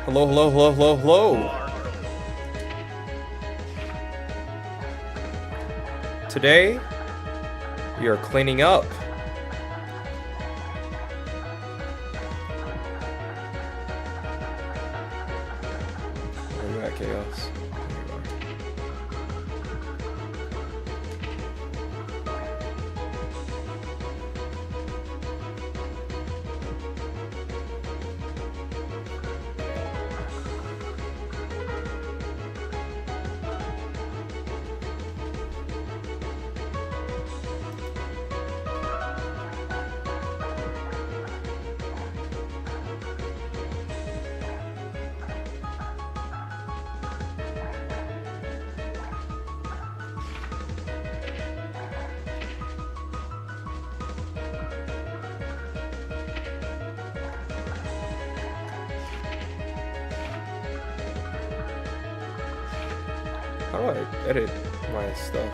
Hello, hello, hello, hello, hello. Today, we are cleaning up. Where are you at, Chaos? How do I edit my stuff?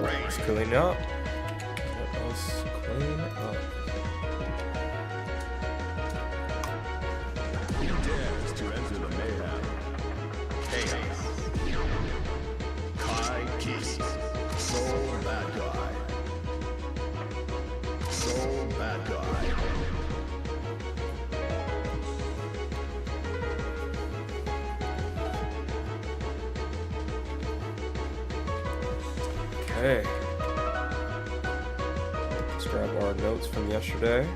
Let's clean up. Let us clean up. Who dares to enter the mayhem? Chaos. Kai Keys. Soul bad guy. Soul bad guy. Okay. Let's grab our notes from yesterday.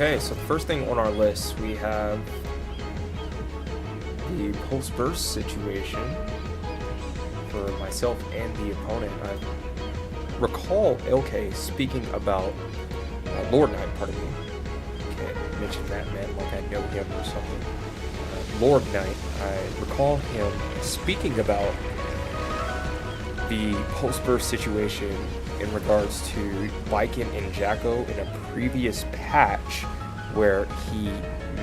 Okay, so the first thing on our list, we have the post-burst situation for myself and the opponent. I recall LK speaking about Lord Knight, pardon me. Can't mention that man like I know him or something. Lord Knight, I recall him speaking about the post-burst situation in regards to Lycan and Jacko in a previous patch, where he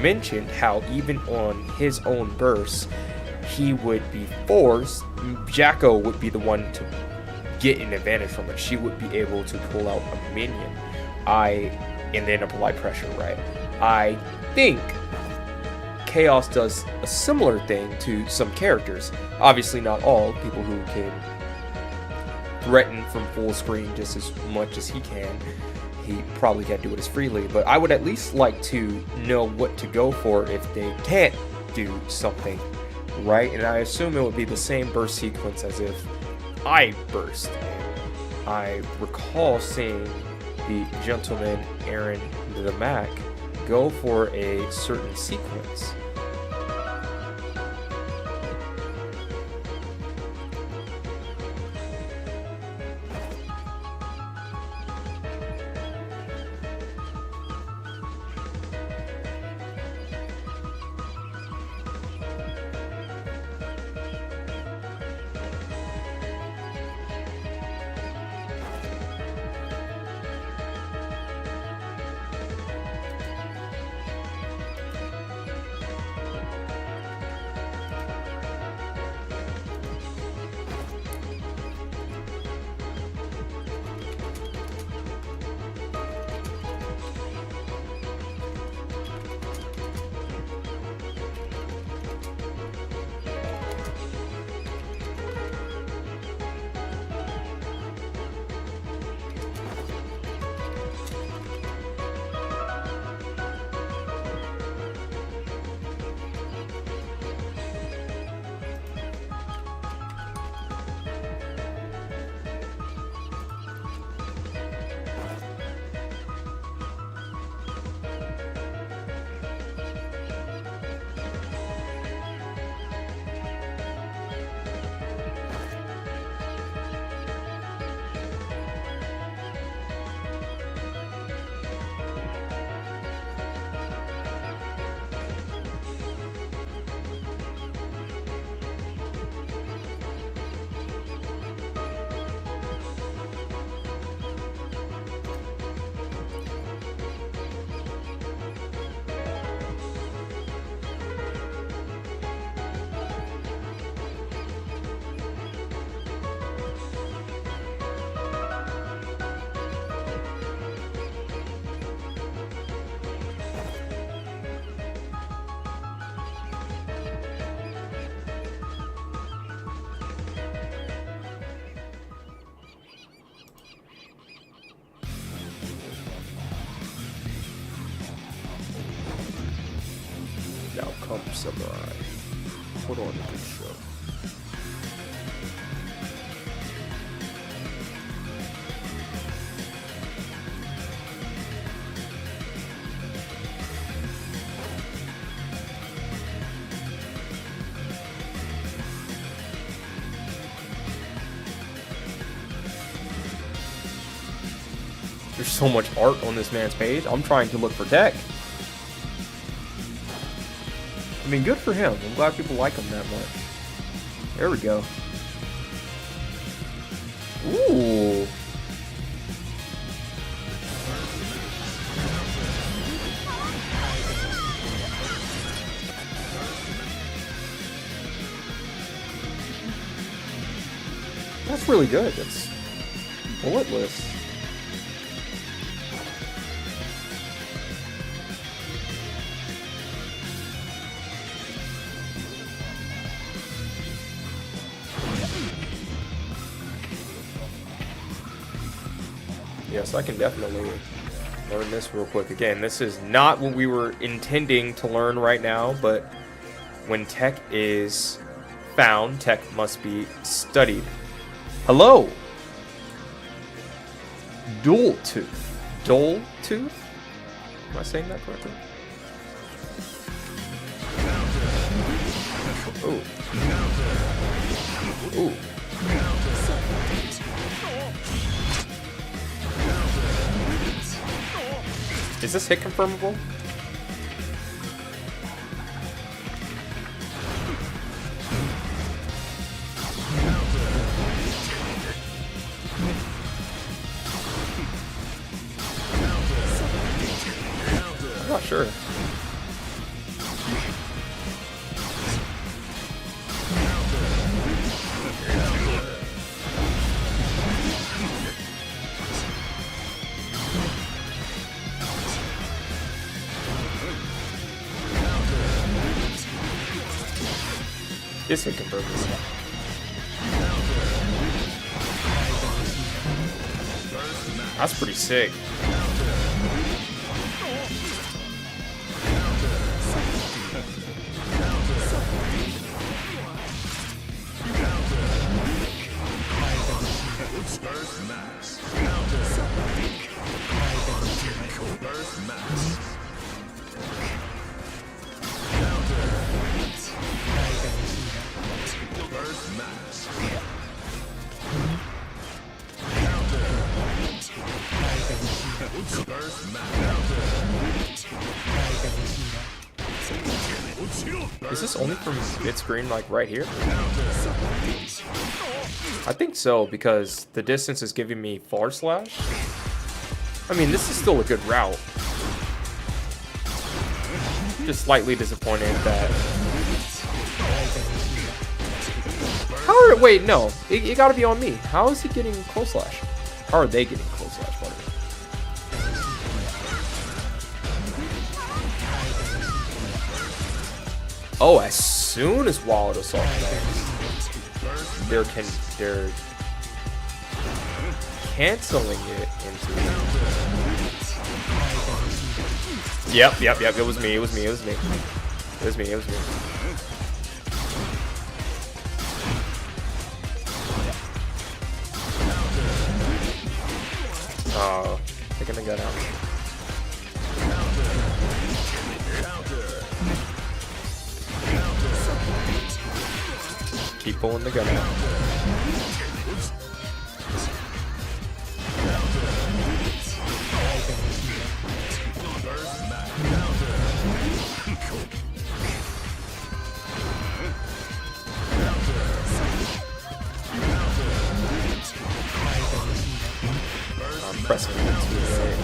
mentioned how even on his own bursts, he would be forced, Jacko would be the one to get an advantage from it. She would be able to pull out a minion. And then apply pressure, right? I think Chaos does a similar thing to some characters. Obviously not all, people who can threaten from full screen just as much as he can. He probably can't do it as freely, but I would at least like to know what to go for if they can't do something, right? And I assume it would be the same burst sequence as if I burst. I recall seeing the gentleman Aaron the Mac go for a certain sequence. Now come, Samurai. Put on a good show. There's so much art on this man's page. I'm trying to look for tech. I mean, good for him. I'm glad people like him that much. There we go. Ooh. That's really good. That's bulletless. Yes, I can definitely learn this real quick. Again, this is not what we were intending to learn right now, but when tech is found, tech must be studied. Hello! Dual Tooth. Dual Tooth? Am I saying that correctly? Ooh. Ooh. Is this hit confirmable? I'm not sure. Is hit confirmable? That's pretty sick. Is this only from mid-screen, like right here? I think so, because the distance is giving me far slash. I mean, this is still a good route. Just slightly disappointed that... How are... Wait, no. It gotta be on me. How is he getting close slash? How are they getting close slash? Pardon me. Oh, as soon as Wallet Assault lands, they're canceling it into... Yep, it was me. Oh, taking the gun out. Keep pulling the gun out. I'm pressing it too late.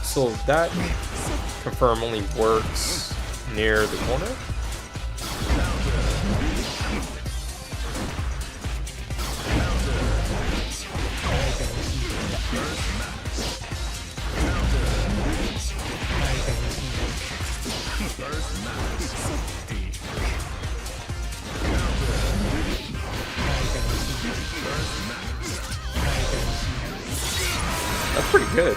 So that confirm only works near the corner? That's pretty good.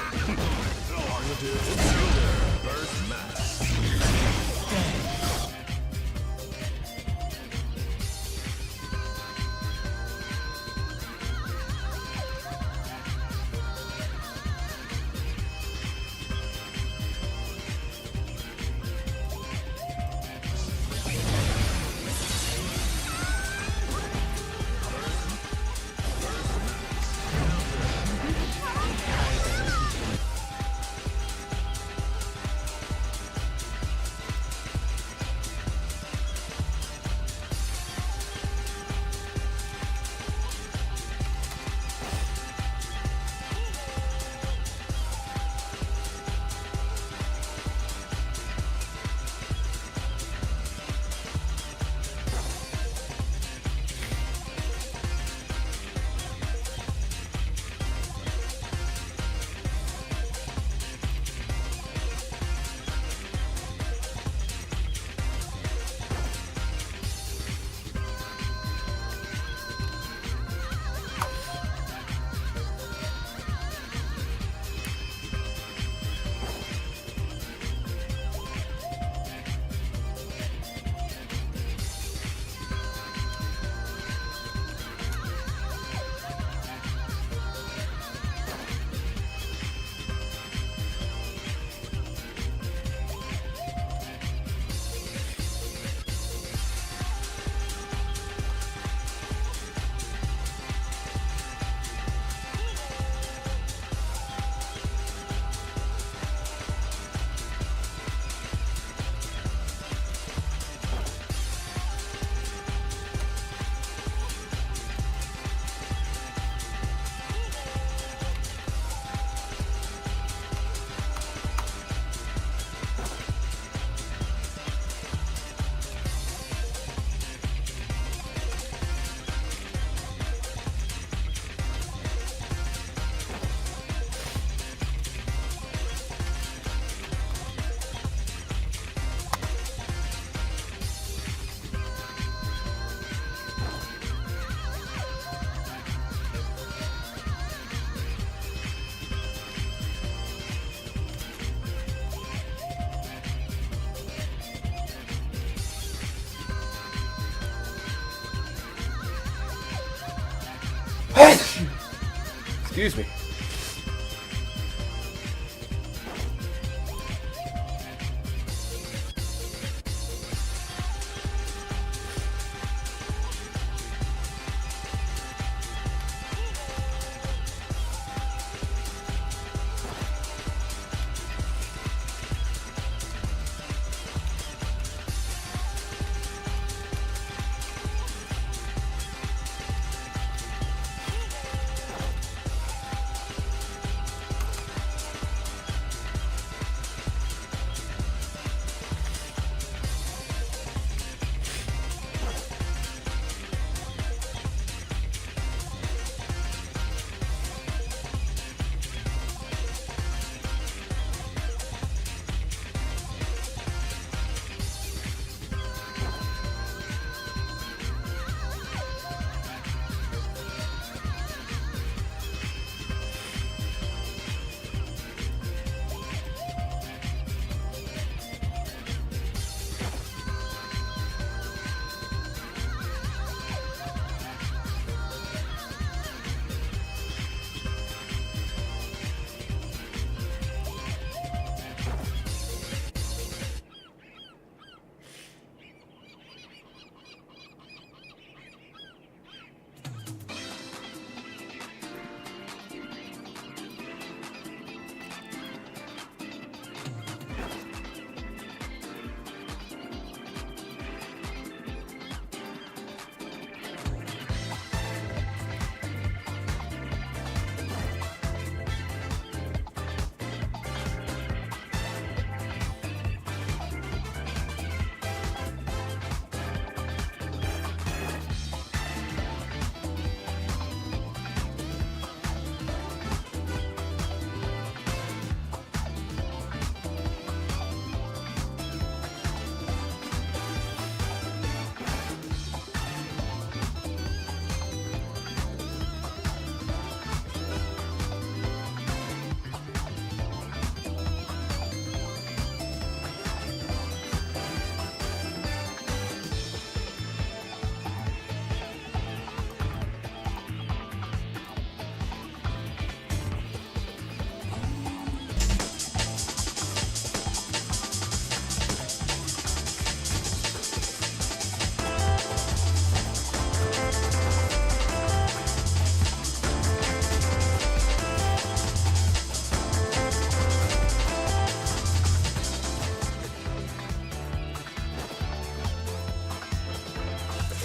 Excuse me.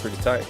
Pretty tight.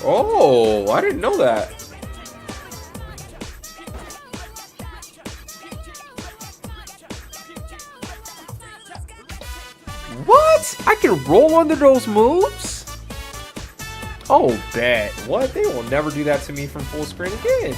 Oh, I didn't know that. What? I can roll under those moves? Oh, bet. What? They will never do that to me from full screen again.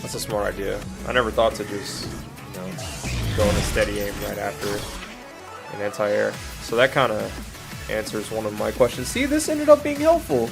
That's a smart idea. I never thought to just, go in a steady aim right after an anti-air. So that kind of answers one of my questions. See, this ended up being helpful.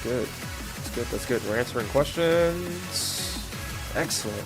Good. That's good. That's good. We're answering questions. Excellent.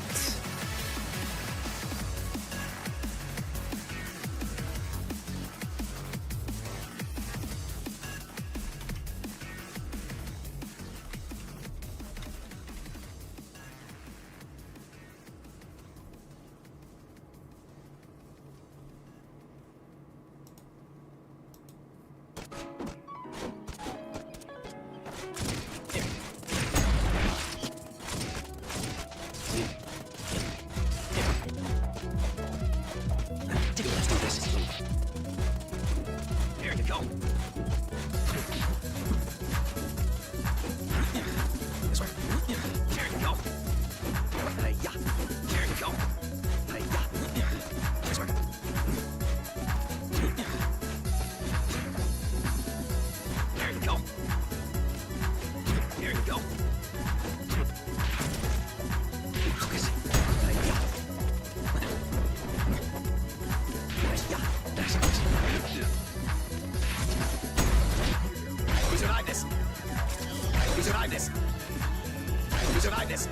You survived this.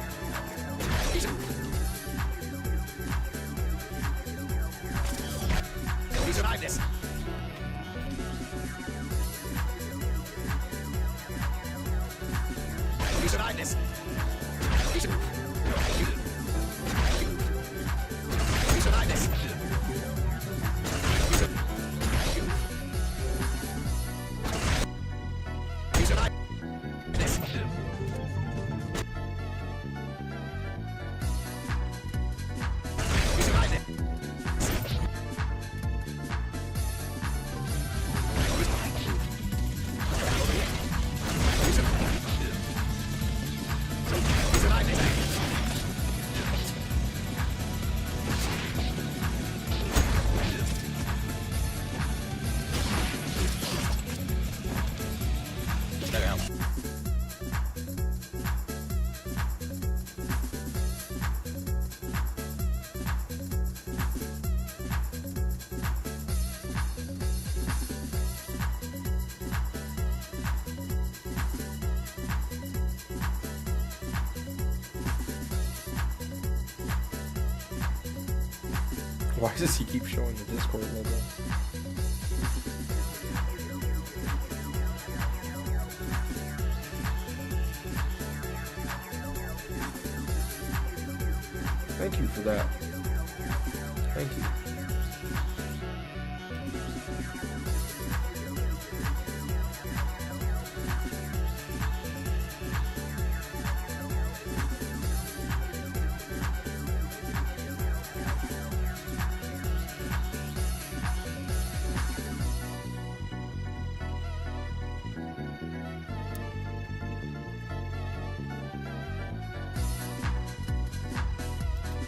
You survived this. You survived this. You survived this. You survived this. You survived it. You survived it. Check it out. Why does he keep showing the Discord logo? Thank you for that. Thank you.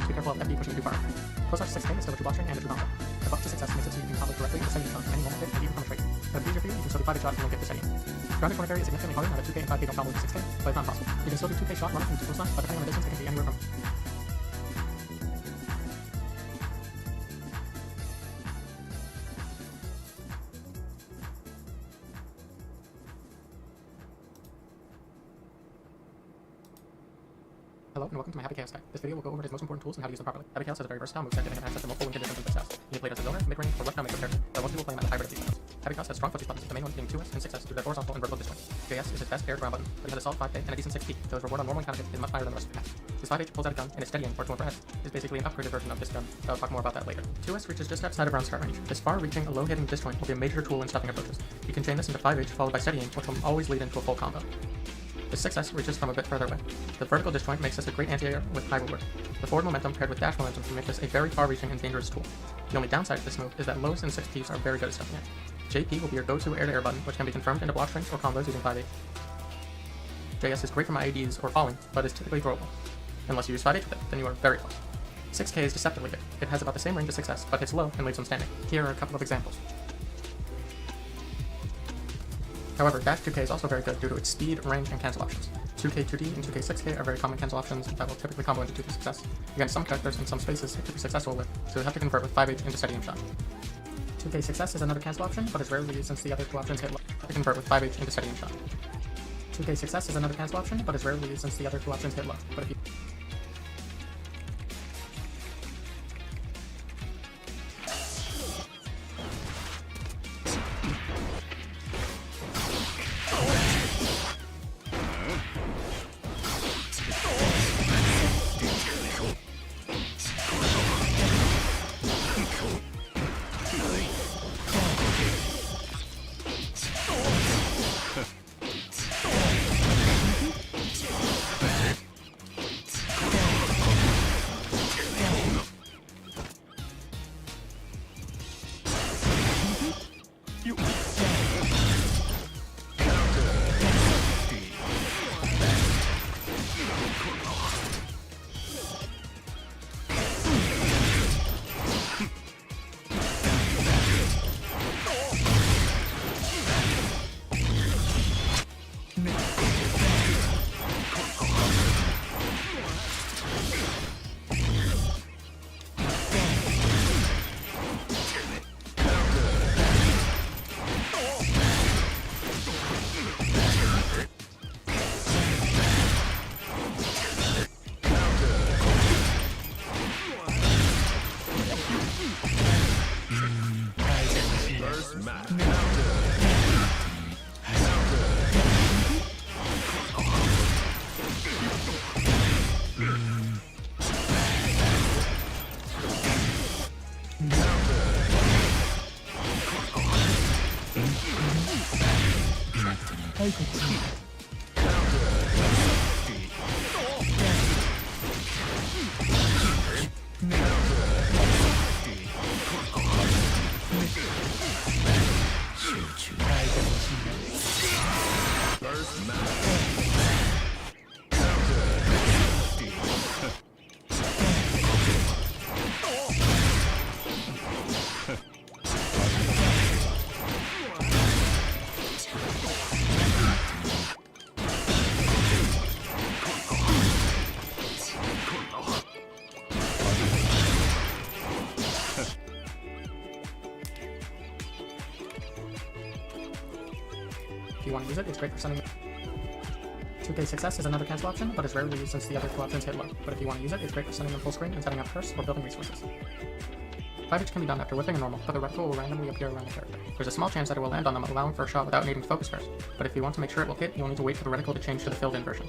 Be careful of FD pushing too far. Close out to 6K is still a true blockchain and a true combo. The buff to success makes it so you can combo directly into Steady on any normal hit and even from a trade. But if it's easier for you, you can still do 5K shot and then get to Steady. Grounded corner carry is significantly harder now that 2K and 5K don't combo into 6K, but it's not impossible. You can still do 2K shot running from 2 slot, but depending on the distance, it can be anywhere from Hello and welcome to my Happy Chaos guide. This video will go over his most important tools and how to use them properly. Happy Chaos has a very versatile moveset giving him access to multiple win conditions and success. You can play it as a zoner, mid-range, or rushdown mix character, but most people play him as a hybrid of these styles. Happy Chaos has strong footsies buttons, the main ones being 2S and 6S due to their horizontal and vertical disjoint. JS is his best paired ground button, but he has a solid 5K and a decent 6P, though his reward on normal encounter hit is much higher than the rest of the pack. His 5H pulls out a gun and his steadying for 2 for heads is basically an upgraded version of this gun, but I'll talk more about that later. 2S reaches just outside of round start range. This far-reaching, low-hitting disjoint will be a major tool in stuffing approaches. You can chain this into 5H followed by steadying, which will always lead into a full combo. The 6S reaches from a bit further away. The vertical disjoint makes this a great anti-air with high reward. The forward momentum paired with dash momentum can make this a very far-reaching and dangerous tool. The only downside to this move is that lows and 6Ps are very good at stuffing it. JP will be your go-to air-to-air button, which can be confirmed into block strings or combos using 5H. JS is great from IEDs or falling, but is typically throwable. Unless you use 5H with it, then you are very close. 6K is deceptively good. It has about the same range as 6S, but hits low and leaves them standing. Here are a couple of examples. However, dash 2K is also very good due to its speed, range, and cancel options. 2K 2D and 2K 6K are very common cancel options that will typically combo into 2K success. Again, some characters in some spaces it could be successful with, so you'll have to convert with 5H into steady aim shot. 2K success is another cancel option, but is rarely used since the other two options hit low. You have to convert with 5H into steady aim shot. 2K success is another cancel option, but is rarely used since the other two options hit low. But if you First match. If you want to use it, it's great for sending. 2K Success is another cancel option, but is rarely used since the other two options hit low. But if you want to use it, it's great for sending them full screen and setting up curse or building resources. 5H can be done after whipping a normal, but the reticle will randomly appear around the character. There's a small chance that it will land on them, allowing for a shot without needing to focus first. But if you want to make sure it will hit, you'll need to wait for the reticle to change to the filled-in version.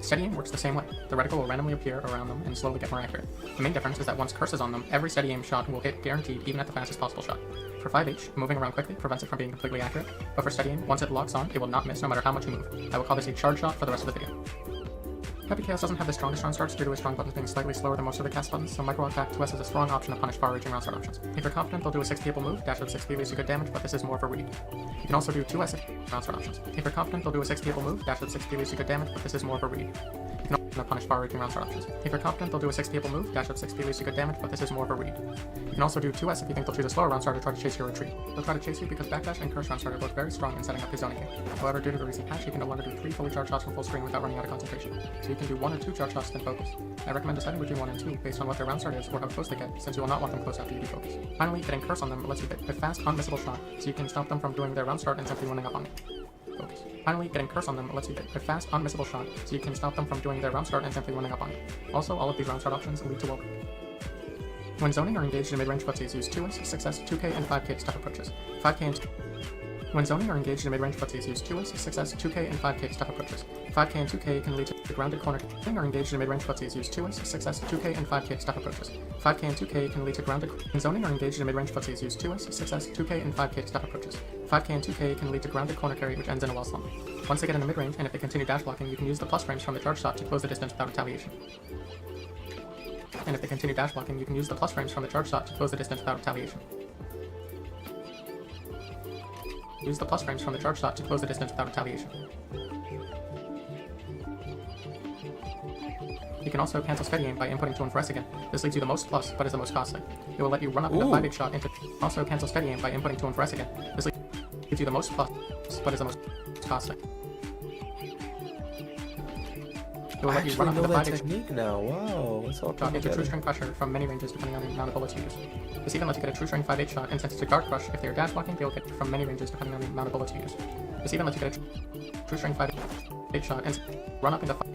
Steady aim works the same way. The reticle will randomly appear around them and slowly get more accurate. The main difference is that once curse is on them, every steady aim shot will hit guaranteed even at the fastest possible shot. For 5H, moving around quickly prevents it from being completely accurate, but for steady aim, once it locks on, it will not miss no matter how much you move. I will call this a charge shot for the rest of the video. Happy Chaos doesn't have the strongest round starts due to his strong buttons being slightly slower than most of the cast buttons, so Micro Attack 2S is a strong option to punish far-reaching round start options. If you're confident they'll do a 6 able move, dash with 6 leaves you good damage, but this is more of a read. You can also do 2S round start options. If you're confident they'll do a 6 able move, dash with 6 leaves you good damage, but this is more of a read. You can also punish far-reaching round start options. If you're confident they'll do a 6 able move, dash with 6 leaves you good damage, but this is more of a read. You can also do 2S if you think they'll choose a slower round start to try to chase your retreat. They'll try to chase you because Backdash and Curse round start are both very strong in setting up his zoning game. However, due to the recent patch, you can no longer do 3 fully charged shots from full screen without running out of concentration. So you can do 1 or 2 charged shots then focus. I recommend deciding between 1 and 2 based on what their round start is or how close they get, since you will not want them close after you defocus. Finally, getting Curse on them lets you hit a fast, unmissable shot, so you can stop them from doing their round start and simply running up on you. Focus. Finally, getting Curse on them lets you hit a fast, unmissable shot, so you can stop them from doing their round start and simply running up on you. Also, all of these round start options lead to Wilbur. When zoning or engaged in mid-range footsies, use 2S, Success, 2K, and 5K step approaches. 5K and When zoning or engaged in mid-range footsies, use 2S, Success, 2K, and 5K step approaches. 5K and 2K can lead to grounded corner. Zoning or engaged in mid-range footsies, use 2S, Success, 2K, and 5K step approaches. 5K and 2K can lead to grounded. When zoning or engaged in mid-range footsies, use 2S, Success, 2K, and 5K step approaches. 5K and 2K can lead to grounded corner carry, which ends in a wall slump. Once they get into mid-range, and if they continue dash blocking, you can use the plus frames from the charge shot to close the distance without retaliation. And if they continue dash blocking, you can use the plus frames from the charge shot to close the distance without retaliation. Use the plus frames from the charge shot to close the distance without retaliation. You can also cancel steady aim by inputting 2 and 4S again. This leaves you the most plus, but is the most costly. It will let you run up into 5H shot into. Also cancel steady aim by inputting 2 and 4S again. This leaves you the most plus, but is the most costly. It will I let you run actually up know into that 5H technique now. Wow, it's all shot coming into true together. string pressure from many ranges depending on the amount of bullets you use. This even lets you get a true string 5H shot and sets it to guard crush if they are dash blocking, they will get from many ranges depending on the amount of bullets you use. This even lets you get a true string 5H shot and run up into 5.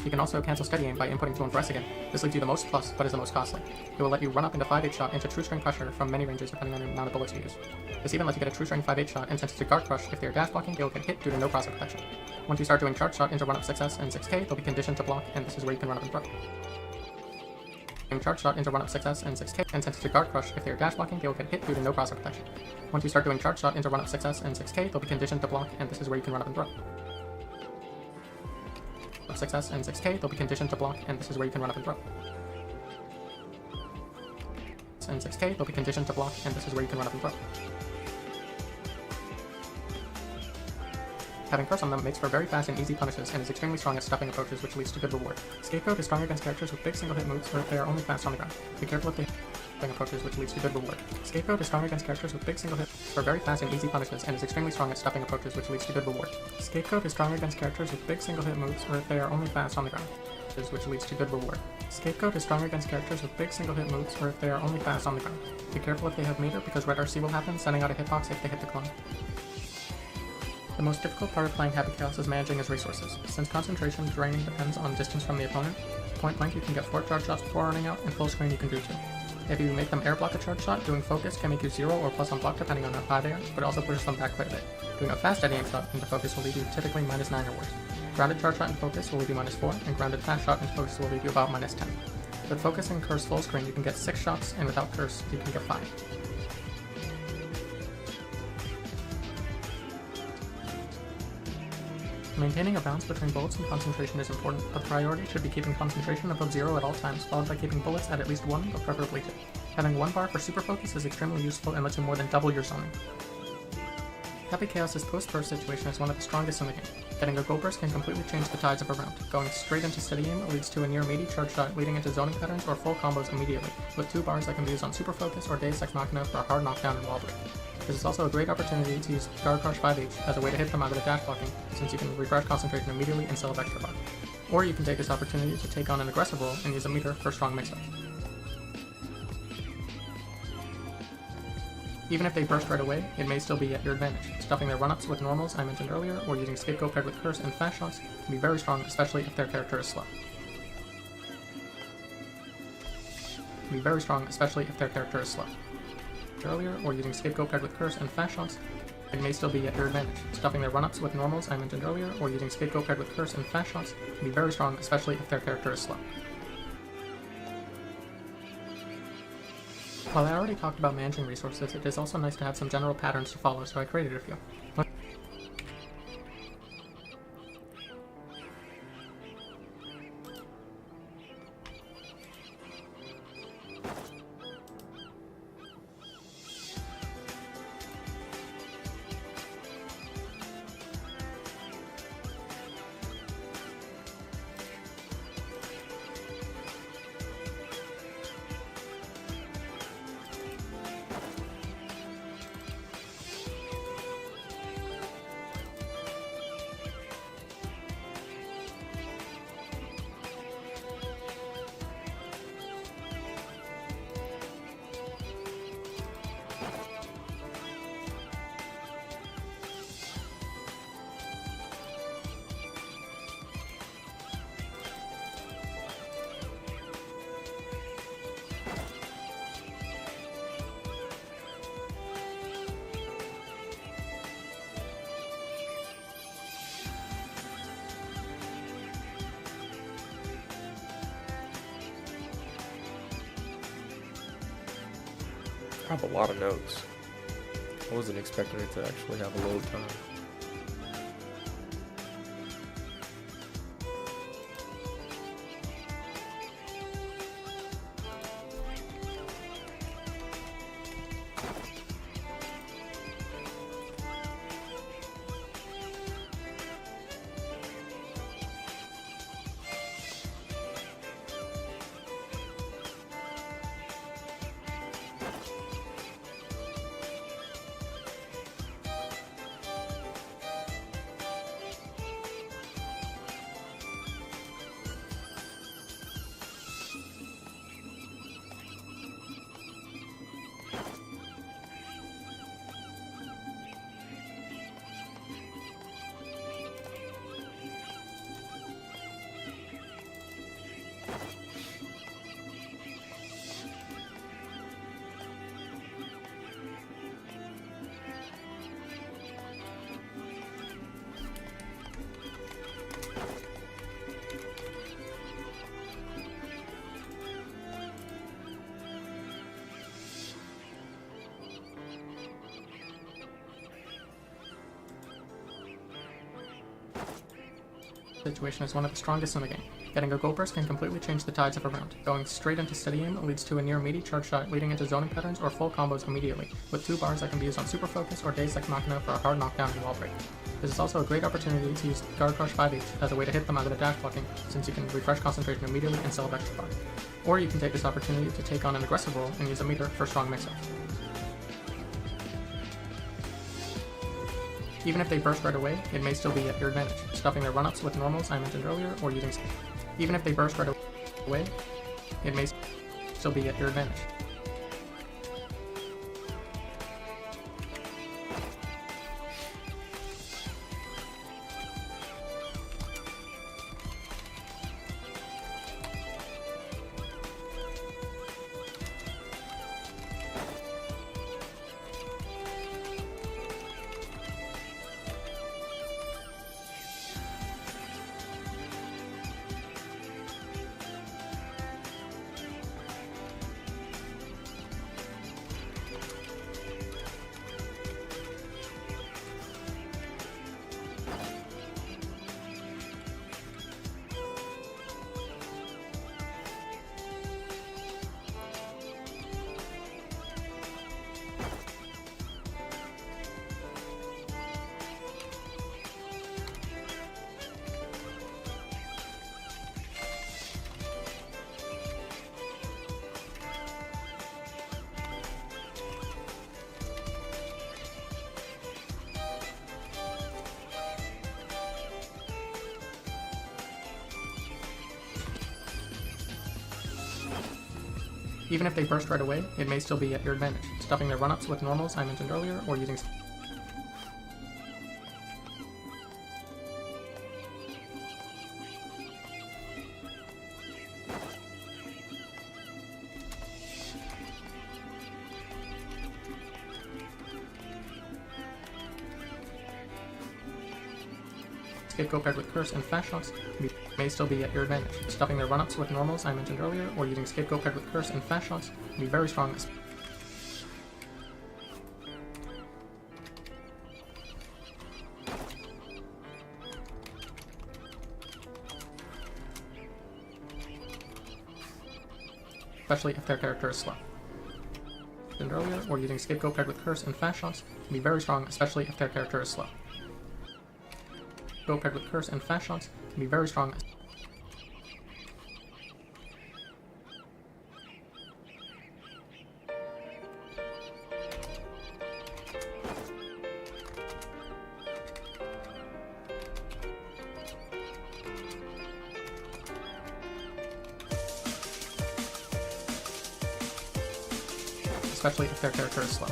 You can also cancel steady aim by inputting 2 and 4S again. This leaves you the most plus, but is the most costly. It will let you run up into 5H shot into true string pressure from many ranges depending on the amount of bullets you use. This even lets you get a true string 5H shot and sets it to guard crush if they are dash blocking, they will get hit due to no crosshair protection. Once you start doing charge shot into run up 6S and 6K, they'll be conditioned to block, and this is where you can run up and throw. Charge shot into run up 6S and 6K and sets it to guard crush if they are dash blocking, they will get hit due to no crosshair protection. Once you start doing charge shot into run up 6S and 6K, they'll be conditioned to block, and this is where you can run up and throw. 6S and 6K, they'll be conditioned to block, and this is where you can run up and throw. And 6K, they'll be conditioned to block, and this is where you can run up and throw. Having curse on them makes for very fast and easy punishes and is extremely strong at stuffing approaches, which leads to good reward. Scapegoat is strong against characters with big single hit moves or if they are only fast on the ground. Be careful if they stuffing approaches, which leads to good reward. Scapegoat is strong against characters with big single hit for very fast and easy punishes and is extremely strong at stuffing approaches, which leads to good reward. Scapegoat is strong against characters with big single hit moves or if they are only fast on the ground, which leads to good reward. Scapegoat is strong against characters with big single hit moves or if they are only fast on the ground. Be careful if they have meter because red RC will happen, sending out a hitbox if they hit the clone. The most difficult part of playing Happy Chaos is managing his resources. Since concentration draining depends on distance from the opponent, point blank you can get 4 charge shots before running out, and full screen you can do 2. If you make them air block a charge shot, doing focus can make you 0 or plus on block depending on how high they are, but also pushes them back quite a bit. Doing a fast steady aim shot into focus will leave you typically -9 or worse. Grounded charge shot in focus will leave you -4, and grounded fast shot in focus will leave you about -10. With focus and curse full screen you can get 6 shots, and without curse you can get 5. Maintaining a balance between bullets and concentration is important, but the priority should be keeping concentration above 0 at all times, followed by keeping bullets at least 1, but preferably 2. Having 1 bar for super focus is extremely useful and lets you more than double your zoning. Happy Chaos' post-burst situation is one of the strongest in the game. Getting a gold burst can completely change the tides of a round. Going straight into steady aim leads to a near meaty charge shot leading into zoning patterns or full combos immediately, with 2 bars that can be used on super focus or Deus Ex Machina for a hard knockdown and wall break. This is also a great opportunity to use Guard Crush 5H as a way to hit them out of the dash blocking, since you can refresh concentration immediately and still have extra bar. Or you can take this opportunity to take on an aggressive role and use a meter for strong mix-up. Even if they burst right away, it may still be at your advantage. Stuffing their run-ups with normals I mentioned earlier, or using Scapegoat paired with Curse and fast shots can be very strong, especially if their character is slow. Earlier, or using Scapegoat paired with Curse and fast shots, it may still be at your advantage. Stuffing their run-ups with normals I mentioned earlier, or using Scapegoat paired with Curse and fast shots can be very strong, especially if their character is slow. While I already talked about managing resources, it is also nice to have some general patterns to follow, so I created a few. I have a lot of notes. I wasn't expecting it to actually have a load time. Situation is one of the strongest in the game. Getting a gold burst can completely change the tides of a round. Going straight into steady aim leads to a near meaty charge shot leading into zoning patterns or full combos immediately, with 2 bars that can be used on super focus or Deus Ex Machina for a hard knockdown and wall break. This is also a great opportunity to use Guard Crush 5H as a way to hit them out of the dash blocking, since you can refresh concentration immediately and still have extra bar. Or you can take this opportunity to take on an aggressive role and use a meter for strong mix-up. Even if they burst right away, it may still be at your advantage. Stuffing their run-ups with normals I mentioned earlier, or using even if they burst right away, it may still be at your advantage. Even if they burst right away, it may still be at your advantage, stuffing their run-ups with normals I mentioned earlier, or using Scapegoat paired with Curse and Flash Shocks may still be at your advantage. Stuffing their run-ups with normals I mentioned earlier, or using Scapegoat paired with Curse and Flash Shocks can be very strong. Especially if their character is slow. Mentioned earlier, or using Scapegoat paired with Curse and Flash Shocks can be very strong, especially if their character is slow. Go paired with Curse and Flash Shocks can be very strong. Especially if their character is slow.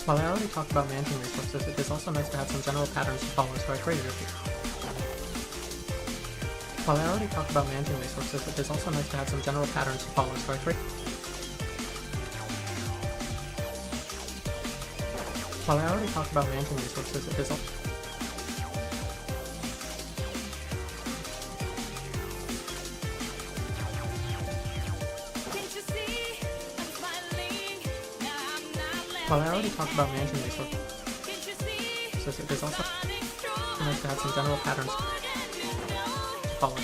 While I already talked about managing resources, it is also nice to have some general patterns to follow, so I created a few. While I already talked about managing resources, it is also nice to have some general patterns to follow, so I created. While I already talked about managing resources, it is also While I already talked about managing resources, it is also nice to have some general patterns to follow.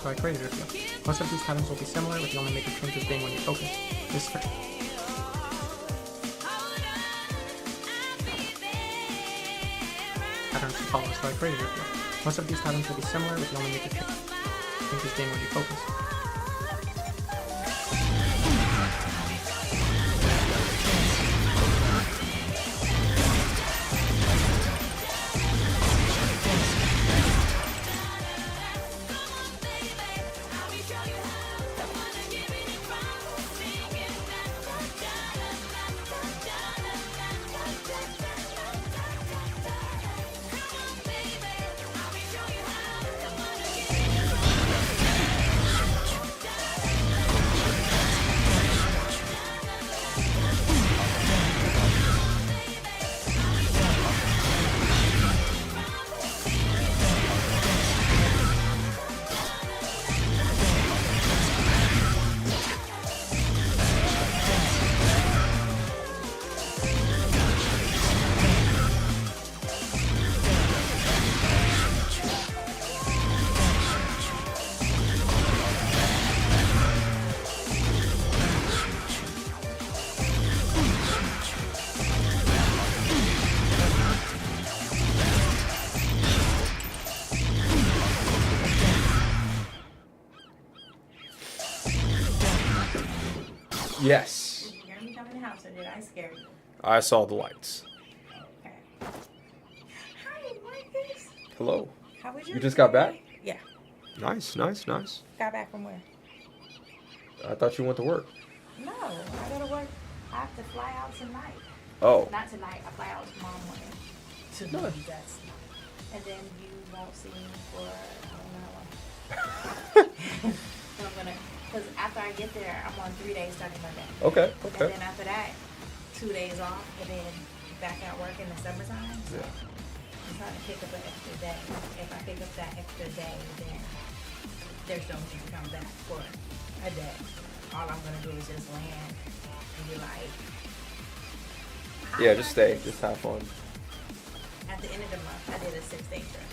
So I created a few. Most of these patterns will be similar, with the only major changes being when you focus. This patterns to follow, so I created a few. Most of these patterns will be similar, with the only major changes being when you focus. Yes. Did you hear me come in the house or did I scare you? I saw the lights. Okay. Hi, Marcus. Hello. How was your You just got back? day? Yeah. Nice, nice, nice. Got back from where? I thought you went to work. No, I go to work. I have to fly out tonight. Oh. Not tonight. I fly out tomorrow morning. To Nice. that's. And then you won't see me for I don't know how long. I'm gonna, cause after I get there, I'm on 3 days starting Monday. Okay, And okay. then after that, 2 days off, and then back at work in the summertime. So Yeah. I'm trying to pick up an extra day. If I pick up that extra day, then there's no need to come back for a day. All I'm gonna do is just land and be like, "Hi, Yeah, just stay. Marcus." Just have fun. At the end of the month, I did a 6-day trip.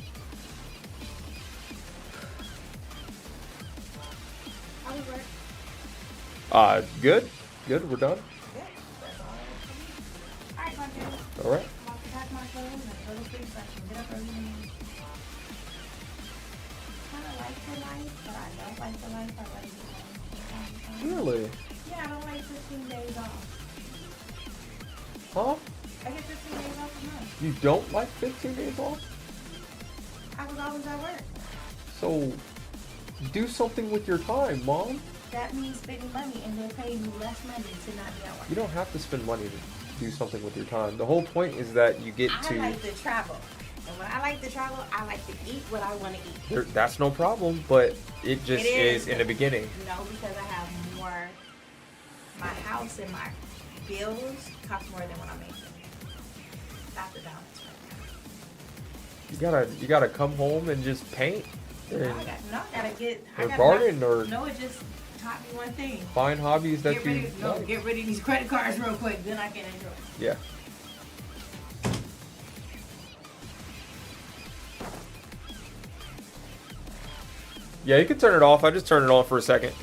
How was work? Good. Good, we're done. Yeah, that's all. Alright, my dude. All right. I'm about to pack my clothes and go to sleep so I can get up early in the morning. Kinda like the life, but I don't like the life. I rather be home from time to time. Really? Yeah, I don't like 15 days off. Huh? I get 15 days off a month. You don't like 15 days off? I was always at work. So, do something with your time, Mom. That means spending money, and they're paying you less money to not be at work. You don't have to spend money to do something with your time. The whole point is that you get I to... like to travel. And when I like to travel, I like to eat what I want to eat. That's no problem, but it just It is in the beginning. No, because I have more. My house and my bills cost more than what I'm making. That's the balance right You gotta come home and just paint now. and I gotta get. or garden or No, it just taught me one thing. find hobbies that Get you rid of, no, like. get rid of these credit cards real quick, then I can enjoy. Yeah. Yeah, you can turn it off. I just turned it on for a second.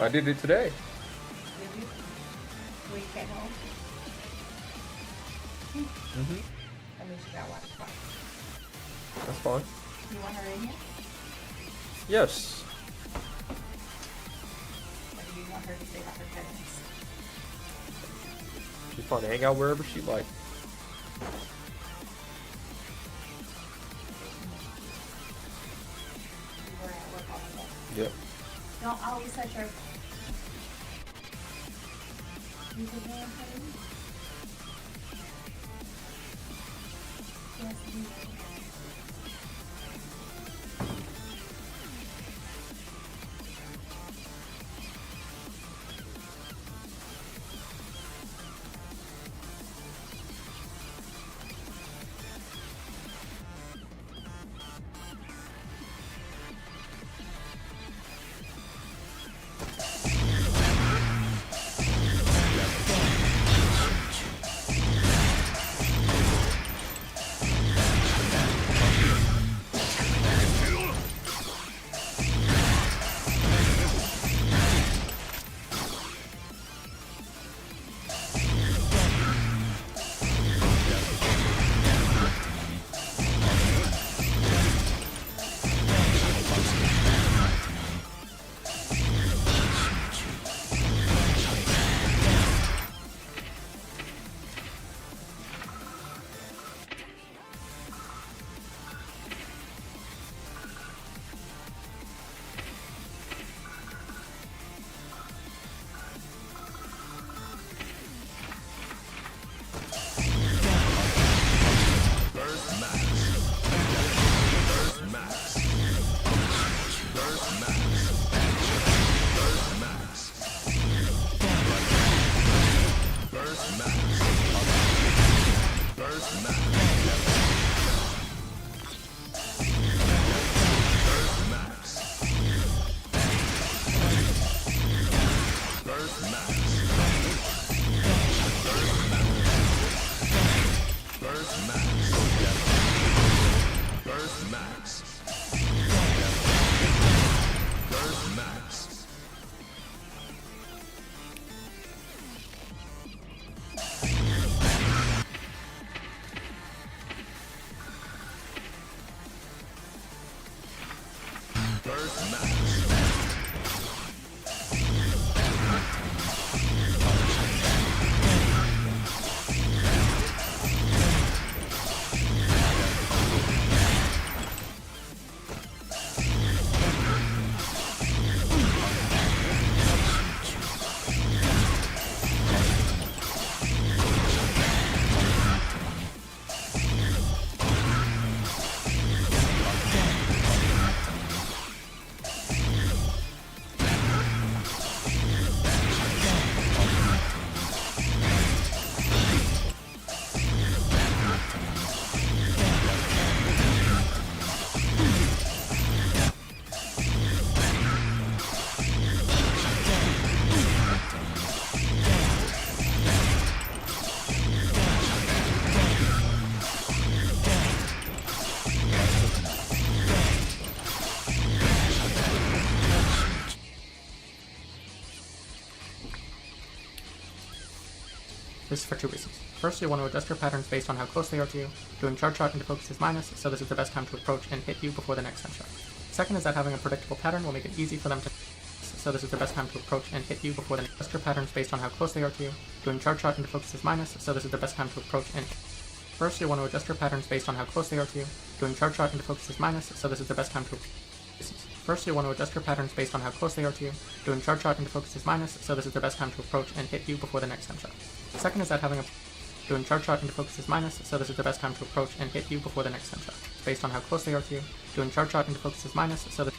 I did it today. Did you? When you came home? Mm-hmm. I mean, she got watch twice. That's fine. You want her in here? Yes. Or do you want her to stay by her parents? She's fun to hang out wherever she like. You were at work all day. Yep. Don't always touch her. You can hand her in. Yes, you can. This is for two reasons. First, you'll want to adjust your patterns based on how close they are to you. Doing charge shot into focus is minus, so this is the best time to approach and hit you before the next send shot. Second is that having a predictable pattern will make it easy for them to so this is the best time to approach and hit you before the next. Adjust your patterns based on how close they are to you. Doing charge shot into focus is minus, so this is the best time to approach and First, you'll want to adjust your patterns based on how close they are to you. Doing charge shot into focus is minus, so this is the best time to First, you'll want to adjust your patterns based on how close they are to you. Doing charge shot into focus is minus, so this is the best time to approach and hit you before the next send shot. Second is that having a doing charge shot into focus is minus, so this is the best time to approach and hit you before the next send shot. Based on how close they are to you. Doing charge shot into focus is minus, so this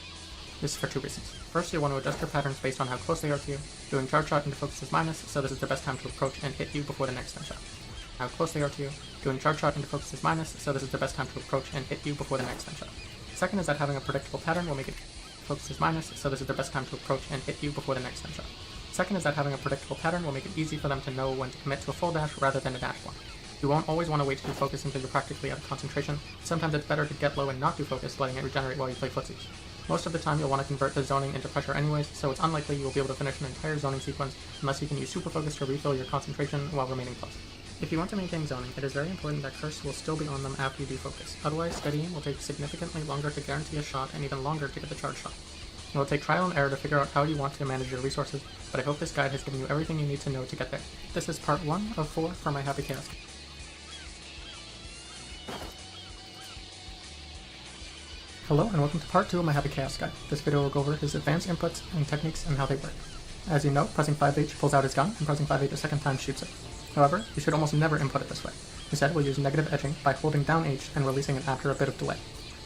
is for two reasons. First, you'll want to adjust your patterns based on how close they are to you. Doing charge shot into focus is minus, so this is the best time to approach and hit you before the next send shot. How close they are to you. Doing charge shot into focus is minus, so this is the best time to approach and hit you before the next send shot. Second is that having a predictable pattern will make it focus is minus, so this is the best time to approach and hit you before the next send shot. Second is that having a predictable pattern will make it easy for them to know when to commit to a full dash rather than a dash one. You won't always want to wait to do focus until you're practically out of concentration. Sometimes it's better to get low and not do focus, letting it regenerate while you play footsies. Most of the time you'll want to convert the zoning into pressure anyways, so it's unlikely you'll be able to finish an entire zoning sequence unless you can use super focus to refill your concentration while remaining close. If you want to maintain zoning, it is very important that curse will still be on them after you do focus. Otherwise, steadying will take significantly longer to guarantee a shot and even longer to get the charge shot. It will take trial and error to figure out how you want to manage your resources, but I hope this guide has given you everything you need to know to get there. This is part 1 of 4 for my Happy Chaos. Hello and welcome to part 2 of my Happy Chaos guide. This video will go over his advanced inputs and techniques and how they work. As you know, pressing 5H pulls out his gun, and pressing 5H a second time shoots it. However, you should almost never input it this way. Instead, we'll use negative edging by holding down H and releasing it after a bit of delay.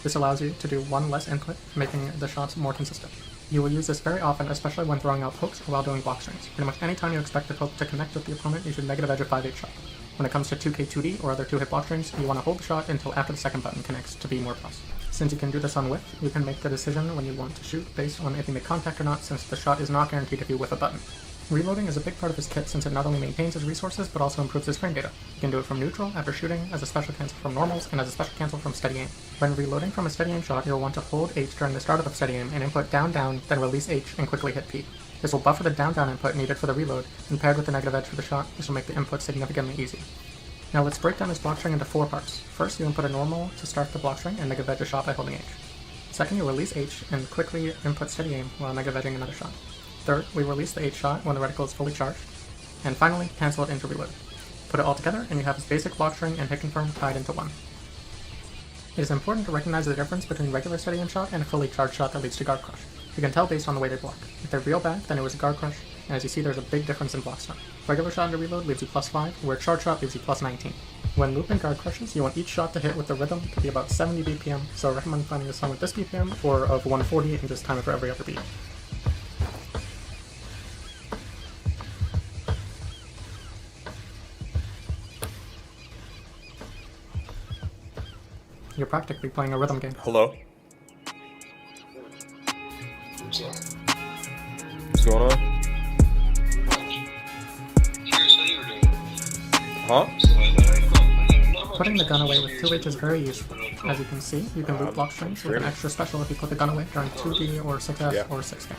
This allows you to do one less input, making the shots more consistent. You will use this very often, especially when throwing out pokes or while doing block strings. Pretty much any time you expect the poke to connect with the opponent, you should negative edge a 5H shot. When it comes to 2K2D or other 2-hit block strings, you want to hold the shot until after the second button connects to be more precise. Since you can do this on whiff, you can make the decision when you want to shoot based on if you make contact or not, since the shot is not guaranteed if you whiff a button. Reloading is a big part of his kit since it not only maintains his resources but also improves his frame data. You can do it from neutral after shooting, as a special cancel from normals, and as a special cancel from steady aim. When reloading from a steady aim shot, you'll want to hold H during the start of the steady aim and input down down, then release H and quickly hit P. This will buffer the down down input needed for the reload, and paired with the negative edge for the shot, this will make the input significantly easier. Now let's break down this block string into 4 parts. First, you input a normal to start the block string and negative edge a shot by holding H. Second, you release H and quickly input steady aim while negative edging another shot. Third, we release the H shot when the reticle is fully charged. And finally, cancel it into reload. Put it all together and you have his basic block string and hit confirm tied into one. It is important to recognize the difference between regular steady aim shot and a fully charged shot that leads to guard crush. You can tell based on the way they block. If they're real bad, then it was a guard crush. As you see, there's a big difference in block stun. Regular shot and reload leaves you +5, where charge shot leaves you +19. When loop and guard crushes, you want each shot to hit with the rhythm to be about 70 BPM, so I recommend finding a song with this BPM or of 140 and just time it for every other beat. You're practically playing a rhythm game. Hello? What's going on? Huh? Putting the gun away with 2H is very useful. As you can see, you can loop block strings with an extra special if you put the gun away during 2D or 6S or 6K.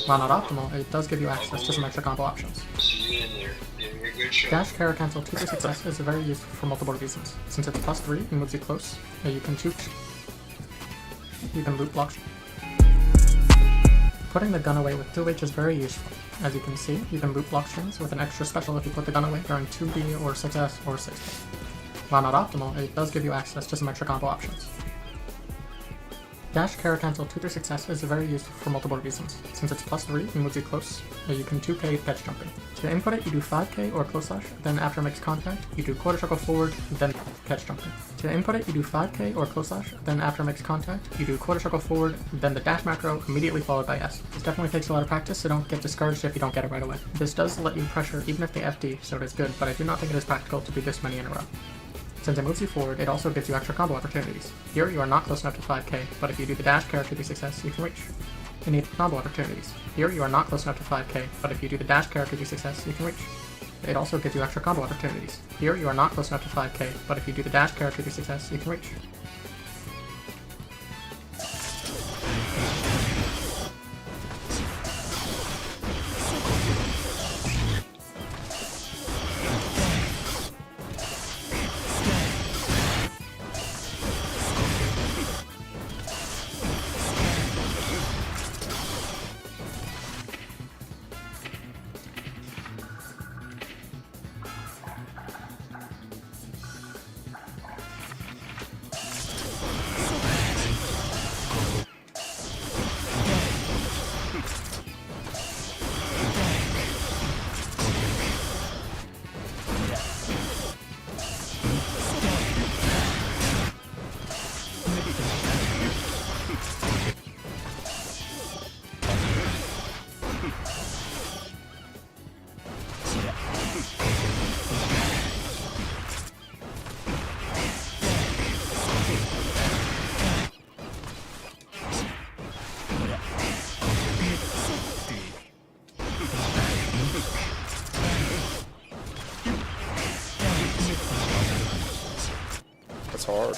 While not optimal, it does give you access to some extra combo options. Dash Kara Cancel 2 6S is very useful for multiple reasons. Since it's +3 and moves you close, you can loop block. Putting the gun away with 2H is very useful. As you can see, you can loop block strings with an extra special if you put the gun away during 2D or 6S or 6K. While not optimal, it does give you access to some extra combo options. Dash Kara Cancel 2 6S is very useful for multiple reasons. Since it's +3 and moves you close, you can 2K catch jumping. To input it, you do 5K or close slash, then after it makes contact, you do quarter circle forward, then catch jumping. To input it, you do 5K or close slash, then after it makes contact, you do quarter circle forward, then the dash macro, immediately followed by S. This definitely takes a lot of practice, so don't get discouraged if you don't get it right away. This does let you pressure even if they FD, so it is good, but I do not think it is practical to do this many in a row. Since it moves you forward, it also gives you extra combo opportunities. Here you are not close enough to 5K, but if you do the dash character 3-6S, you can reach. You need combo opportunities. Here you are not close enough to 5K, but if you do the dash character 3-6S, you can reach. It also gives you extra combo opportunities. Here you are not close enough to 5K, but if you do the dash character 3-6S, you can reach. That's hard.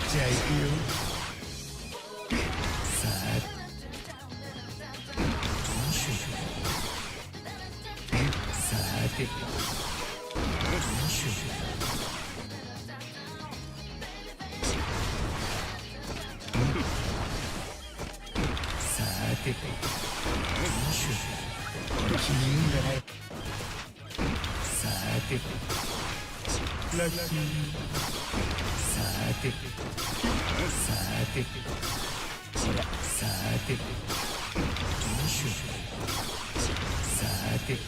じゃあ行くよ。さあさてどうしよう。さてどうしよう。気に入んがない。さてさてさてほらさてどうしよう。さてさ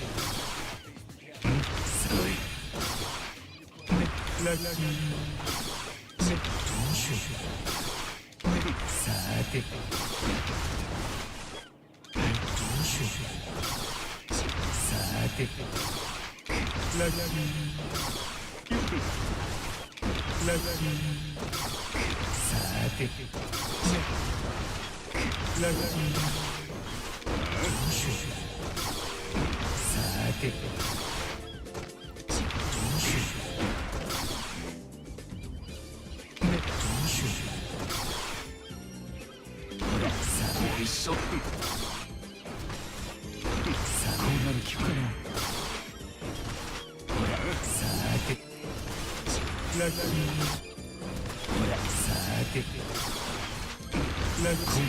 どうしよう。さてどうしよう。さてさてさて一緒こんなの聞くかな。さてさてこん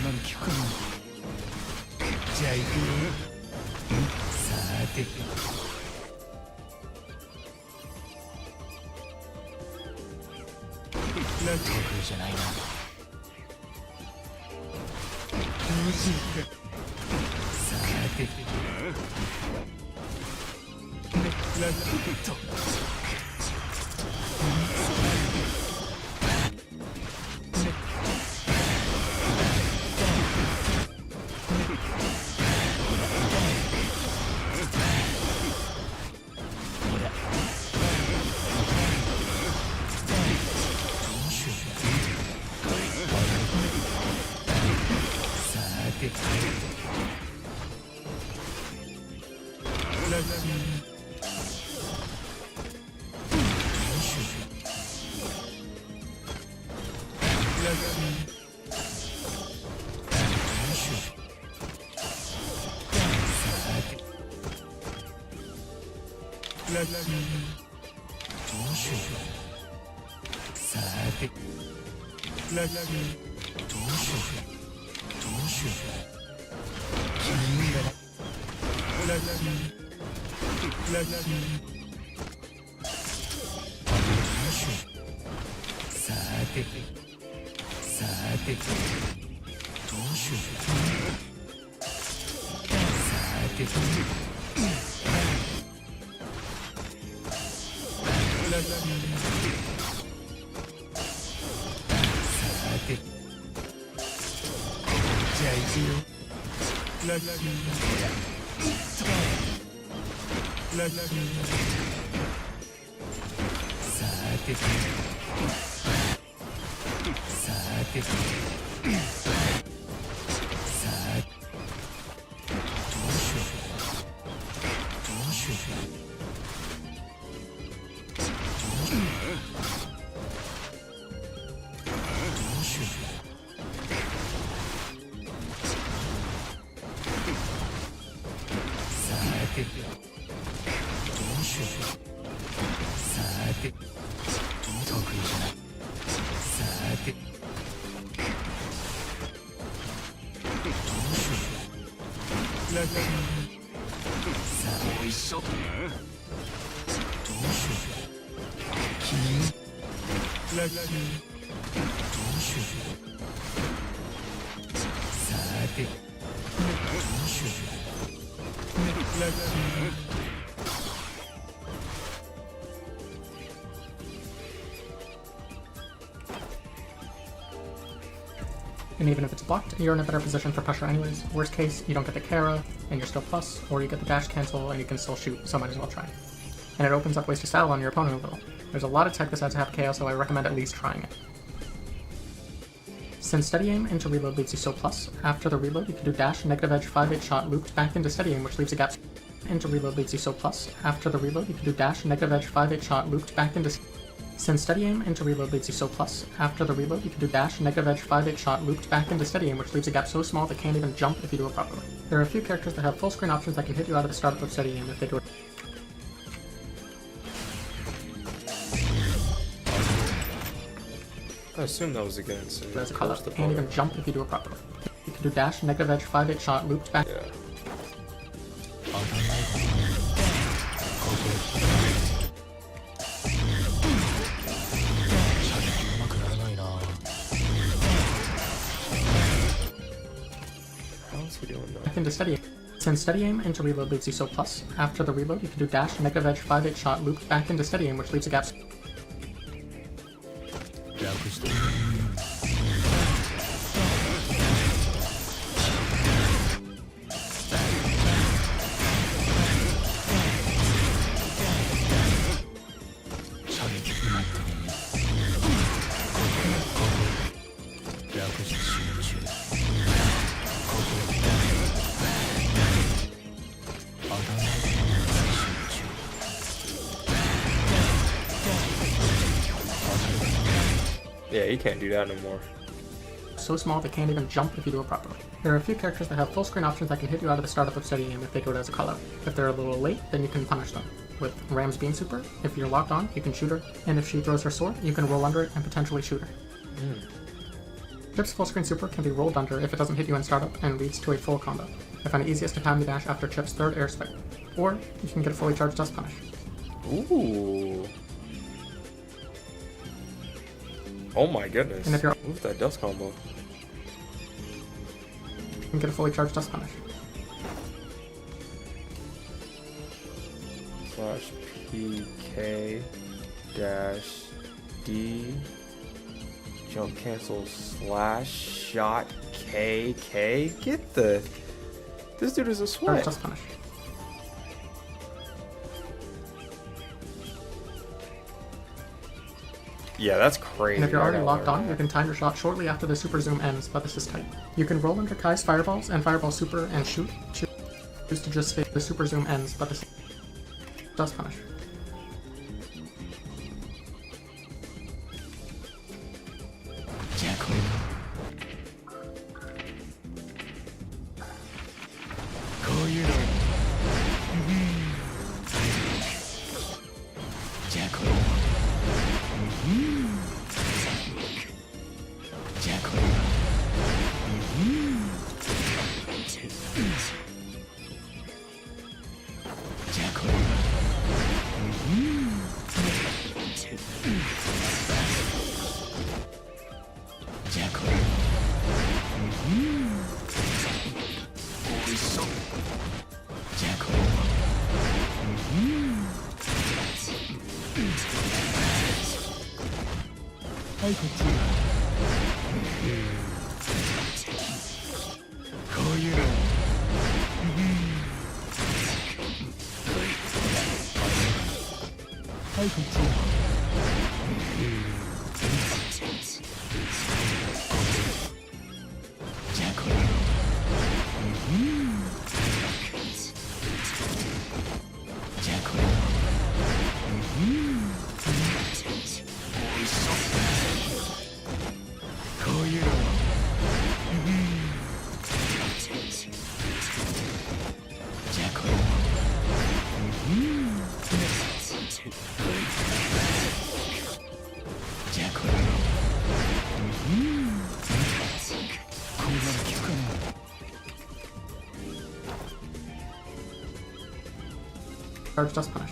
なの聞くかな。じゃあ行くよ。さて得意じゃないな。マジか。さてじゃあ行くよ。さてさてさあどうしよう。どうしよう。一緒どうしよう。君どうしよう。て禁酒ラッキー And even if it's blocked, you're in a better position for pressure anyways. Worst case, you don't get the Kara, and you're still plus, or you get the dash cancel, and you can still shoot, so might as well try. And it opens up ways to saddle on your opponent a little. There's a lot of tech besides half KO, so I recommend at least trying it. Since steady aim into reload leaves you so plus, after the reload you can do dash, negative edge, 5-8 shot, looped back into steady aim, which leaves a gap. Into reload leaves you so plus, after the reload you can do dash, negative edge, 5-8 shot, looped back into. Since steady aim into reload leaves you so plus, after the reload you can do dash, negative edge, 5-8 shot, looped back into steady aim, which leaves a gap so small they can't even jump if you do it properly. There are a few characters that have full screen options that can hit you out of the startup of steady aim if they do it. I assume that was against. As a call out, they can't even jump if you do it properly. You can do dash, negative edge, 5-8 shot, looped back. Yeah. うまくならないな How's he doing that? Back into steady aim. Since steady aim into reload leaves you so plus, after the reload you can do dash, negative edge, 5-8 shot, looped back into steady aim, which leaves a gap. 楽して 射撃うまいと楽して集中頭に集中 Yeah, you can't do that no more. So small they can't even jump if you do it properly. There are a few characters that have full screen options that can hit you out of the startup of steady aim if they do it as a call out. If they're a little late, then you can punish them. With Ram's Beam Super, if you're locked on, you can shoot her, and if she throws her sword, you can roll under it and potentially shoot her. Chip's full screen super can be rolled under if it doesn't hit you in startup and leads to a full combo. I find it easiest to time the dash after Chip's third air spike. Or you can get a fully charged dust punish. Ooh. Oh my goodness. And if you're- Move that dust combo. You can get a fully charged dust punish. Slash PK dash D jump cancel slash shot KK. Get the. This dude is a Charged sweat. dust punish. Yeah, that's crazy. And if you're I already gotta locked learn on, you that. can time your shot shortly after the super zoom ends, but this is tight. You can roll under Kai's fireballs and fireball super and shoot. Choose to just fake the super zoom ends, but this does punish. Charged dust punish.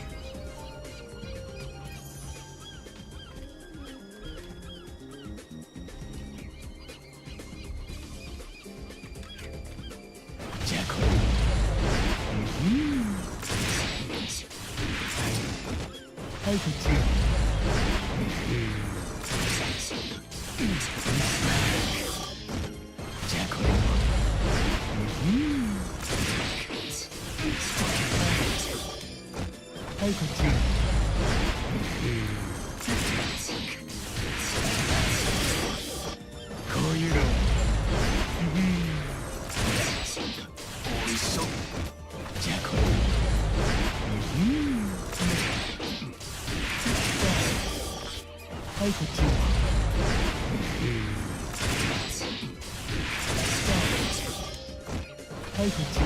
はいこっちこういうのおいしそうじゃあこれはいこっちはいこっち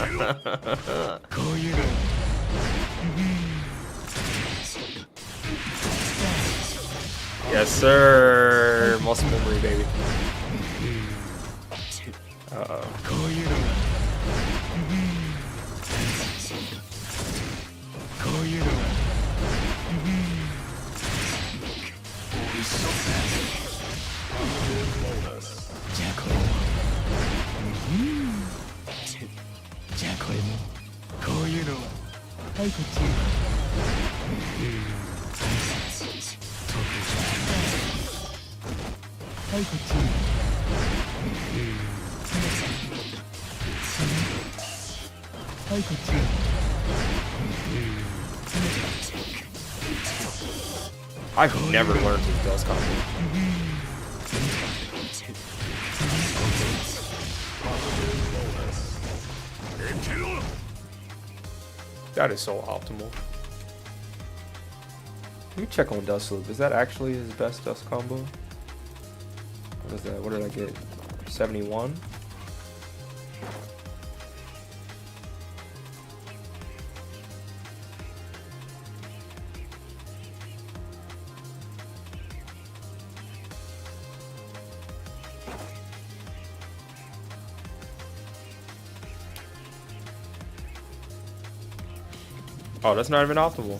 こういうの Yes, sir. Muscle memory, baby. Uh-oh. こういうのこういうのおいしそうじゃあこれもじゃあこれもこういうのはいこっちはいこっちはいこっち I've never learned his dust combo. That is so optimal. Let me check on Dust Loop. Is that actually his best dust combo? What is that? What did I get? 71? Oh, that's not even optimal.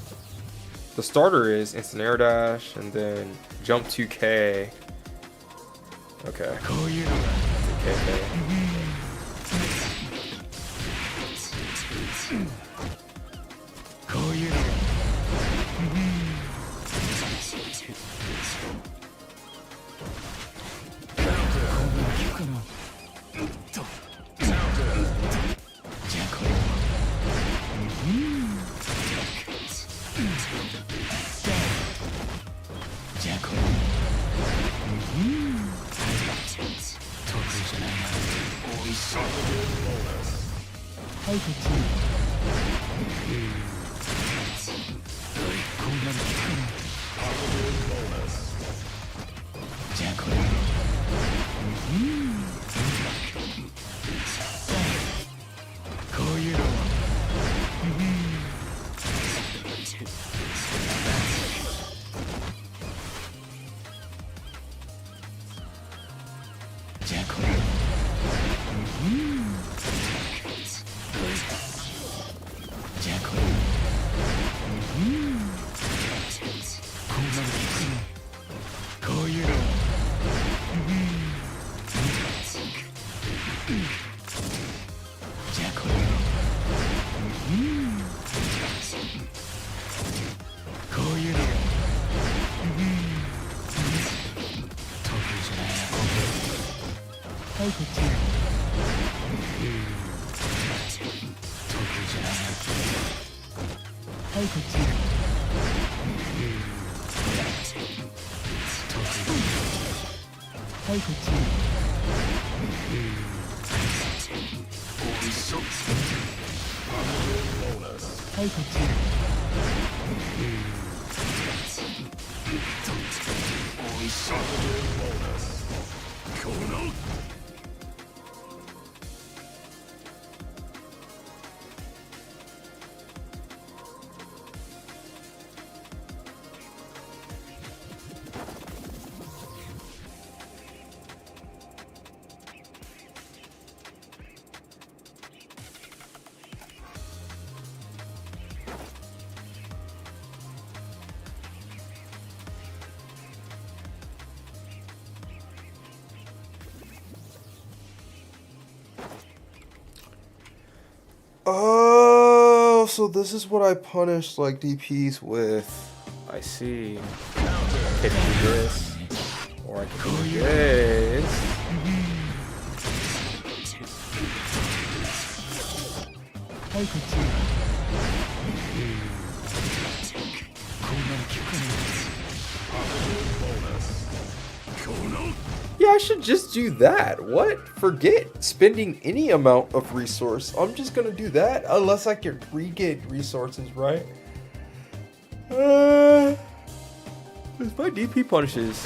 The starter is instant air dash and then jump 2K. Okay. こういうの KK. こういうの じゃあこれもじゃあこれも得意じゃないなおいしそうはいこっちこんなに効くかなじゃあこれもこういうのじゃあこれじゃあこれこんなに効くなこういうのじゃあこれこういうの得意じゃないなはいこっち得意じゃないなはいこっち得意はいこっちおいしそうはいこっちおいしそう今日のOh, so this is what I punished like DPs with. I see. I can do this. Or I can do this. はいこっちこんなの聞かね Yeah, I should just do that. What? Forget spending any amount of resource. I'm just gonna do that unless I can re-get resources, right? If my DP punishes.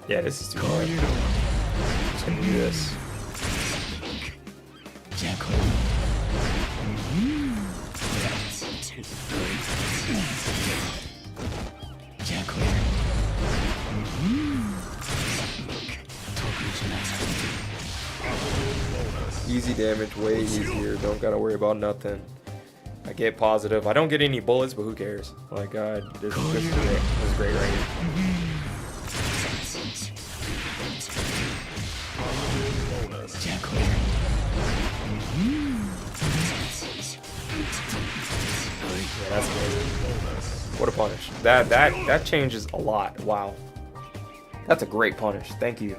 Yeah, this is too hard. I'm just gonna do this. じゃあこれじゃあこれ得意じゃない Easy damage, way easier. Don't gotta worry about nothing. I get positive. I don't get any bullets, but who cares? Like, God, this is great. This is great right here. じゃあこれ Yeah, that's amazing. What a punish. That changes a lot. Wow. That's a great punish. Thank you.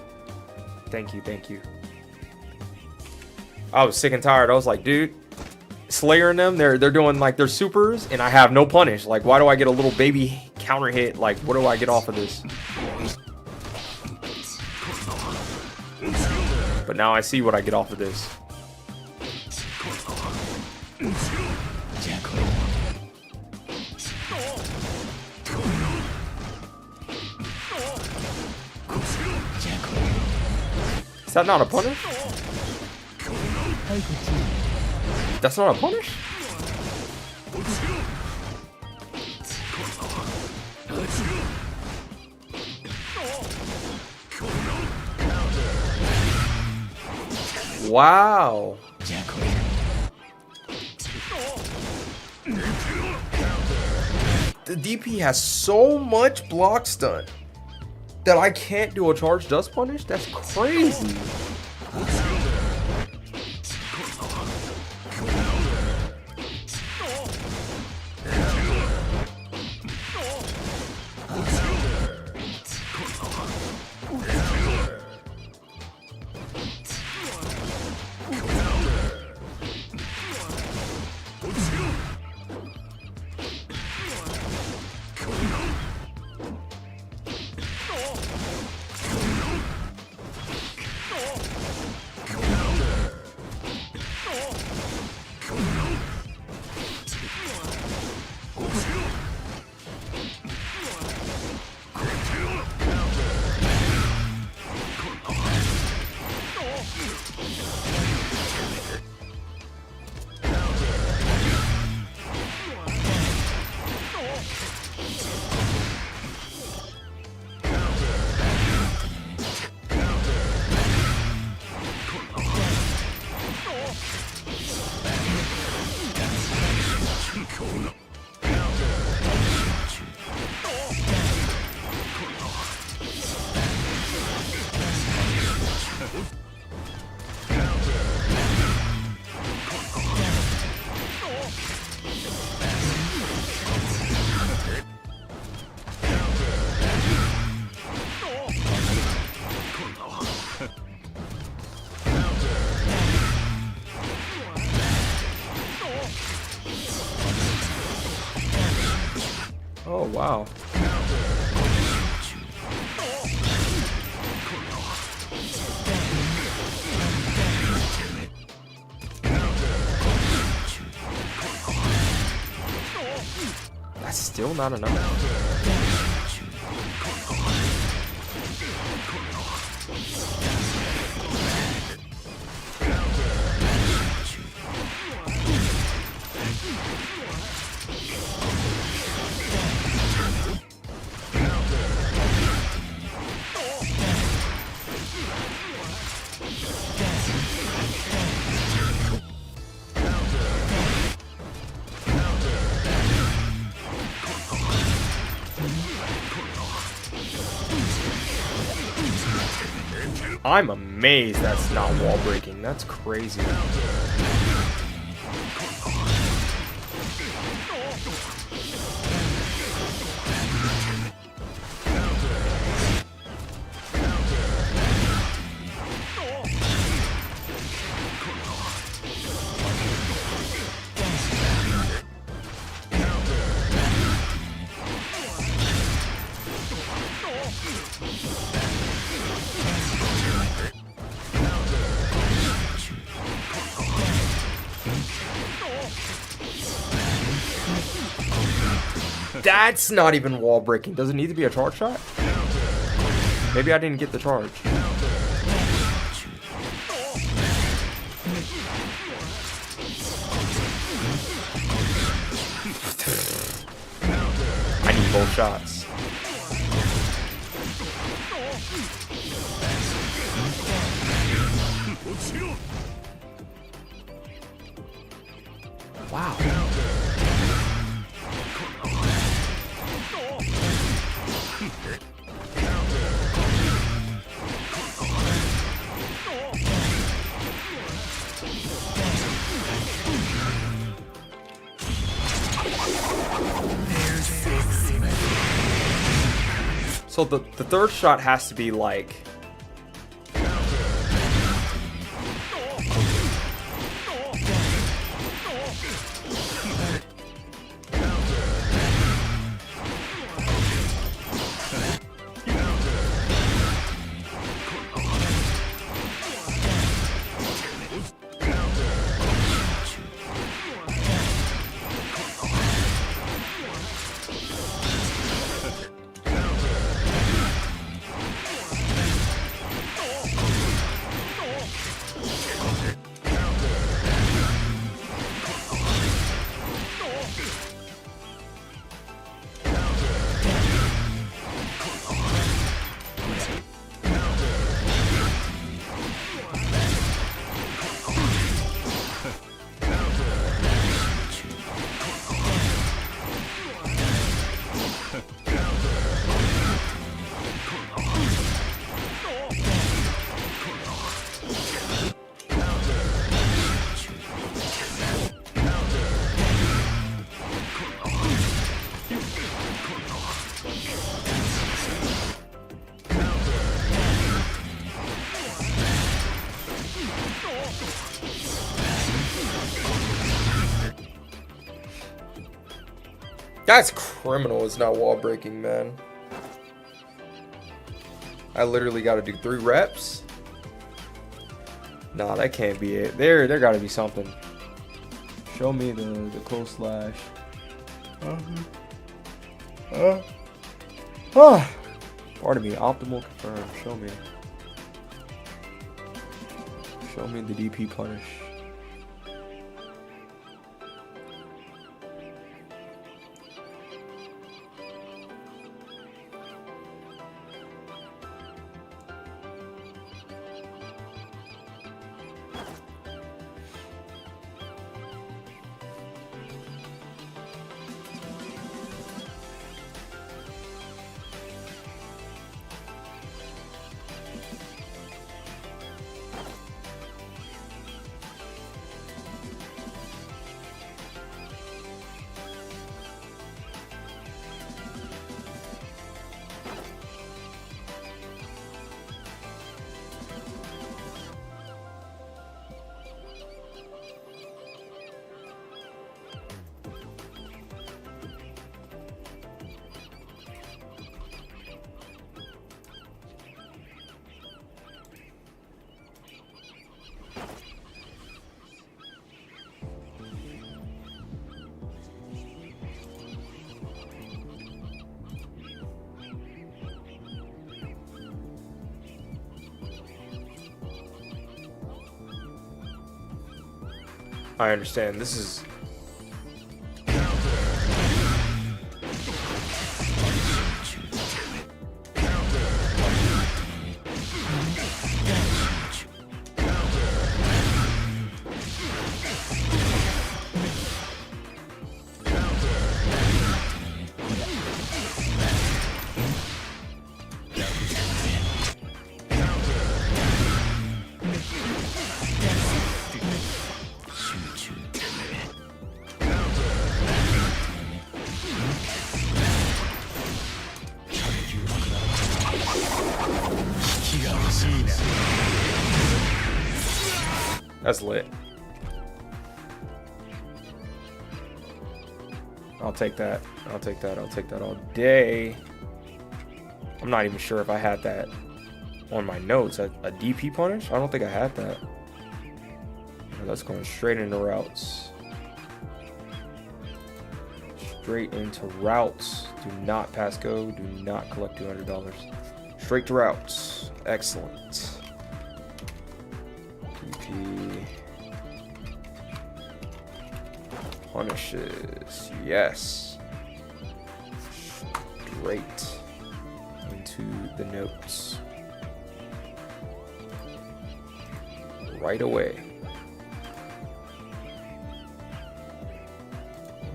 Thank you, thank you. I was sick and tired. I was like, dude, Slayering them, they're doing like their supers, and I have no punish. Like, why do I get a little baby counter hit? Like, what do I get off of this? But now I see what I get off of this. Is that not a punish? That's not a punish? Wow. The DP has so much block stun that I can't do a charge dust punish? That's crazy. Oh, wow. That's still not enough. I'm amazed that's not wall breaking. That's crazy. That's not even wall breaking. Does it need to be a charge shot? Maybe I didn't get the charge. I need both shots. Wow. So the third shot has to be like... That's criminal. It's not wall breaking, man. I literally got to do 3 reps. Nah, that can't be it. There got to be something. Show me the close slash. Pardon me. Optimal confirmed. Show me. Show me the DP punish. I understand. This is that's lit. I'll take that. I'll take that. I'll take that all day. I'm not even sure if I had that on my notes. A DP punish? I don't think I had that. That's going straight into routes. Straight into routes. Do not pass go. Do not collect $200. Straight to routes. Excellent. DP punishes. Yes. Straight into the notes. Right away.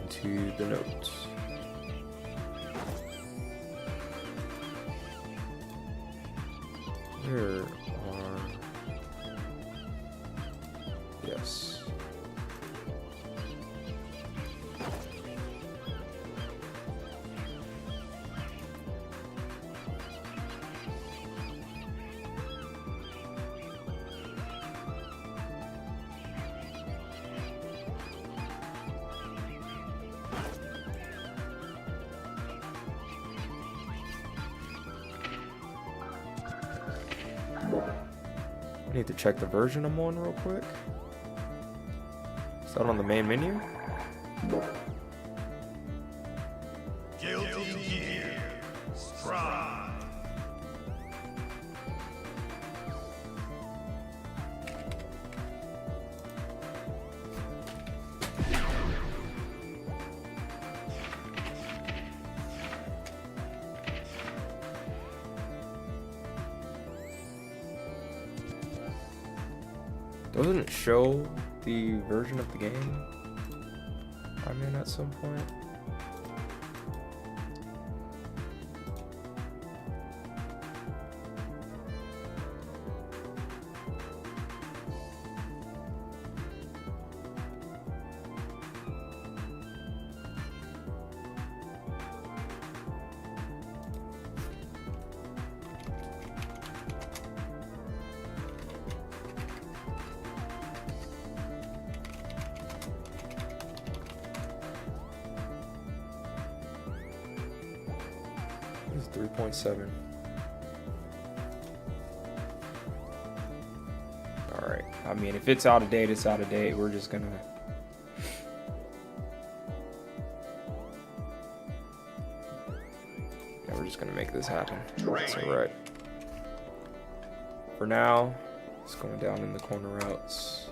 Into the notes. Where are... Yes. I need to check the version I'm on real quick. Is that on the main menu? Guilty Gear Strive. Doesn't it show the version of the game I'm in at some point? It's 3.7. Alright. I mean, if it's out of date, it's out of date. We're just gonna... Yeah, we're just gonna make this happen. That's alright. For now, it's going down in the corner routes.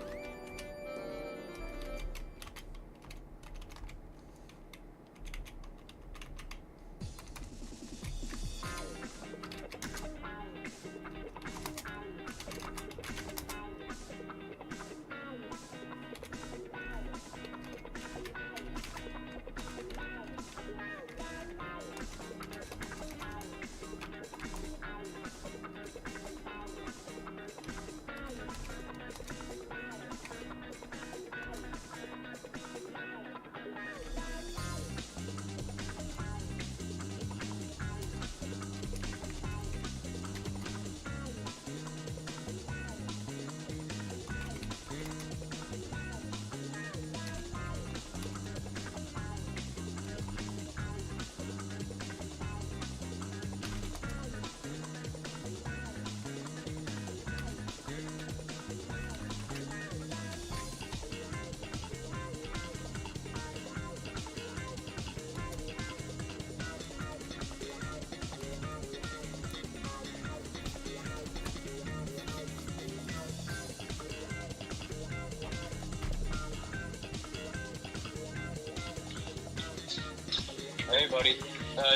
buddy.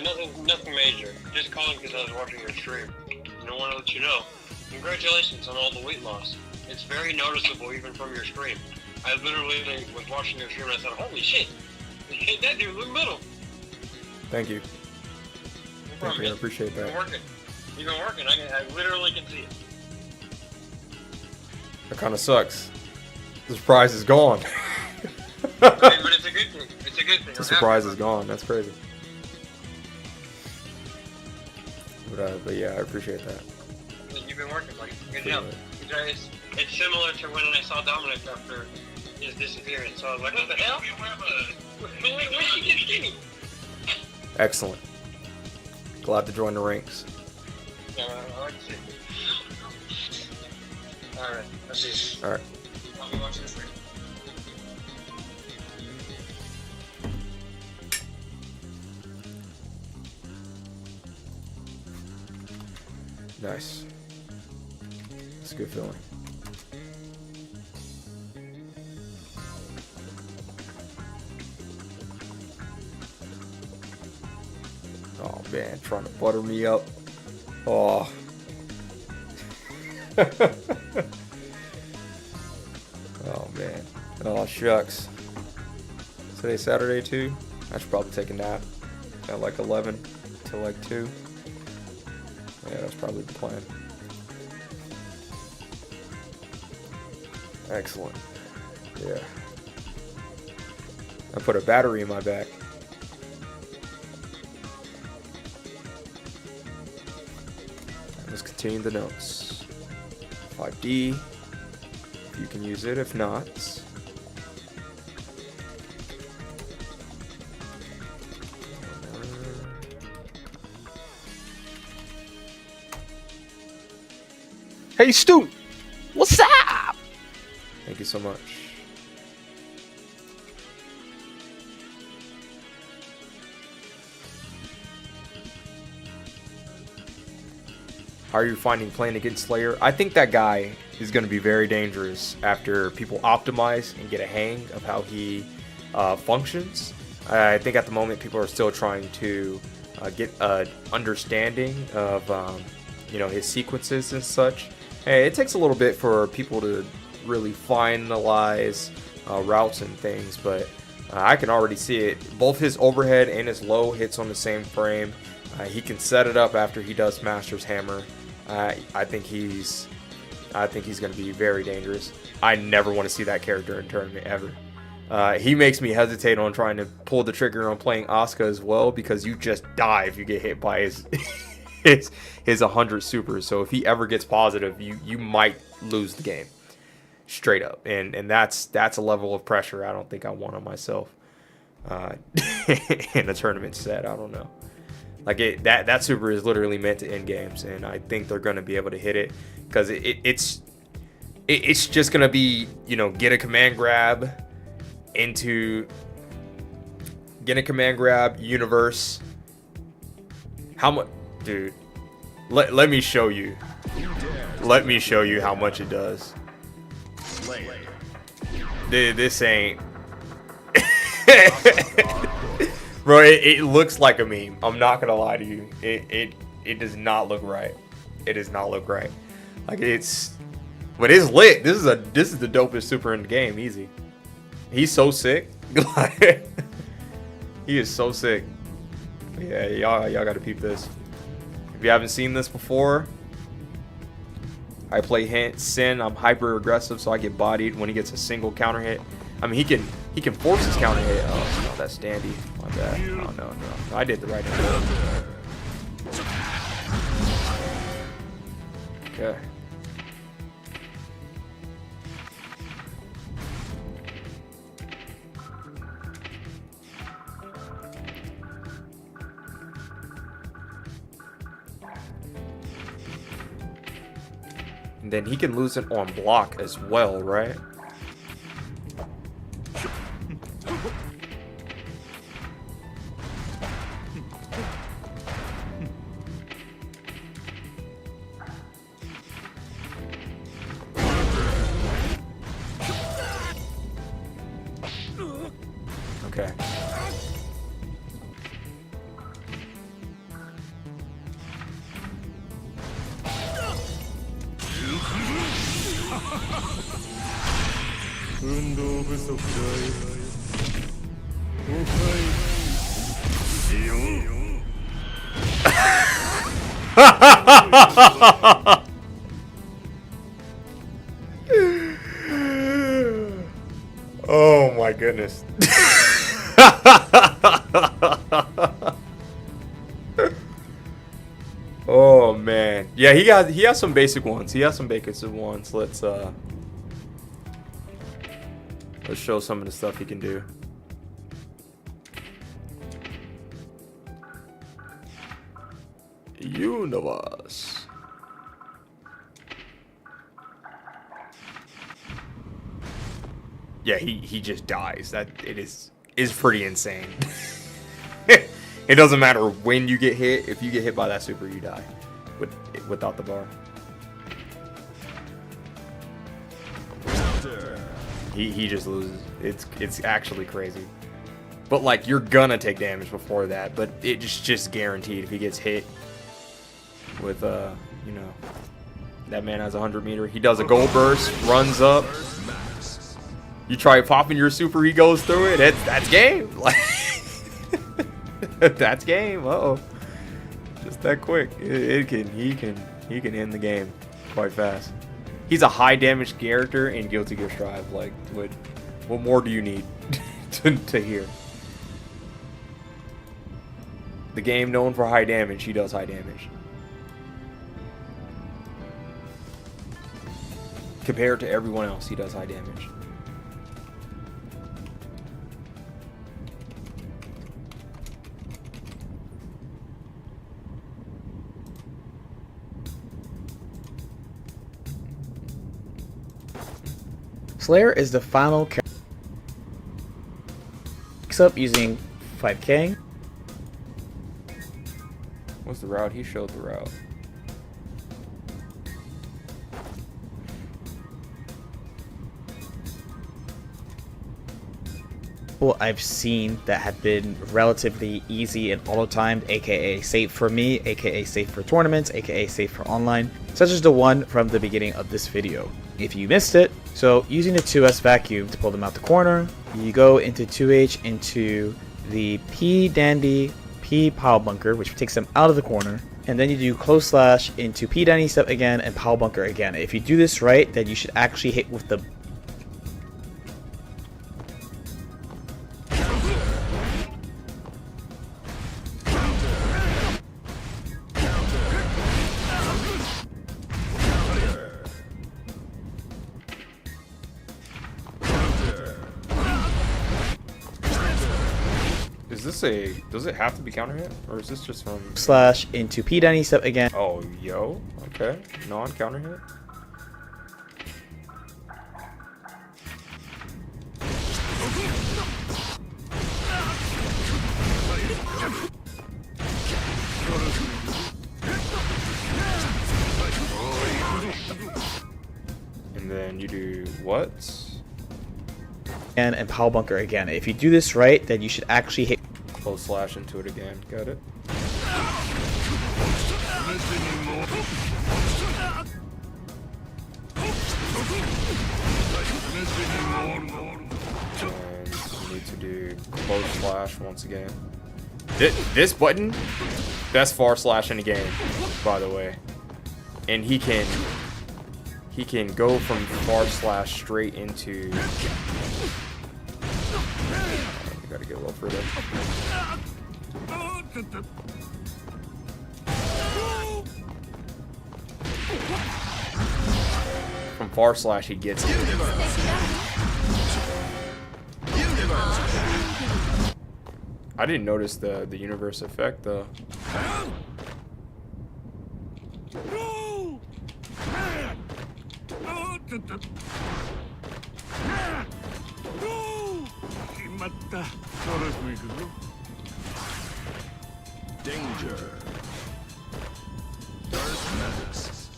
Nothing major. Just calling because I was watching your stream. And I want to let you know, congratulations on all the weight loss. It's very noticeable even from your stream. I literally was watching your stream and I said, holy shit, hit that dude in the middle. Thank you. No Thank problem, you. I man. appreciate You've been that. working. You've been working. I literally can see it. That kind of sucks. The surprise is gone. But it's a good thing. It's a good thing. The surprise is gone. That's crazy. But yeah, I appreciate that. You've been working, buddy. Good Yeah. job. It's similar to when I saw Dominic after his disappearance. So I was like, what the hell? Where'd she get skinny? Excellent. Glad to join the ranks. Yeah, I like to see. Alright, let's see. All right. I'll be watching this later. Nice. It's a good feeling. Oh man, trying to butter me up. Oh. Oh man. Oh shucks. Today's Saturday too. I should probably take a nap at like 11 till like 2. Yeah, that's probably the plan. Excellent. Yeah. I put a battery in my back. Let's continue the notes. 5D. If you can use it, if not. Hey Stu, what's up? Thank you so much. How are you finding playing against Slayer? I think that guy is going to be very dangerous after people optimize and get a hang of how he functions. I think at the moment people are still trying to get an understanding of his sequences and such. Hey, it takes a little bit for people to really finalize routes and things, but I can already see it. Both his overhead and his low hits on the same frame. He can set it up after he does Master's Hammer. I think he's going to be very dangerous. I never want to see that character in tournament ever. He makes me hesitate on trying to pull the trigger on playing Asuka as well, because you just die if you get hit by his his 100 supers. So if he ever gets positive, you might lose the game straight up, and that's a level of pressure I don't think I want on myself in a tournament set. I don't know. Like that super is literally meant to end games, and I think they're going to be able to hit it, because it's just going to be, get a command grab universe. How much, dude? Let me show you. Let me show you how much it does. Dude, this ain't. Bro, it looks like a meme. I'm not gonna lie to you. It does not look right. It does not look right. Like but it's lit. This is the dopest super in the game. Easy. He's so sick. He is so sick. Yeah, y'all gotta peep this. If you haven't seen this before, I play Sin. I'm hyper aggressive, so I get bodied when he gets a single counter hit. I mean, he can force his counter hit. Oh no, that's Standy. My bad. Oh no, I did the right thing. Okay. And then he can lose it on block as well, right? Okay. 運動不足だよおかえりしよう Oh my goodness. Oh man. Yeah, he has some basic ones. He has some basic ones. Let's show some of the stuff he can do. Universe. Yeah, he just dies. That it is pretty insane. It doesn't matter when you get hit. If you get hit by that super, you die without the bar. He just loses. It's actually crazy. But like you're gonna take damage before that, but it's just guaranteed if he gets hit with you know, that man has 100 meter. He does a gold burst, runs up. You try popping your super, he goes through it. That's game. Like that's game. Uh-oh. Just that quick. He can end the game quite fast. He's a high damage character in Guilty Gear Strive. Like what more do you need to hear? The game known for high damage, he does high damage. Compared to everyone else, he does high damage. Slayer is the final character. Picks up using 5K. What's the route? He showed the route. Well, I've seen that have been relatively easy and auto-timed, aka safe for me, aka safe for tournaments, aka safe for online, such as the one from the beginning of this video. If you missed it, so using the 2S vacuum to pull them out the corner, you go into 2H into the P Dandy P Pile Bunker, which takes them out of the corner, and then you do close slash into P Dandy step again and Pile Bunker again. If you do this right, then you should actually hit with the does it have to be counter hit, or is this just from slash into P Dandy step again? Oh, yo, okay, non-counter hit. And then you do what? And Pile Bunker again. If you do this right, then you should actually hit Close slash into it again. Got it. And you need to do close slash once again. This button, best far slash in the game, by the way. And he can go from far slash straight into. Gotta get a little further. From far slash he gets it. I didn't notice the universe effect though. Danger. First menace.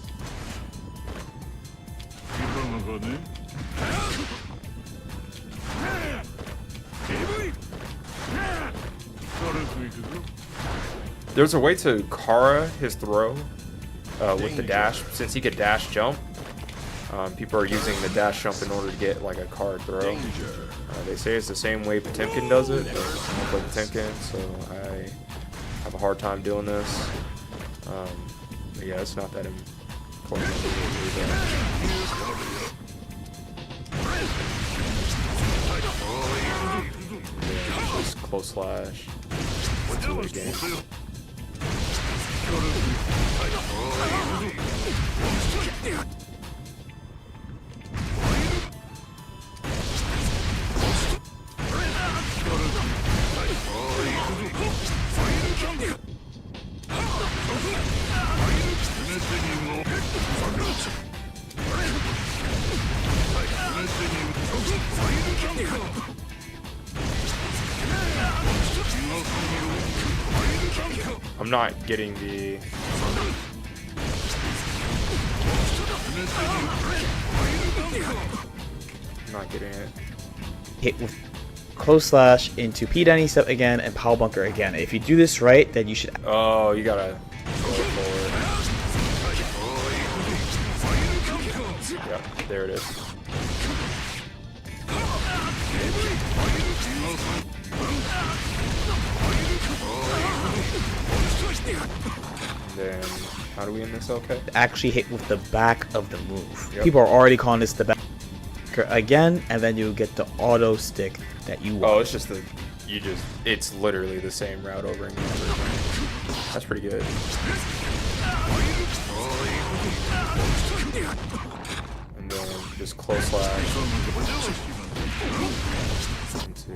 There's a way to Kara his throw with the dash, since he could dash jump. People are using the dash jump in order to get like a card throw. They say it's the same way Potemkin does it, but I don't play Potemkin, so I have a hard time doing this. But yeah, it's not that important. Yeah, just close slash. Let's do it again. I'm not getting the... I'm not getting it. Hit with close slash into P Danny step again and Power Bunker again. If you do this right, then you should. Oh, you gotta go forward. Yep, there it is. And then, how do we end this? Okay. Actually hit with the back of the move. Yep. People are already calling this the back again, and then you get the auto stick that you want. Oh, it's just the it's literally the same route over and over. That's pretty good. And then just close slash into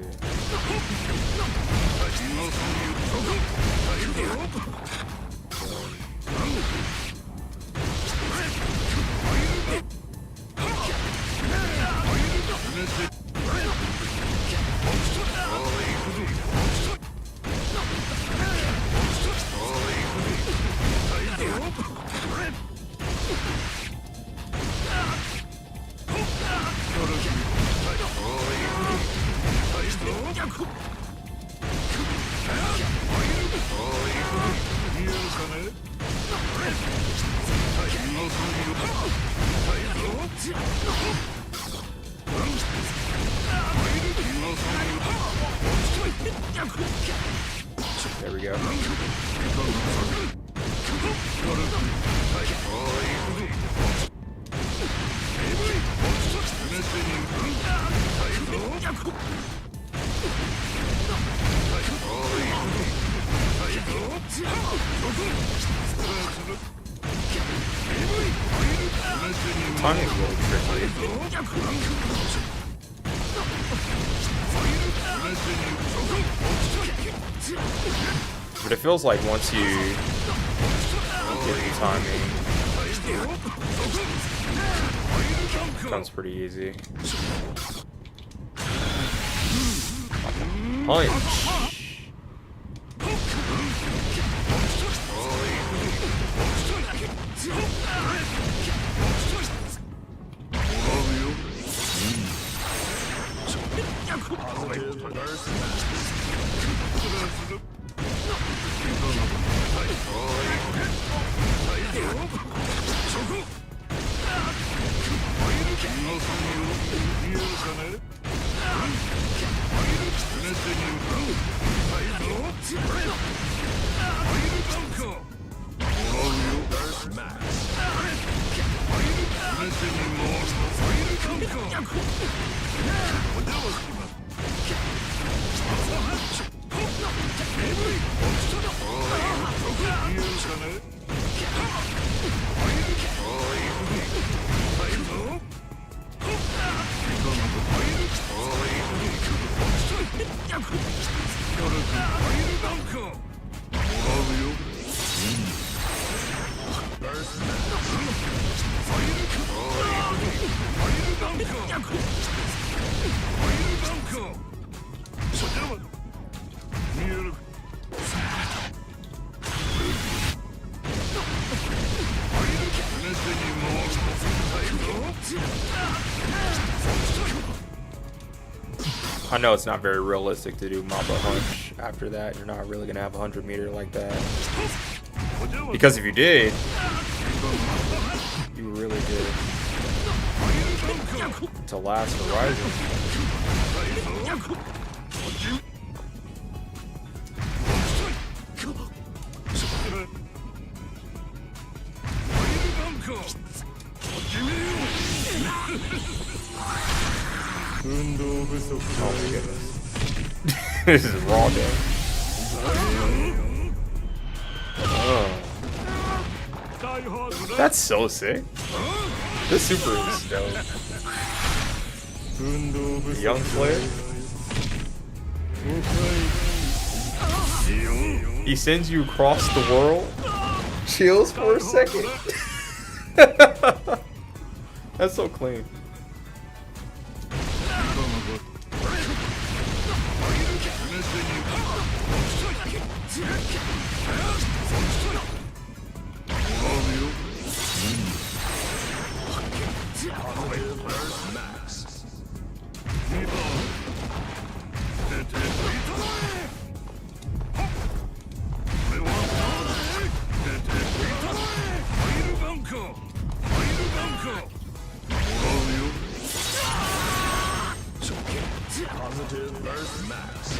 there we go. Timing is really tricky. But it feels like once you get the timing, it becomes pretty easy. Punch. I know it's not very realistic to do Mamba Hunch after that. You're not really going to have a 100-meter like that. Because if you did, you really did. to Last Horizon. Oh my goodness. This is raw day. Oh. That's so sick. This super is dope. Young Slayer. He sends you across the world. Chills for a second. That's so clean. Positive Burst Max.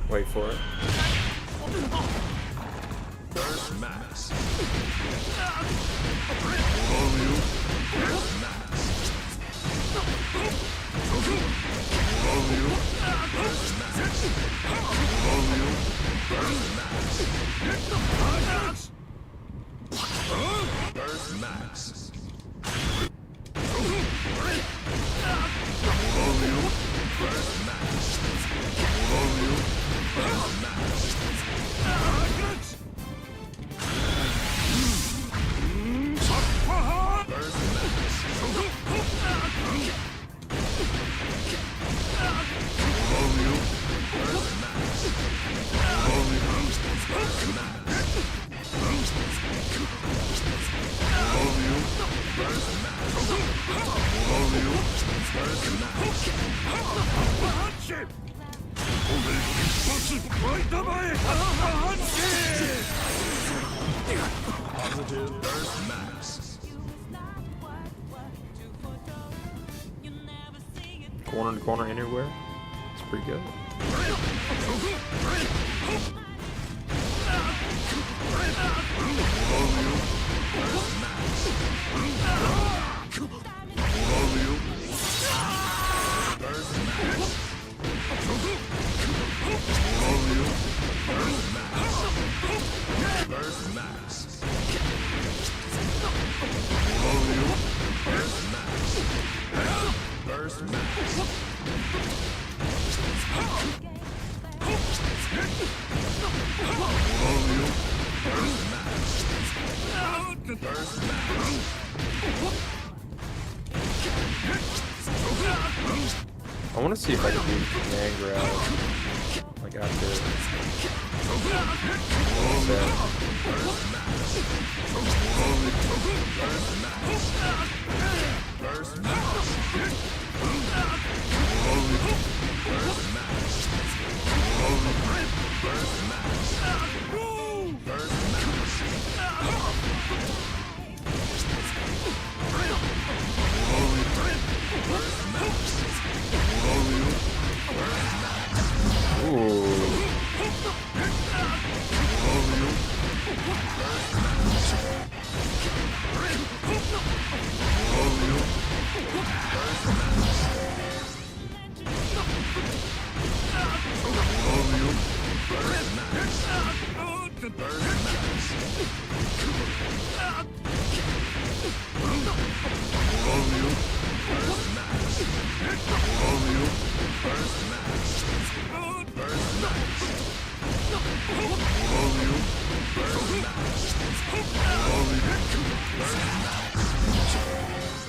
Wait for it. Burst Max. Burst Max. Positive Burst Max. Corner to corner anywhere. It's pretty good. Burst I want to see if I can do command grab like after.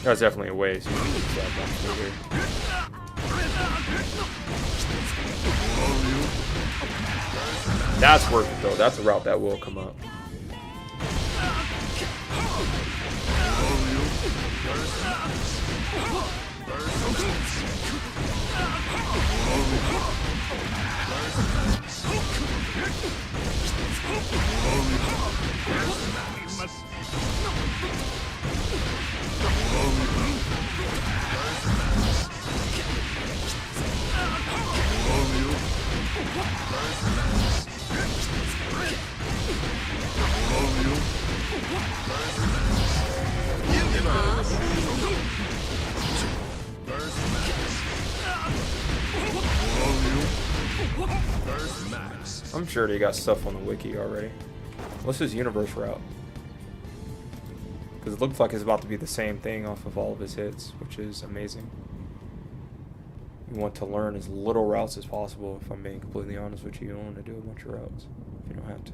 That's definitely a way. So you can use that back here. That's worth it though. That's a route that will come up. I'm sure they got stuff on the wiki already. What's his universe route? Because it looks like it's about to be the same thing off of all of his hits, which is amazing. You want to learn as little routes as possible, if I'm being completely honest with you. You don't want to do a bunch of routes if you don't have to.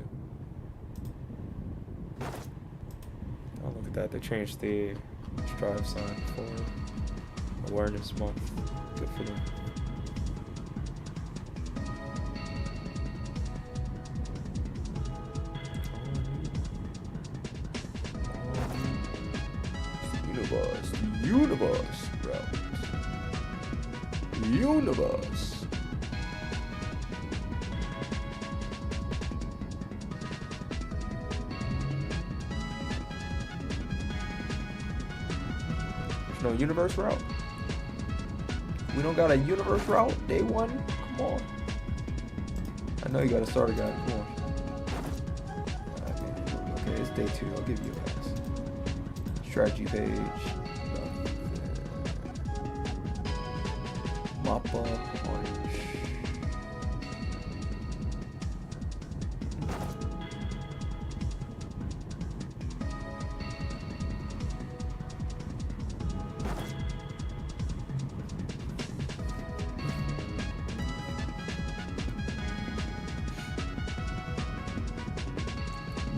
Oh, look at that. They changed the strive sign for Awareness Month. Good for them. Universe route. Universe. There's no universe route. We don't got a universe route. Day one. Come on. I know you got to start a guy. Come on. Okay, it's day two. I'll give you a pass. Strategy page. Mop up, orange.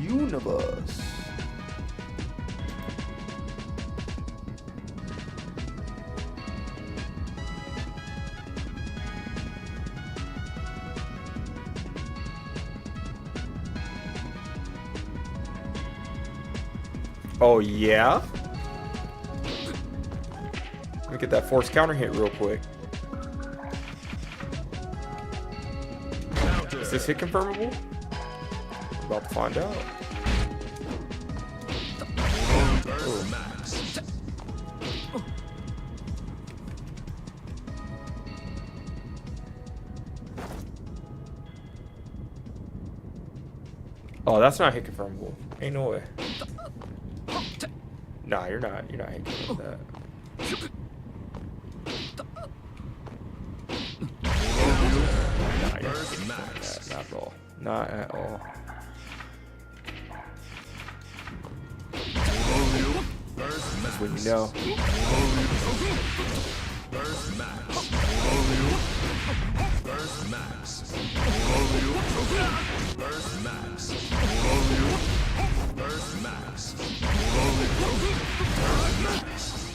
Universe. Oh yeah? Let me get that force counter hit real quick. Is this hit confirmable? I'm about to find out. Oh, that's not hit confirmable. Ain't no way. Nah, you're not hitting with that. Nah, you're not hitting with that. Not at all. Not at all. That's what you know. Burst Max. Burst Max. Burst Max. Burst Max. Burst Max.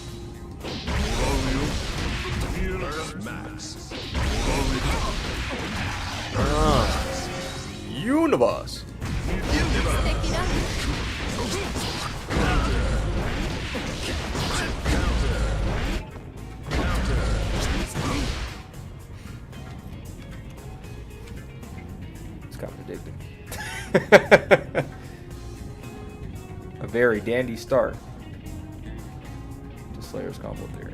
Universe. It's kind of addictive. A very dandy start to Slayer's combo theory.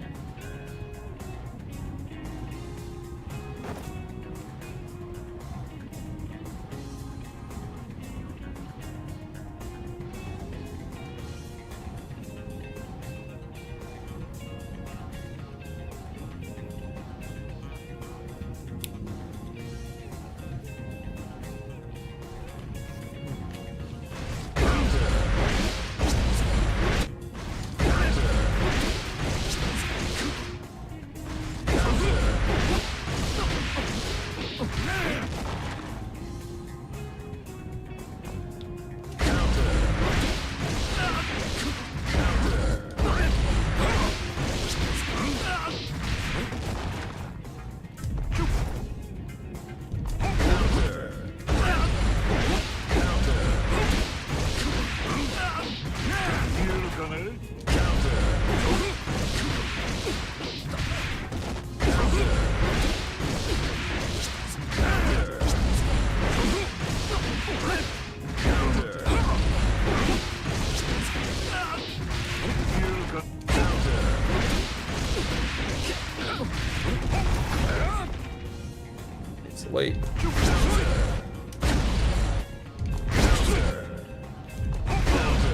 It's late.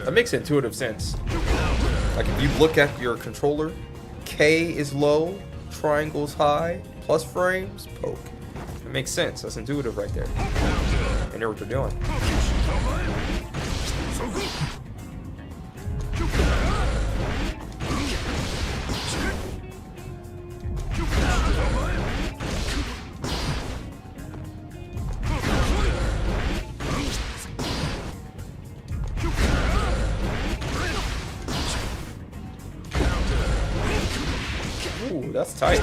That makes intuitive sense. Like if you look at your controller, K is low, triangle's high, plus frames, poke. It makes sense. That's intuitive right there. They know what they're doing. Ooh, that's tight.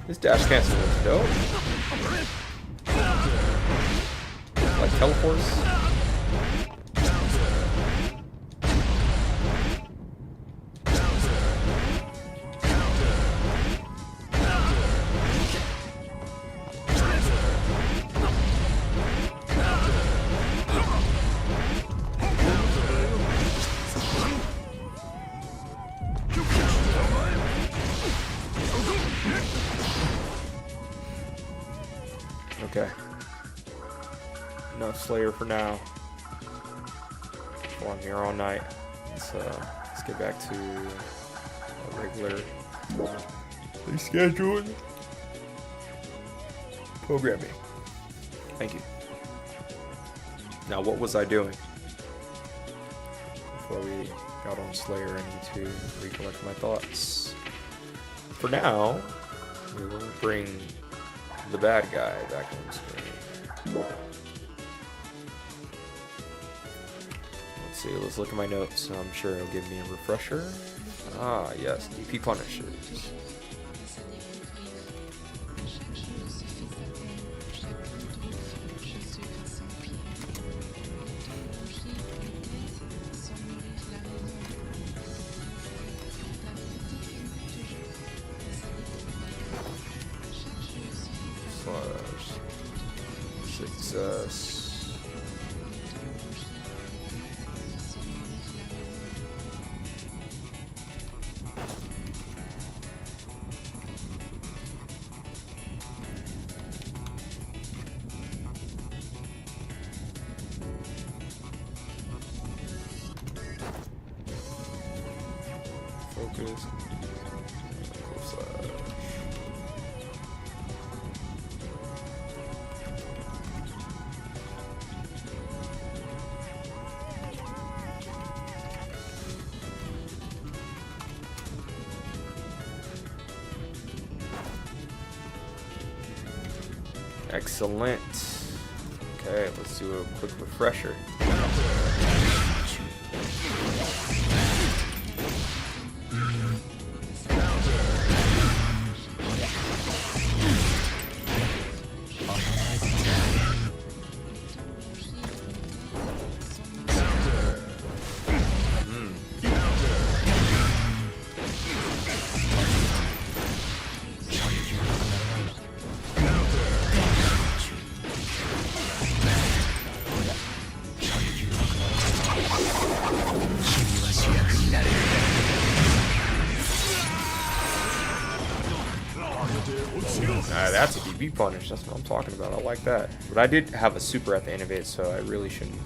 This dash cancel is dope. Like teleports. Okay. Enough Slayer for now. Well, I'm here all night. Let's get back to a regular rescheduling programming. Thank you. Now, what was I doing before we got on Slayer? I need to recollect my thoughts. For now, we will bring the bad guy back on screen. Let's see, let's look at my notes. I'm sure it'll give me a refresher. Ah, yes, DP Punishers. Success. Focus. Excellent. Okay, let's do a quick refresher. That's a DB punish. That's what I'm talking about. I like that. But I did have a super at the end of it, so I really shouldn't.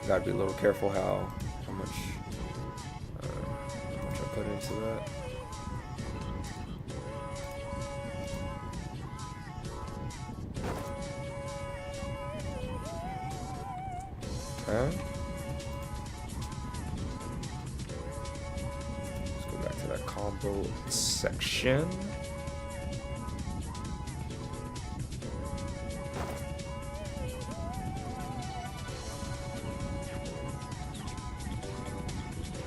Gotta be a little careful how much I put into that. Okay. Let's go back to that combo section.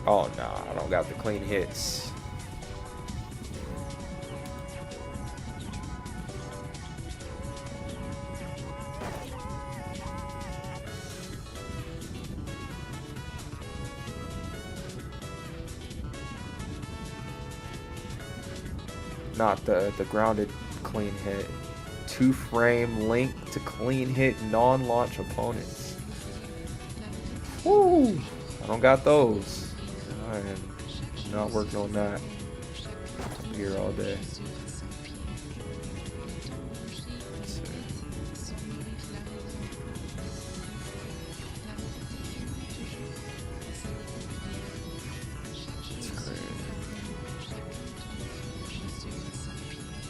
Oh no, I don't got the clean hits. Not the grounded clean hit. 2-frame link to clean hit non-launch opponents. Woo! I don't got those. I am not working on that. I'm here all day. Let's see. That's great.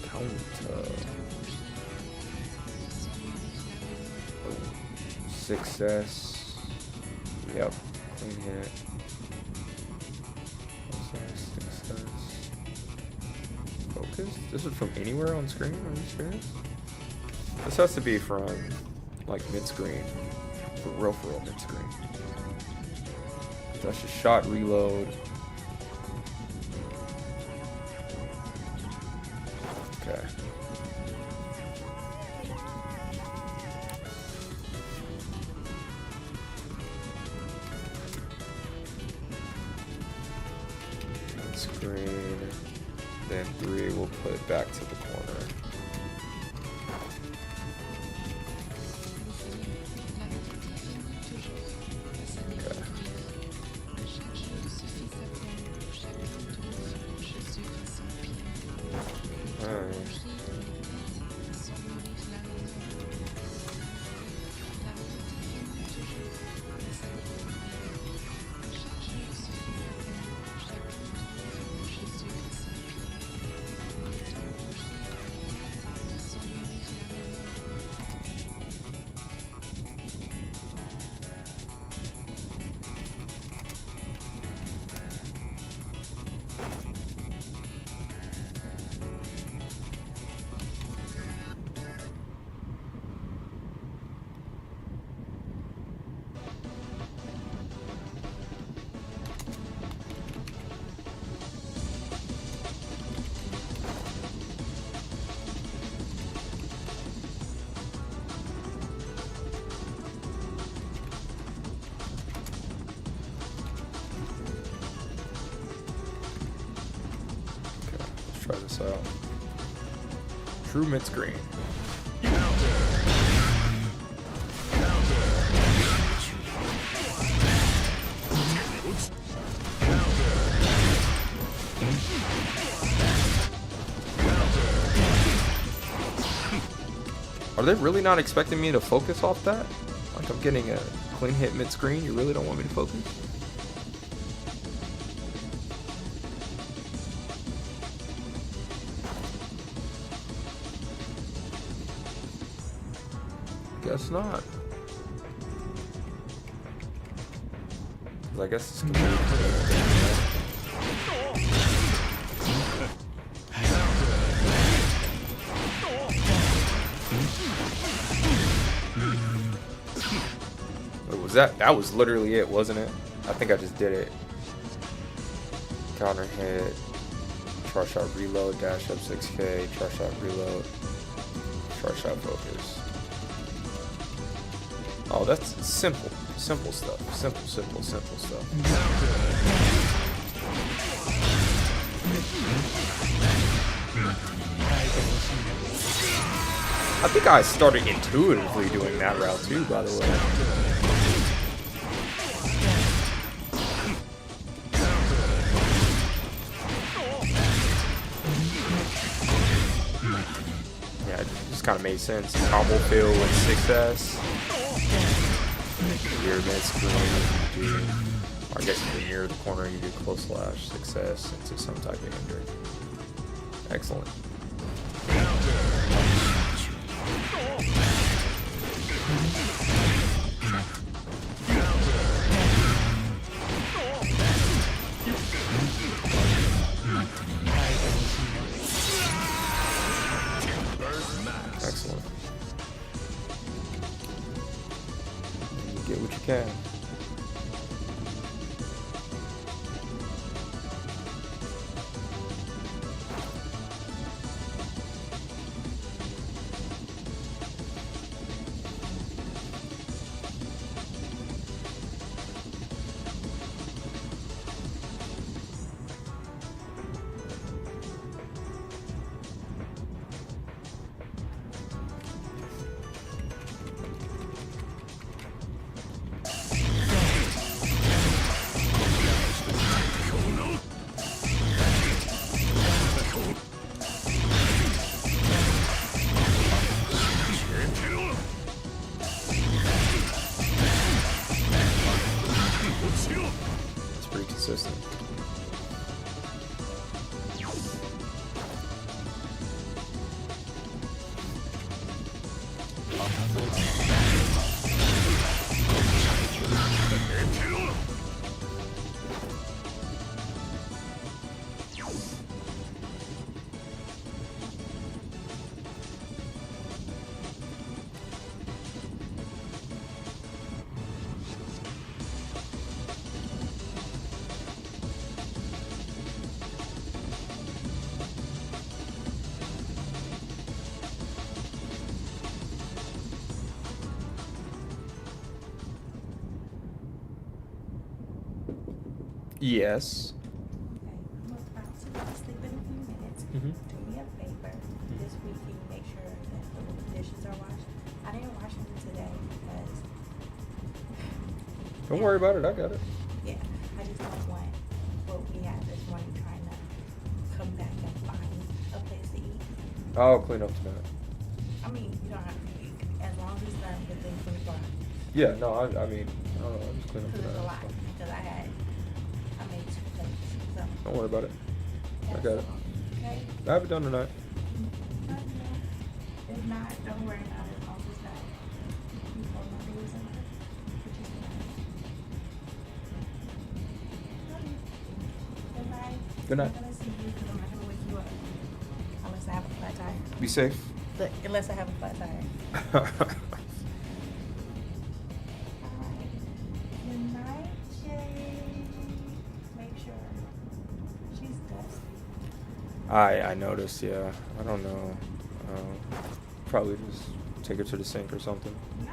Counter. Oh, success. Yep. Clean hit. Focus? This is from anywhere on screen? Are you serious? This has to be from like mid-screen. For real mid-screen. That's just shot reload. Okay. Screen, then 3, we'll put it back to the corner. Okay. Alright. Try this out. True mid-screen. Are they really not expecting me to focus off that? Like I'm getting a clean hit mid-screen, you really don't want me to focus? Guess not. 'Cause I guess it's Was that was literally it, wasn't it? I think I just did it. Counter hit, charge shot reload, dash up 6k, charge shot reload, charge shot focus. Oh, that's simple stuff. Simple stuff. I think I started intuitively doing that route too, by the way. Yeah, it just kind of made sense. Combo fill with 6S. Near mid screen, you do, or I guess if you're near the corner, you do close slash 6S into some type of hinder. Excellent. Excellent. You get what you can. It's pretty consistent. Yes. Okay, I'm about to sleep in a few minutes. Mhm. Do me a favor. This week, can you make sure that the dishes are washed? I didn't wash them today because, Don't worry about it. I got it. yeah, I just don't want what we had this morning trying to come back and find a place to eat. I'll clean up tonight. I mean, you don't have to eat as long as it's done within 24 hours. Yeah. No. I mean, I'll just clean up Because it's a lot. tonight. Because I made 2 plates. So, Don't worry about it. I that's got it. all. Okay? I have it done tonight. If not, don't worry about it. I'll just die before my day is over. Which is tonight. Love you. Good night. Good night. I'm not gonna see you because I'm not gonna wake you up. Unless I have a flat tire. Be safe. Look, unless I have a flat tire. Alright. Good night, Jay. Make sure she's dusty. I noticed. Yeah. I don't know. Probably just take her to the sink or something. No.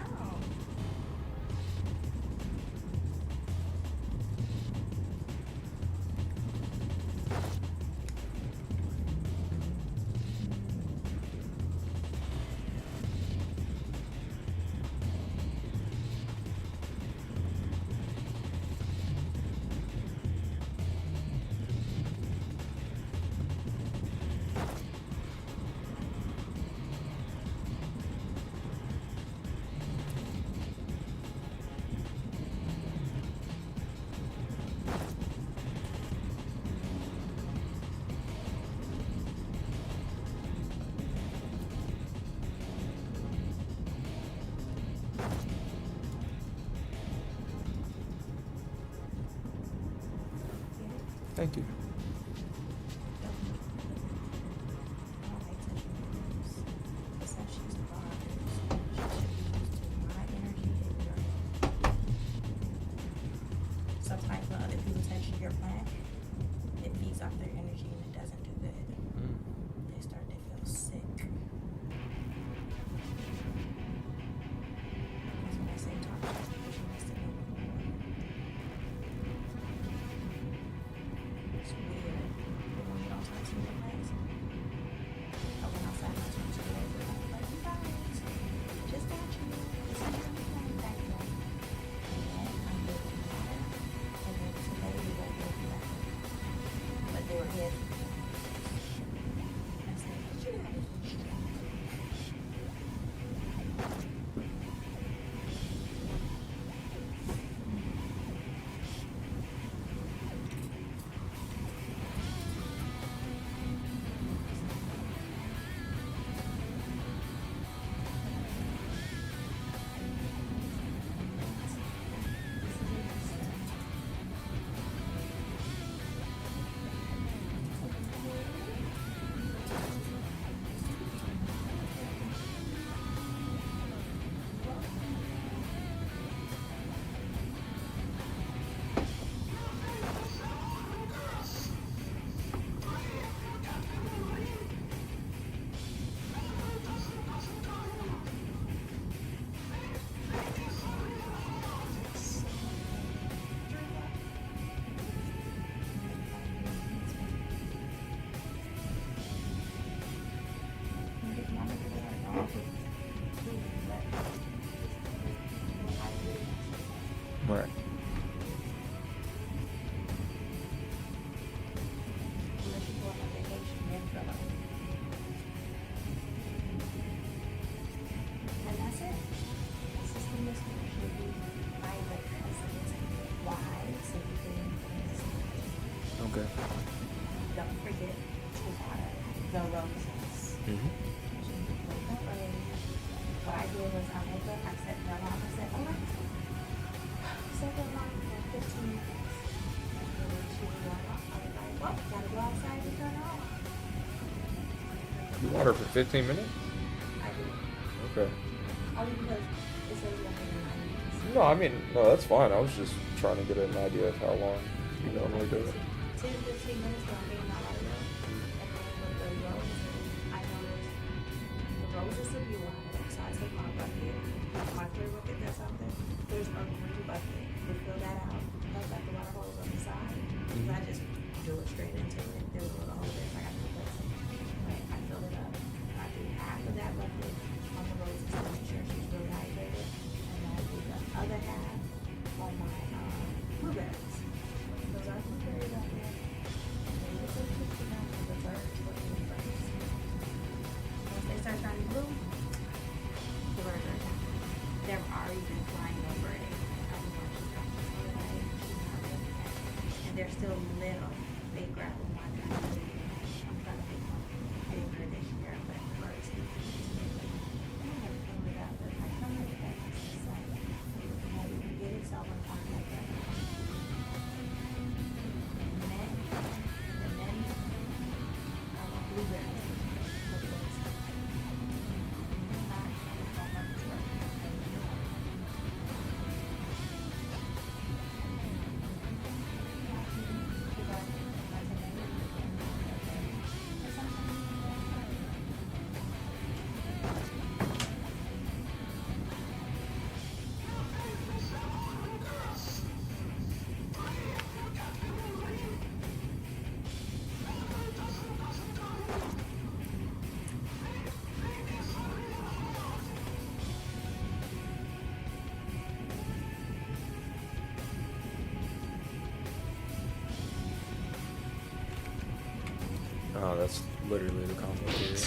Thank you. I don't like touching her. But since she's bothered, she should be used to my energy and your energy. roses. Mm-hmm. Wake up early. What I did was I woke up, I set the alarm, I said, Alexa, set the alarm for 15 minutes. And then she was going off. I was like, well, gotta go outside to turn it on. You water for 15 minutes? I did. Okay. Only because it says you have to do 90 minutes. No, I mean, no, that's fine. I was just trying to get an idea of how long you normally do it. 10 to 15 minutes when I'm getting my water done. And then with the roses, I noticed the roses are you water. So I take my bucket, my clear bucket does something. There's a green bucket. We fill that out. I've got the water hose on the side. So I just do it straight into it. There was a little hole there, so I got to replace it. But I fill it up. I do half of that bucket on the roses to make sure she's really hydrated. And then I do the other half on my blueberries. Those are blueberries out there. And they look so cute to them, and the birds look at the birds. Once they start turning blue, the birds are down. They're already been flying over it. I was watching them. So like, and they're still little. They grab them one time. I'm trying to make one bigger this year, but the birds do. I'm gonna fill it up, but I come with that. It's like, how you can get it so I'm gonna find like that. Blueberries. Oh, that's literally the combo here.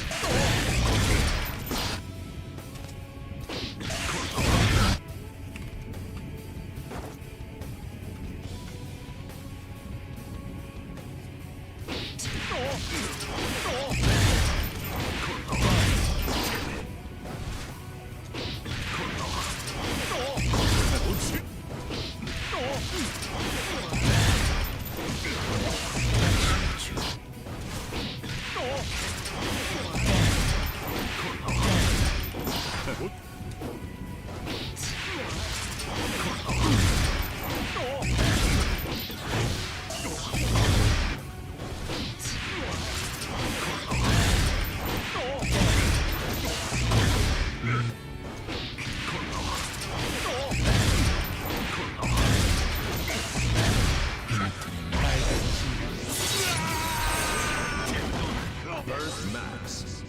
Burst Max.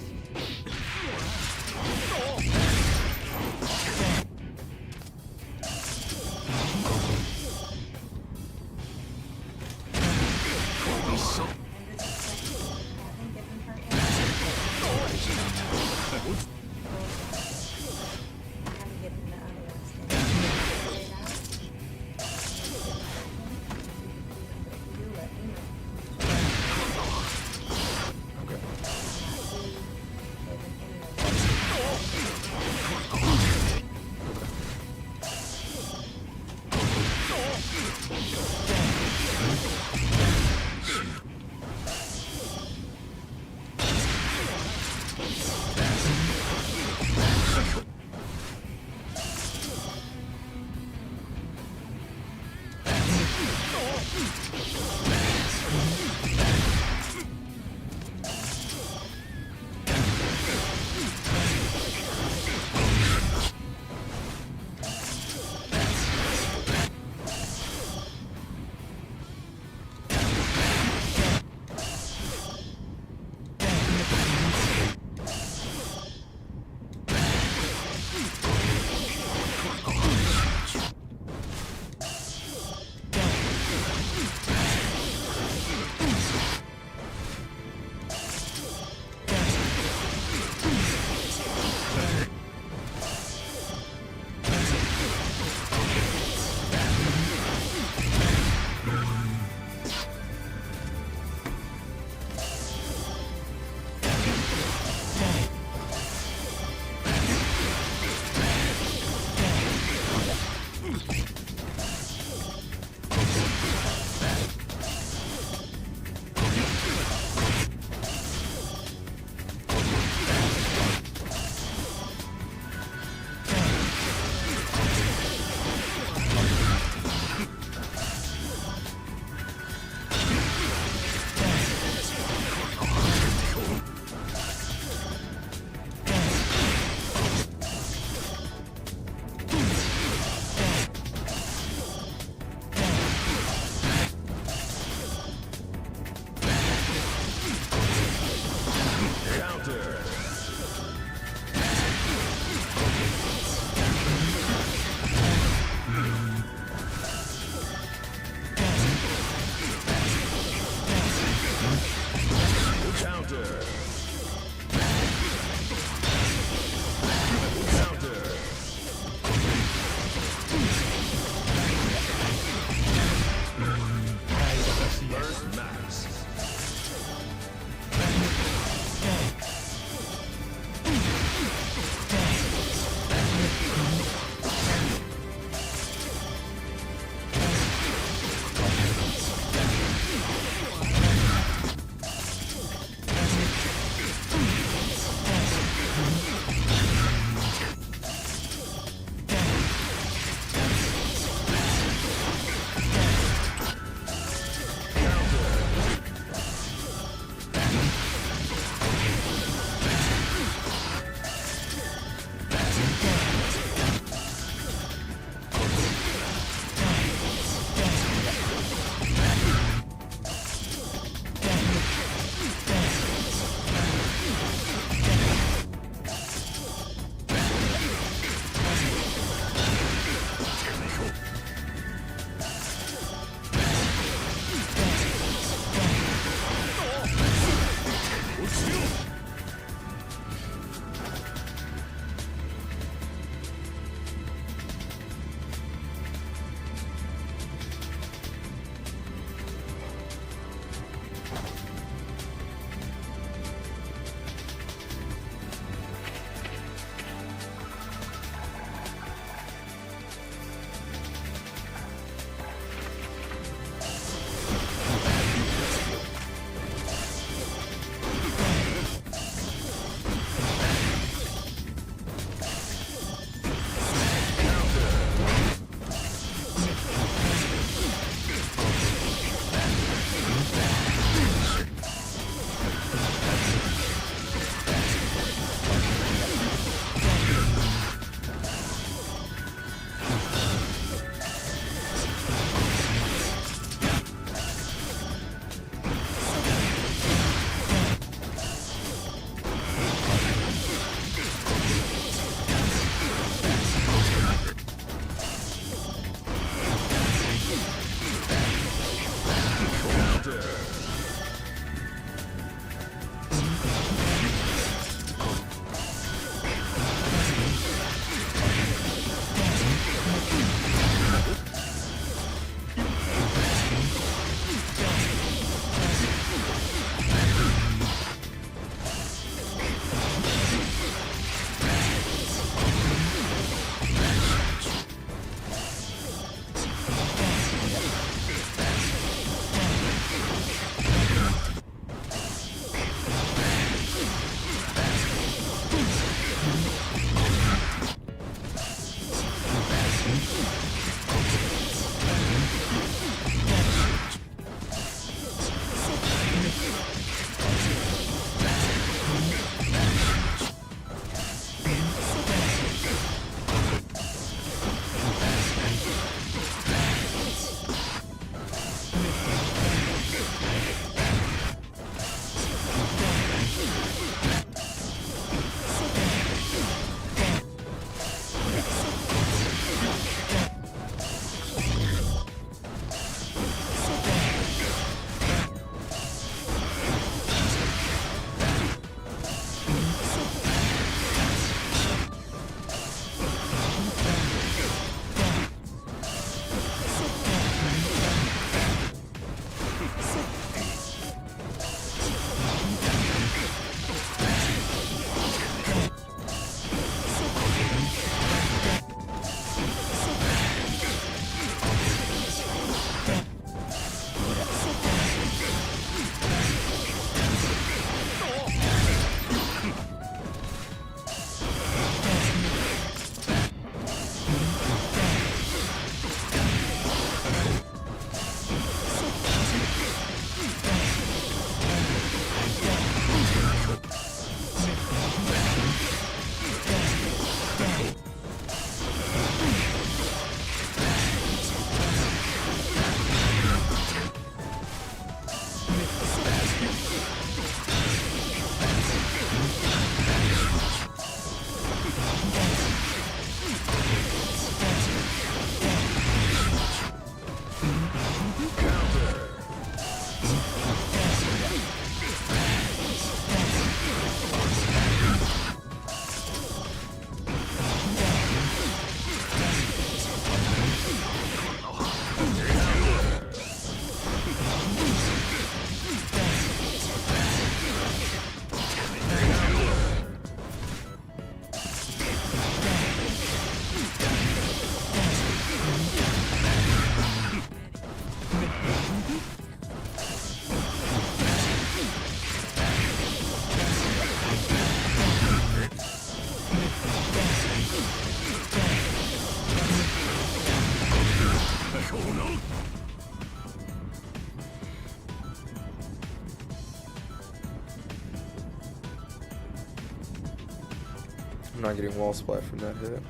I'm not getting wall splat from that hit.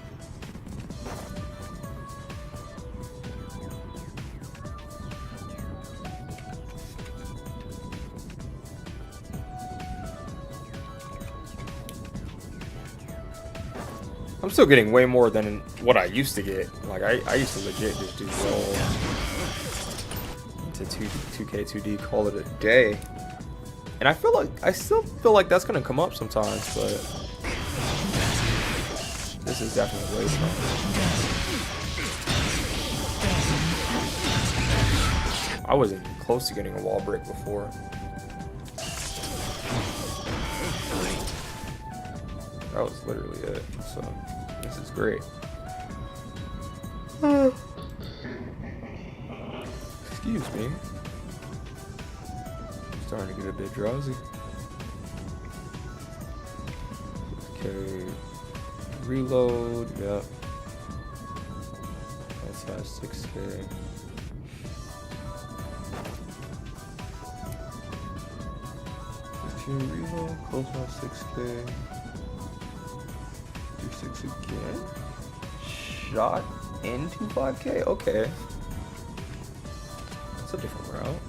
I'm still getting way more than what I used to get. Like, I used to legit just do roll into 2K, 2D, call it a day. And I still feel like that's gonna come up sometimes, but this is definitely way stronger. I wasn't even close to getting a wall break before. That was literally it. So this is great. Excuse me. Starting to get a bit drowsy. Okay. Reload. Yep. That's fast 6K. Reload. Close out 6K. Do 6 again. Shot into 5K. Okay. That's a different route.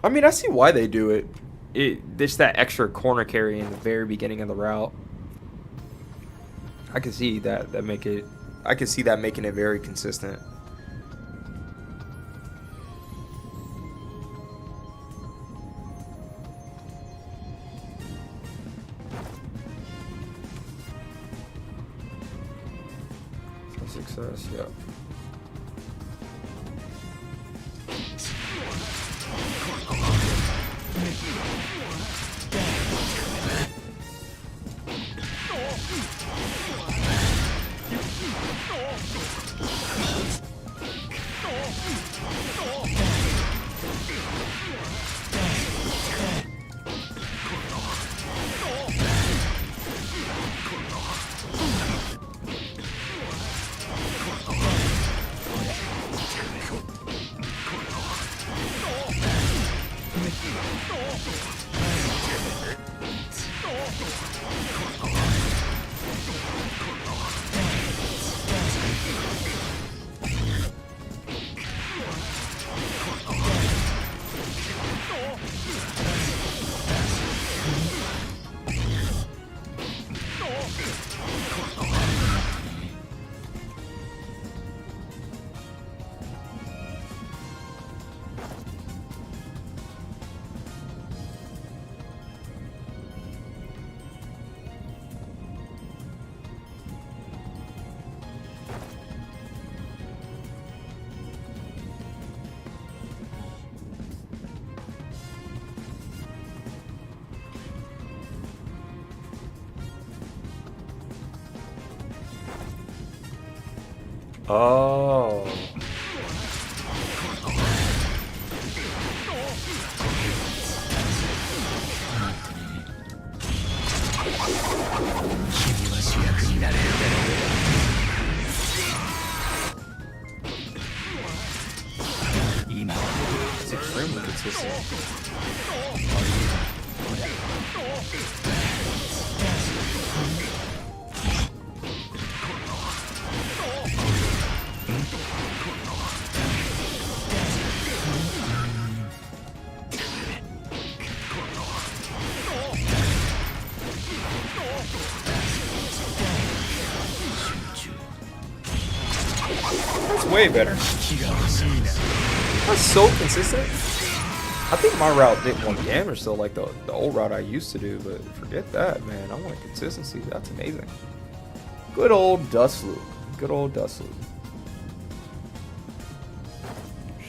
I mean, I see why they do it. There's that extra corner carry in the very beginning of the route. I can see that I can see that making it very consistent. Success, yeah. Oh. It's extremely consistent. That's way better. That's so consistent. I think my route did more damage though, like the old route I used to do, but forget that, man. I want consistency. That's amazing. Good old Dust Loop. Good old Dust Loop.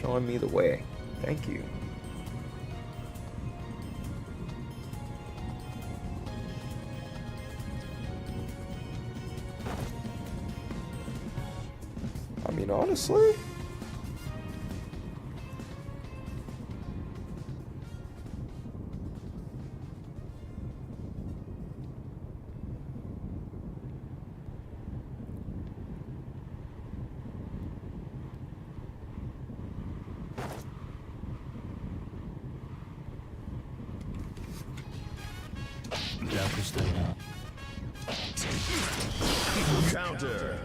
Showing me the way. Thank you. honestly. Counter.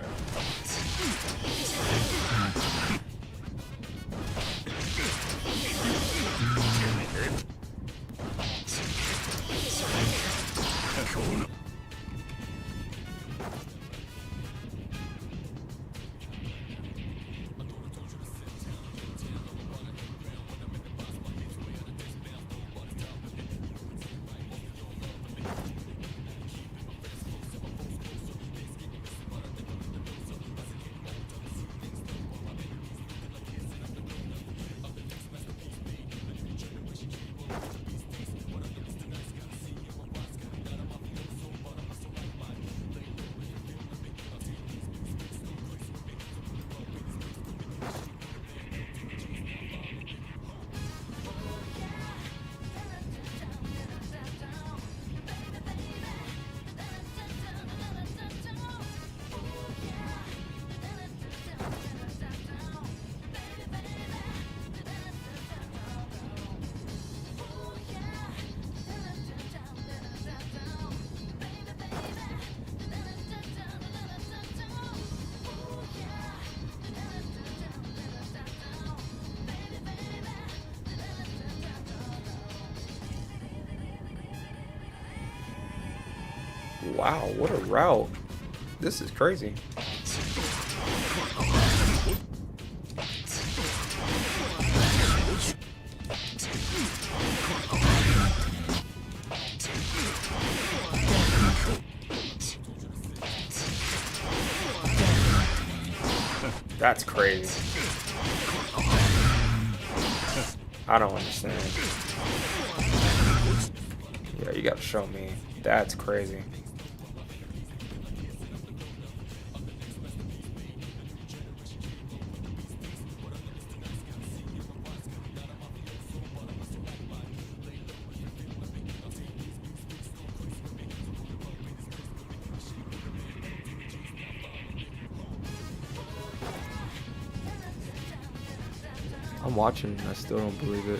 Wow, what a route. This is crazy. That's crazy. I don't understand. Yeah, you gotta show me. That's crazy. I'm watching and I still don't believe it.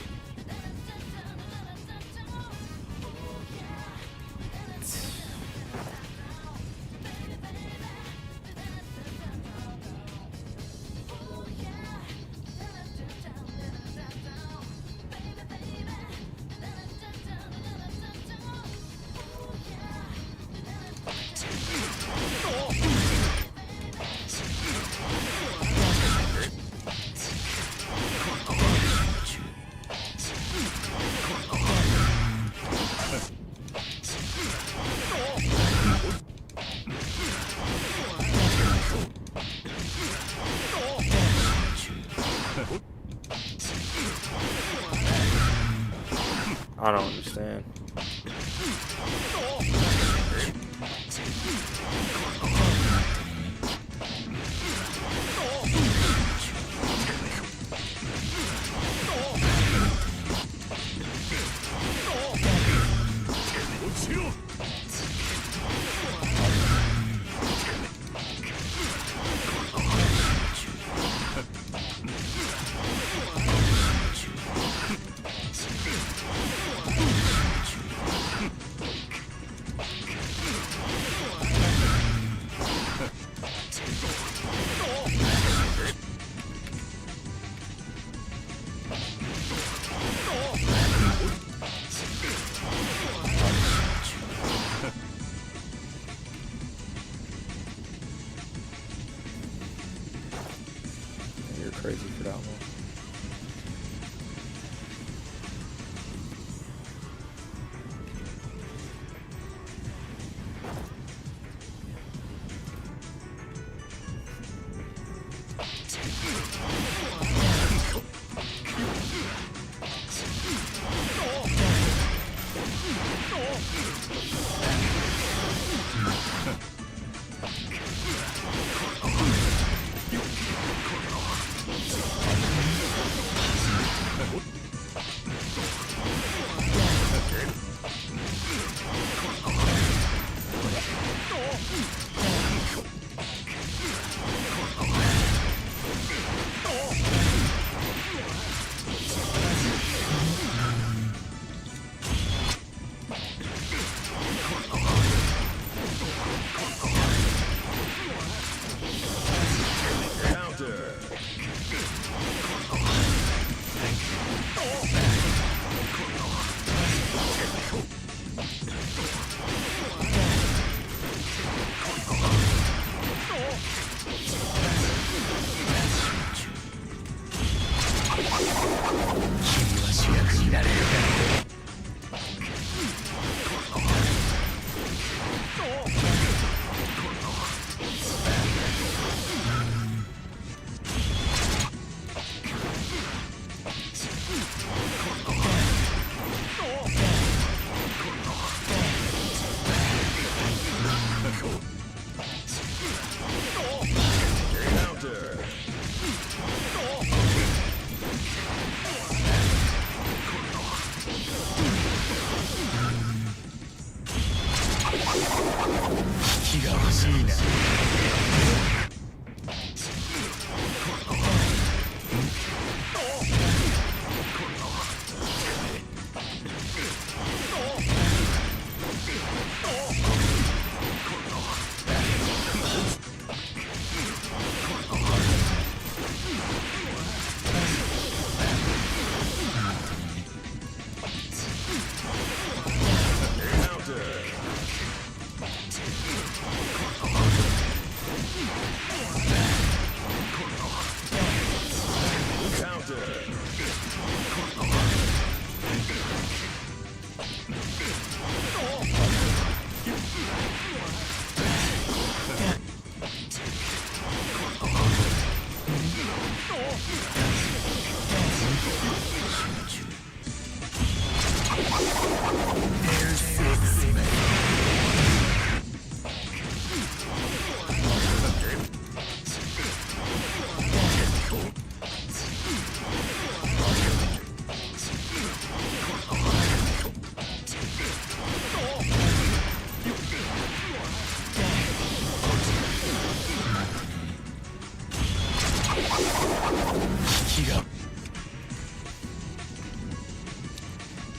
I don't understand. You're crazy for that one. 気が欲しいな。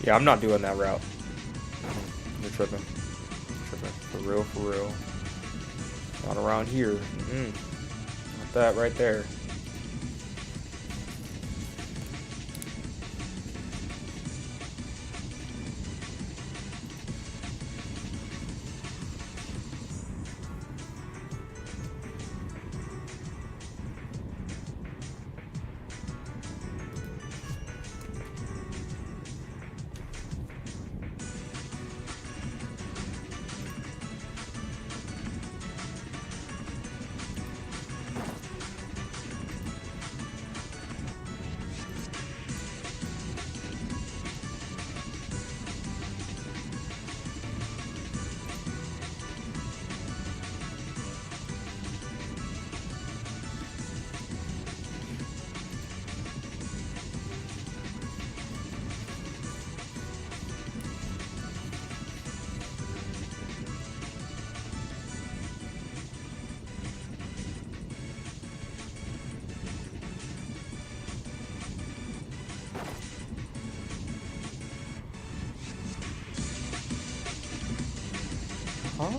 Yeah, I'm not doing that route. You're tripping. Tripping. For real, for real. Not around here. Not that right there. Huh?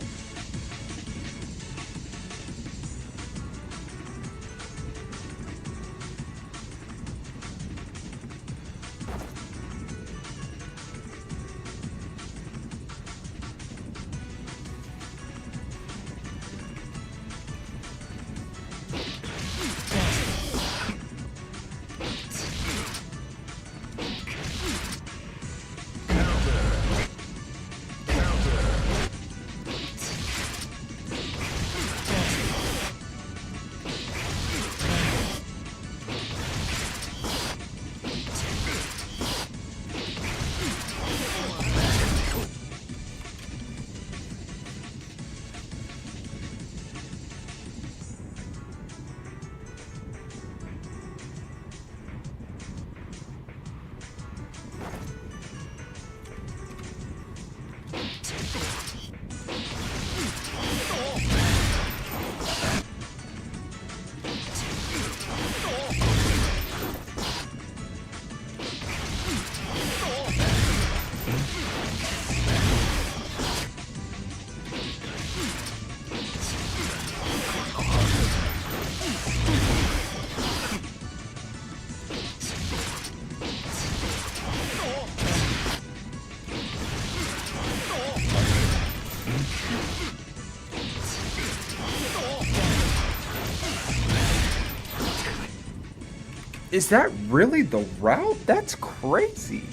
Is that really the route? That's crazy.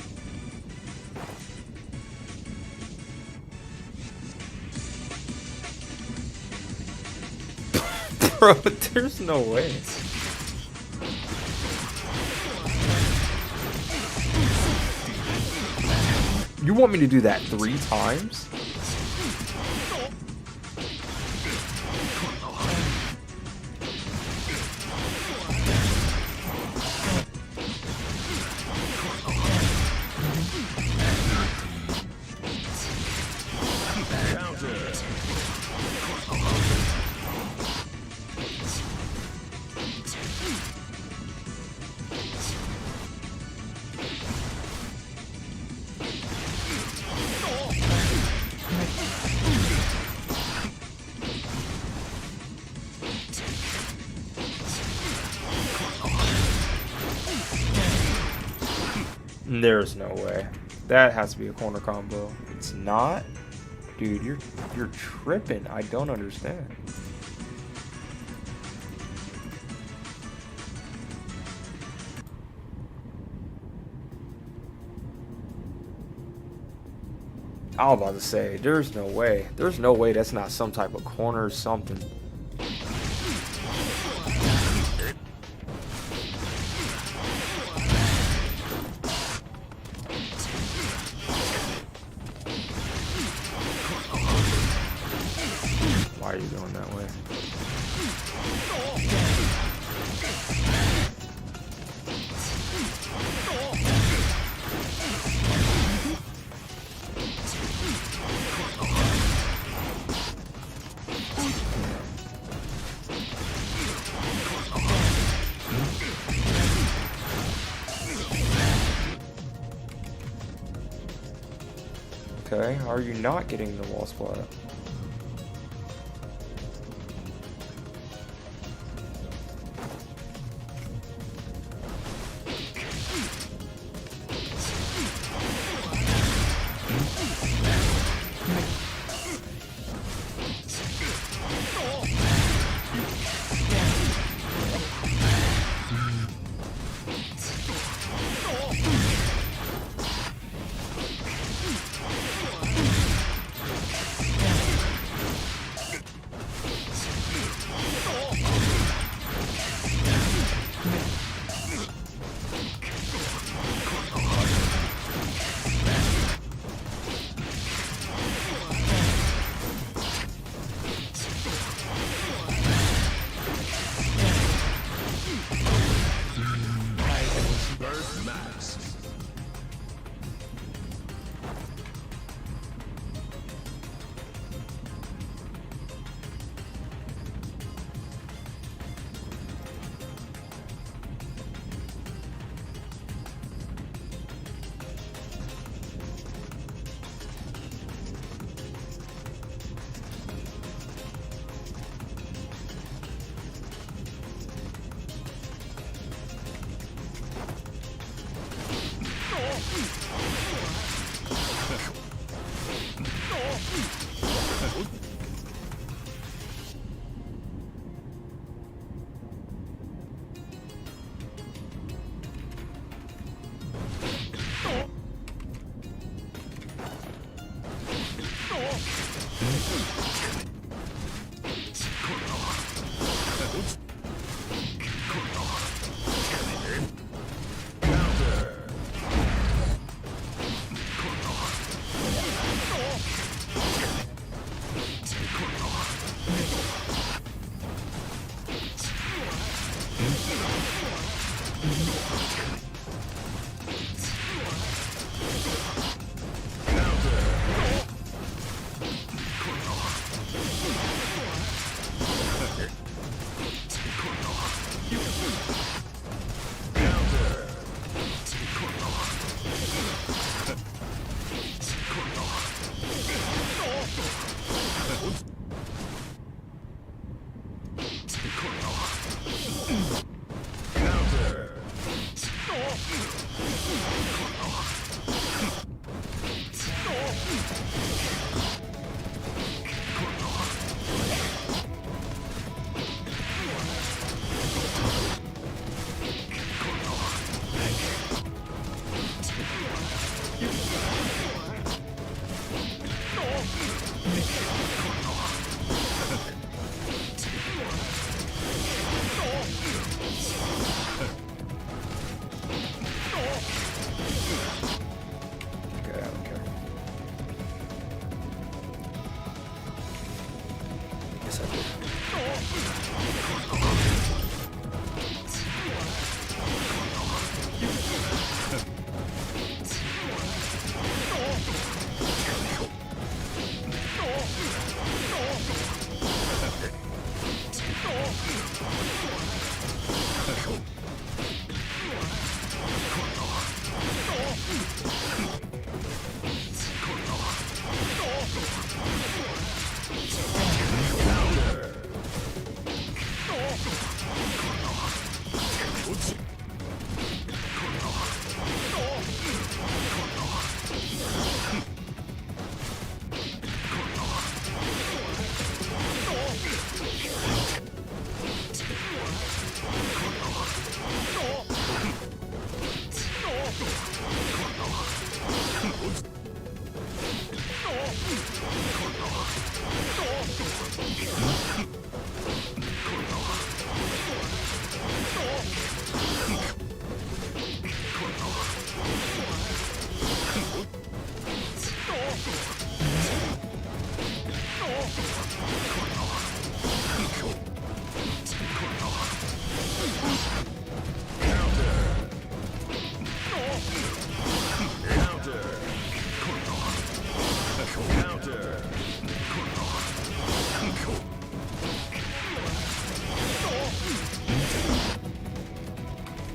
Bro, there's no way. You want me to do that 3 times? There's no way. That has to be a corner combo. It's not? Dude, you're tripping. I don't understand. I was about to say, there's no way. There's no way that's not some type of corner or something. Why are you going that way? Okay, how are you not getting the wall splat?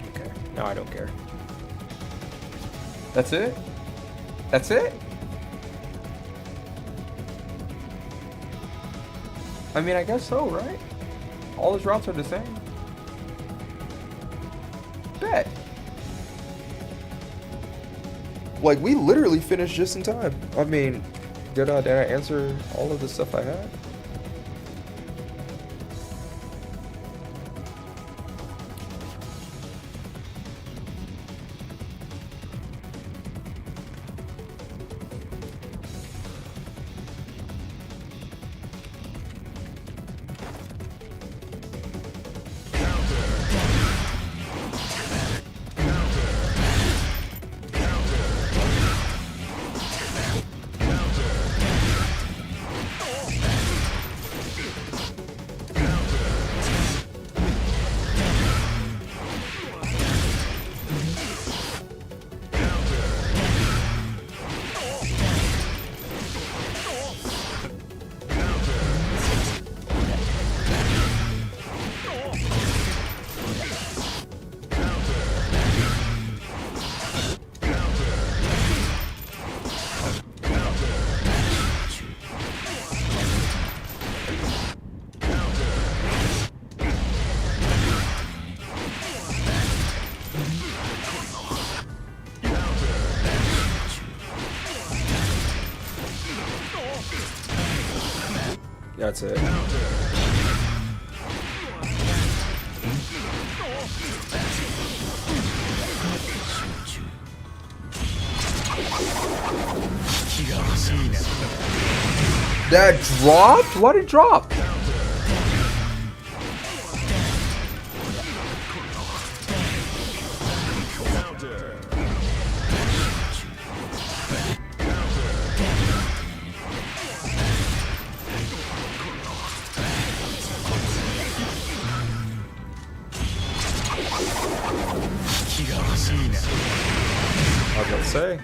Okay, now I don't care. That's it? That's it? I mean, I guess so, right? All his routes are the same. Bet. Like, we literally finished just in time. I mean, did I answer all of the stuff I had? That's it. That dropped? Why did it drop? I was gonna say.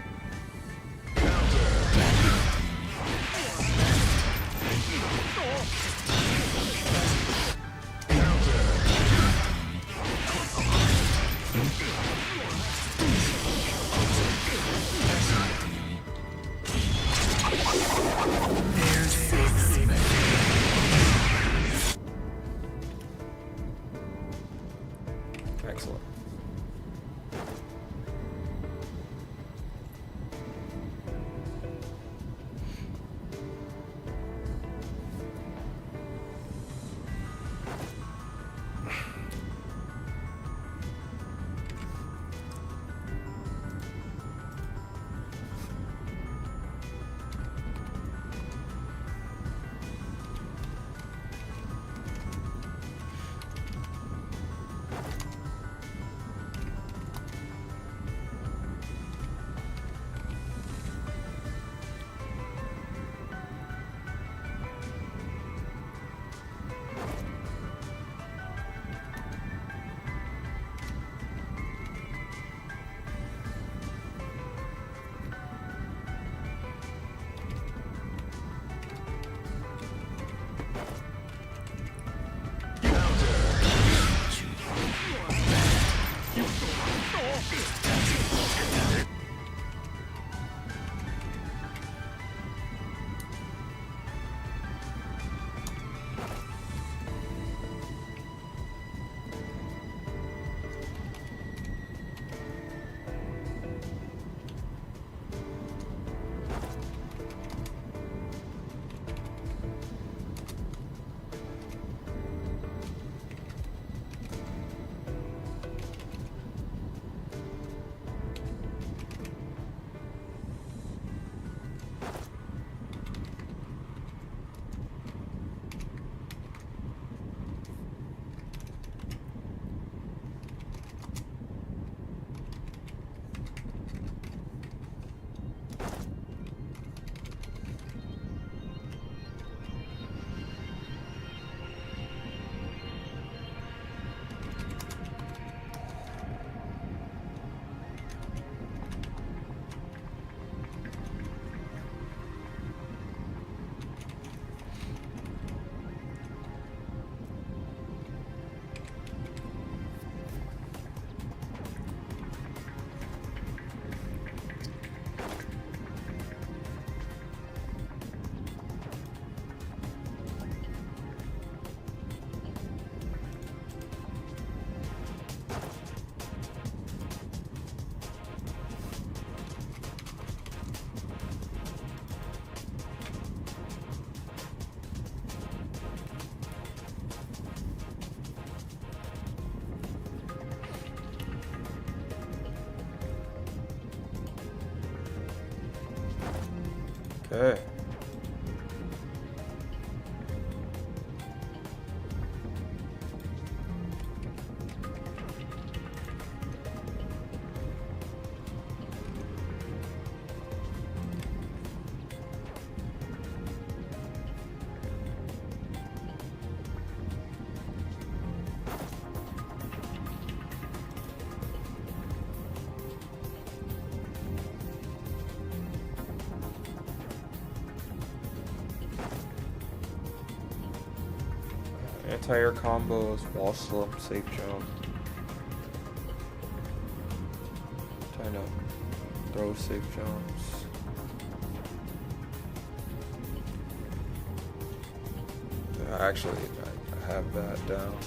Excellent. Okay. Anti-air combos, wall slump, safe jump. Trying to throw safe jumps. Actually, I have that down.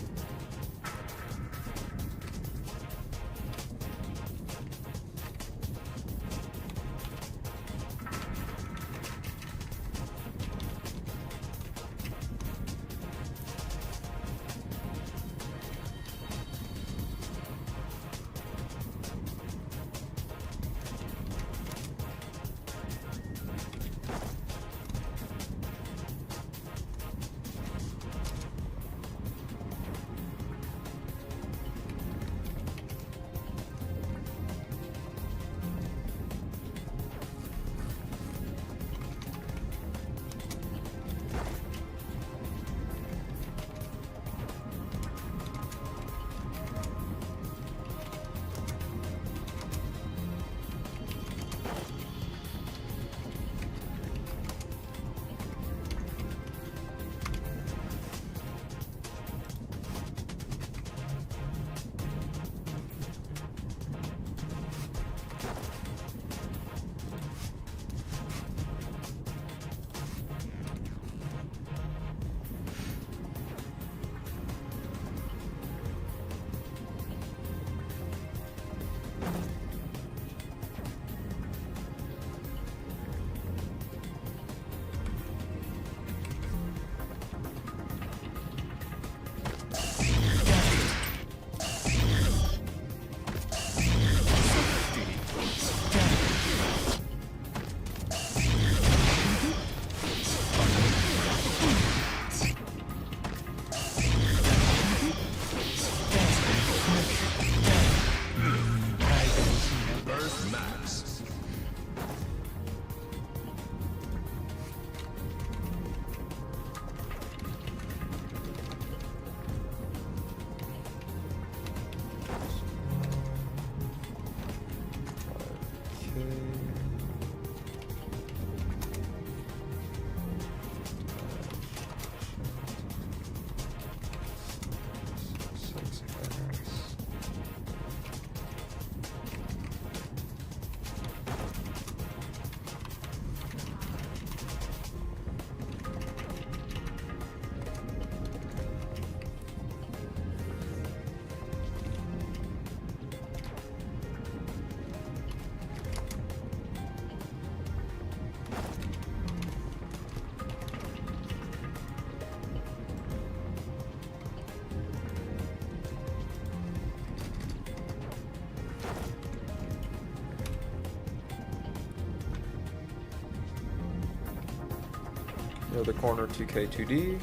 The corner 2K2D.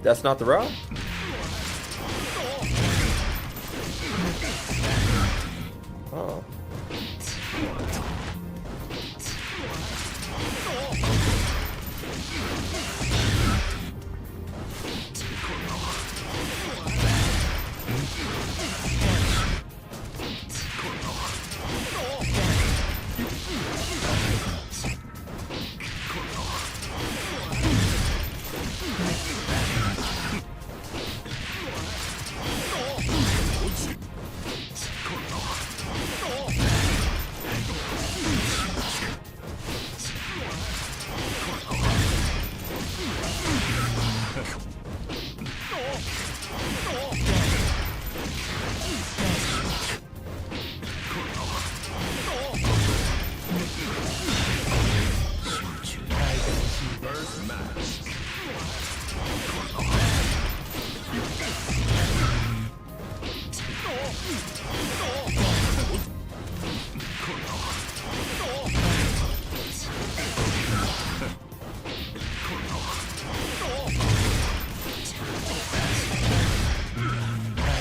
That's not the route? Oh.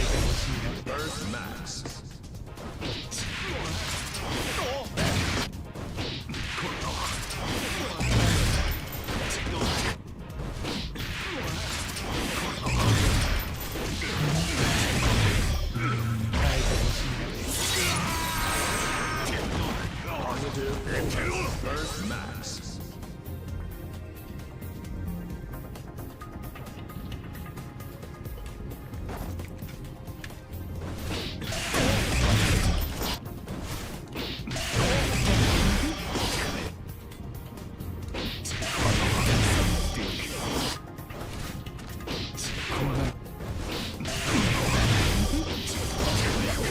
Burst Max. Burst Max.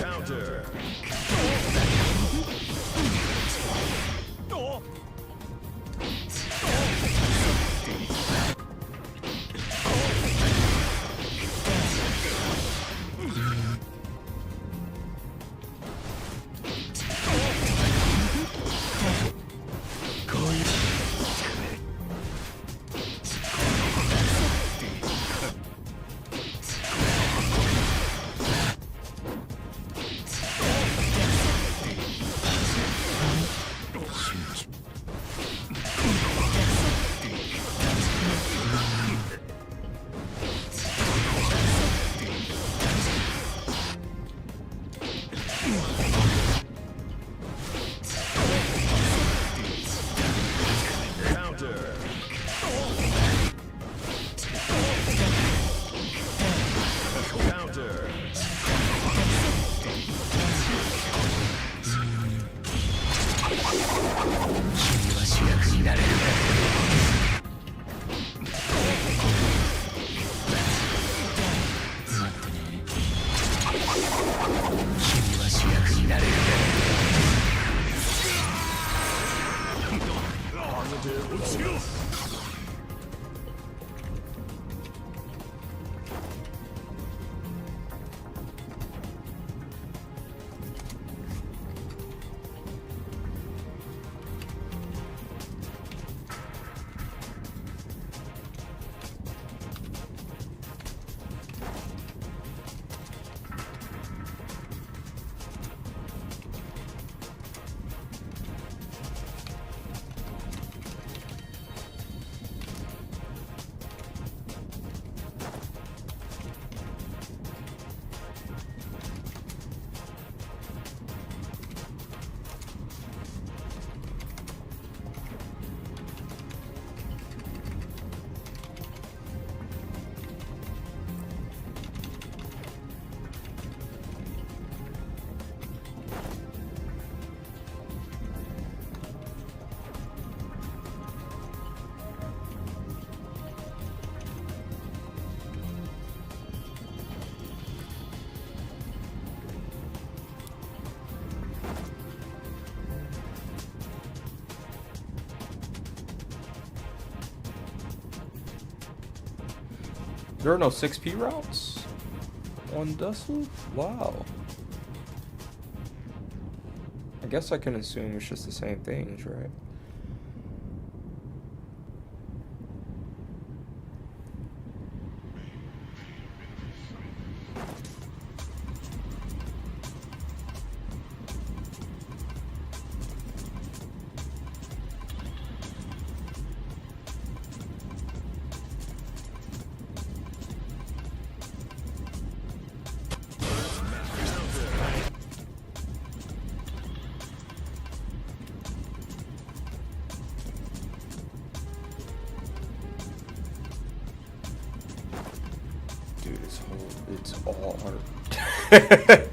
Counter. Counter. Counter. There are no 6P routes on Dustloop? Wow. I guess I can assume it's just the same things, right? Dude, it's all art.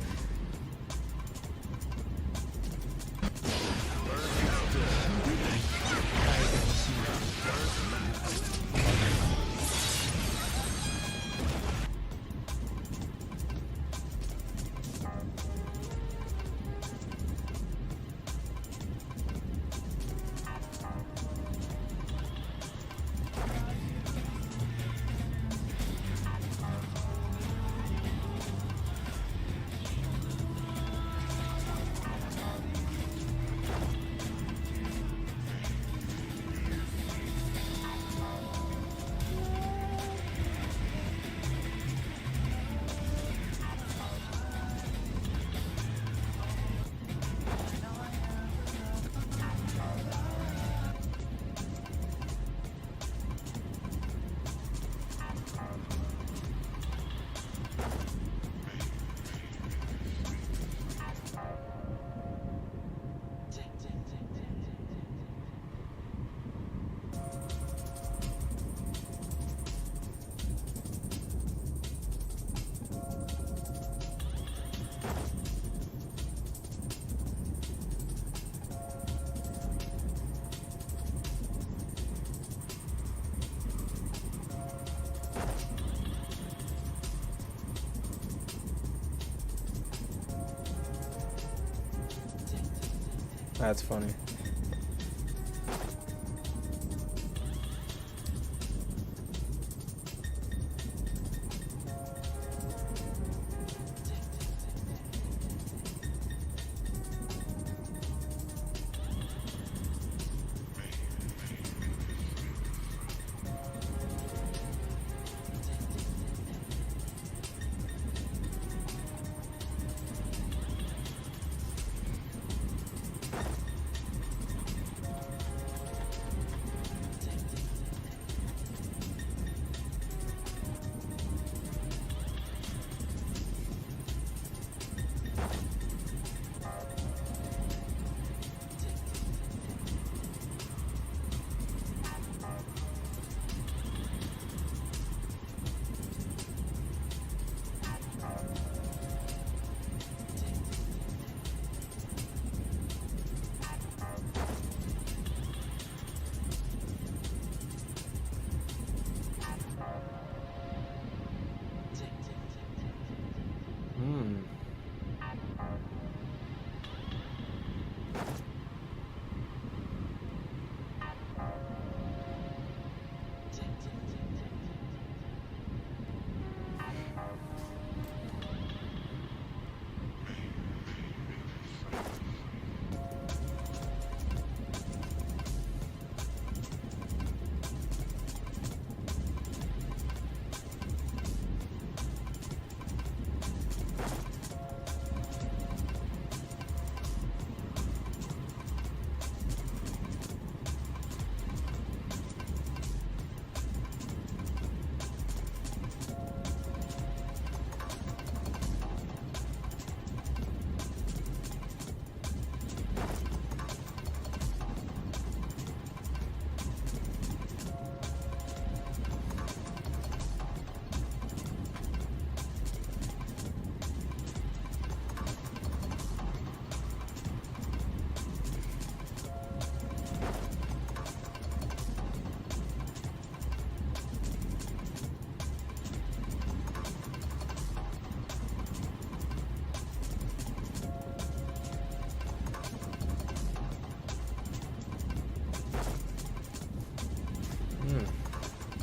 That's funny.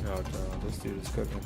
Oh, no, this dude is cooking.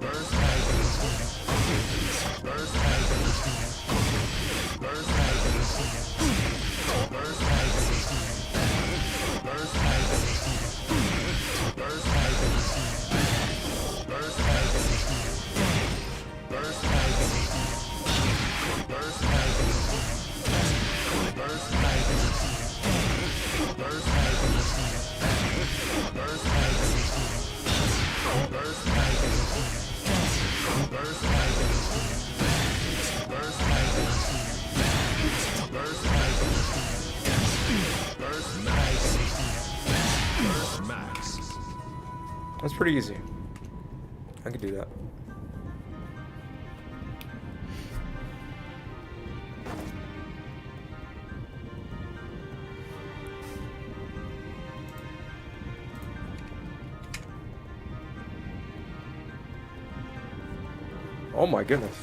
Burst That's pretty easy. I could do that. Oh my goodness.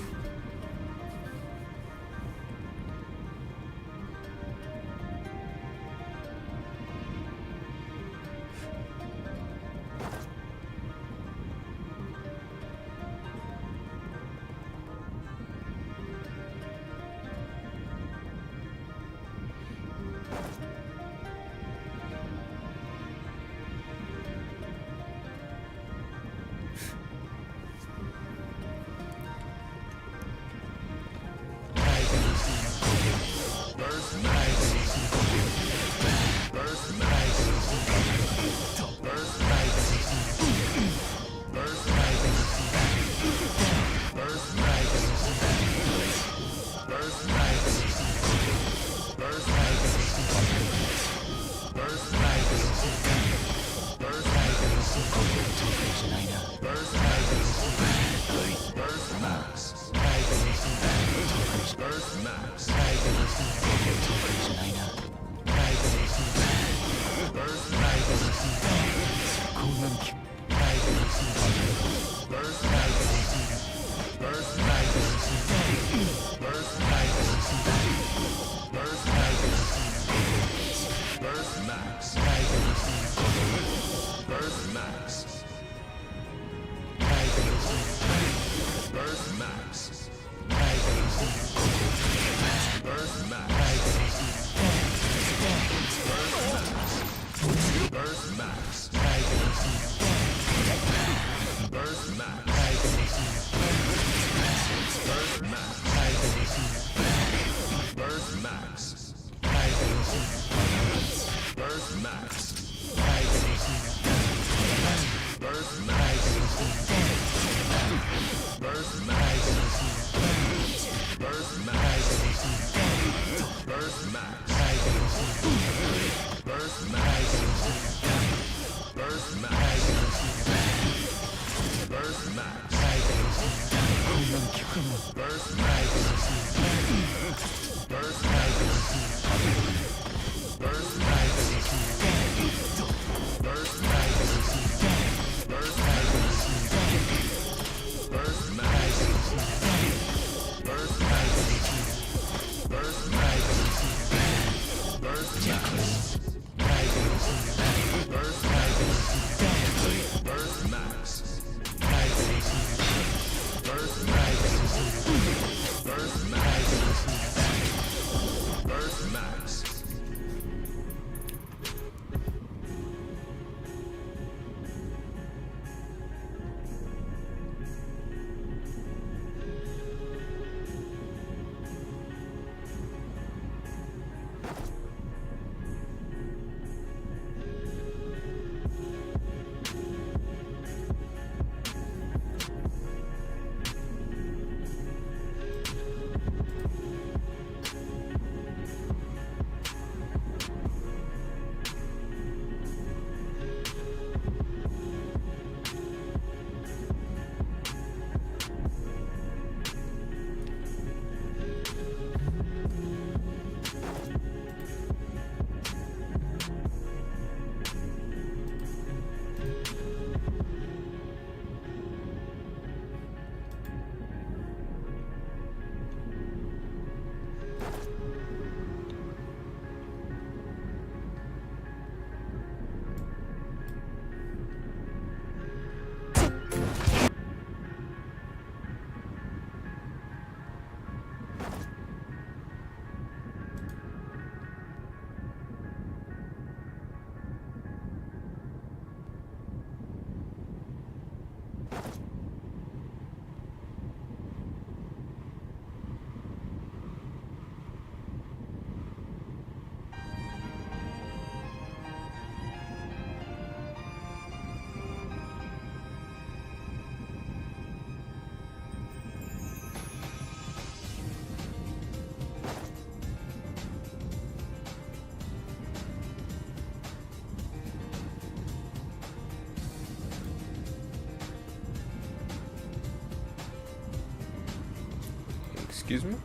Excuse me?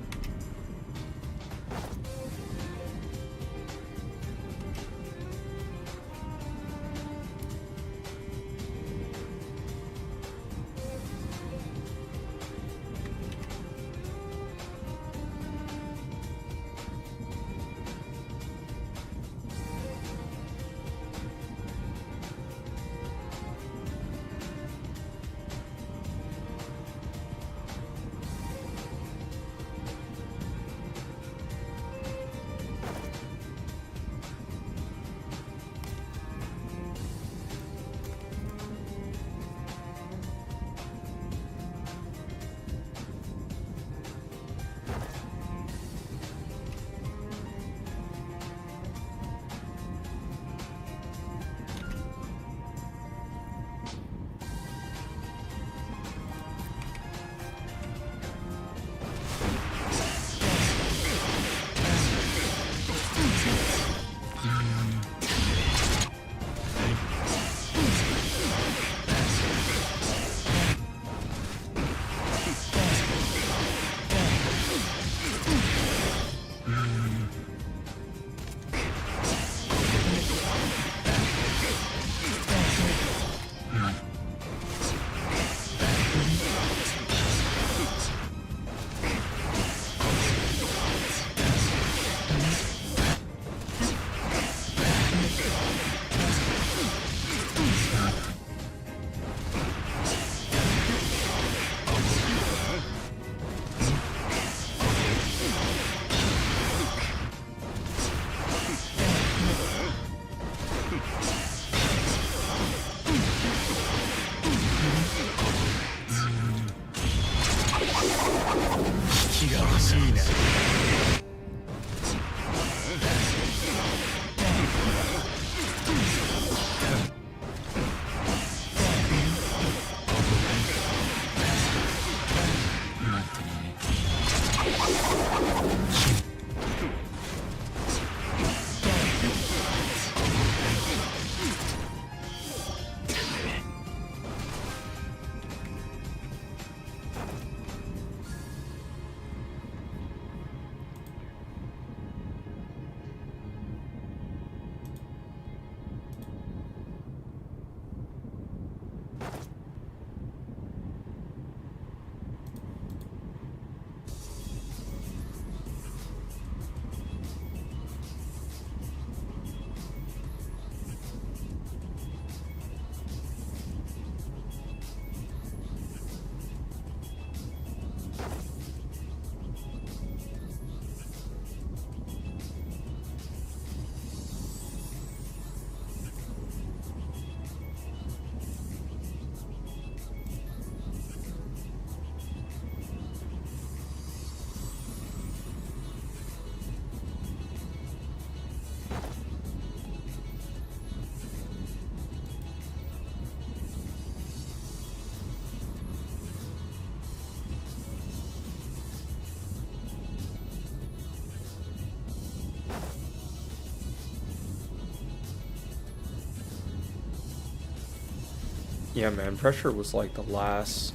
Yeah, man, pressure was like the last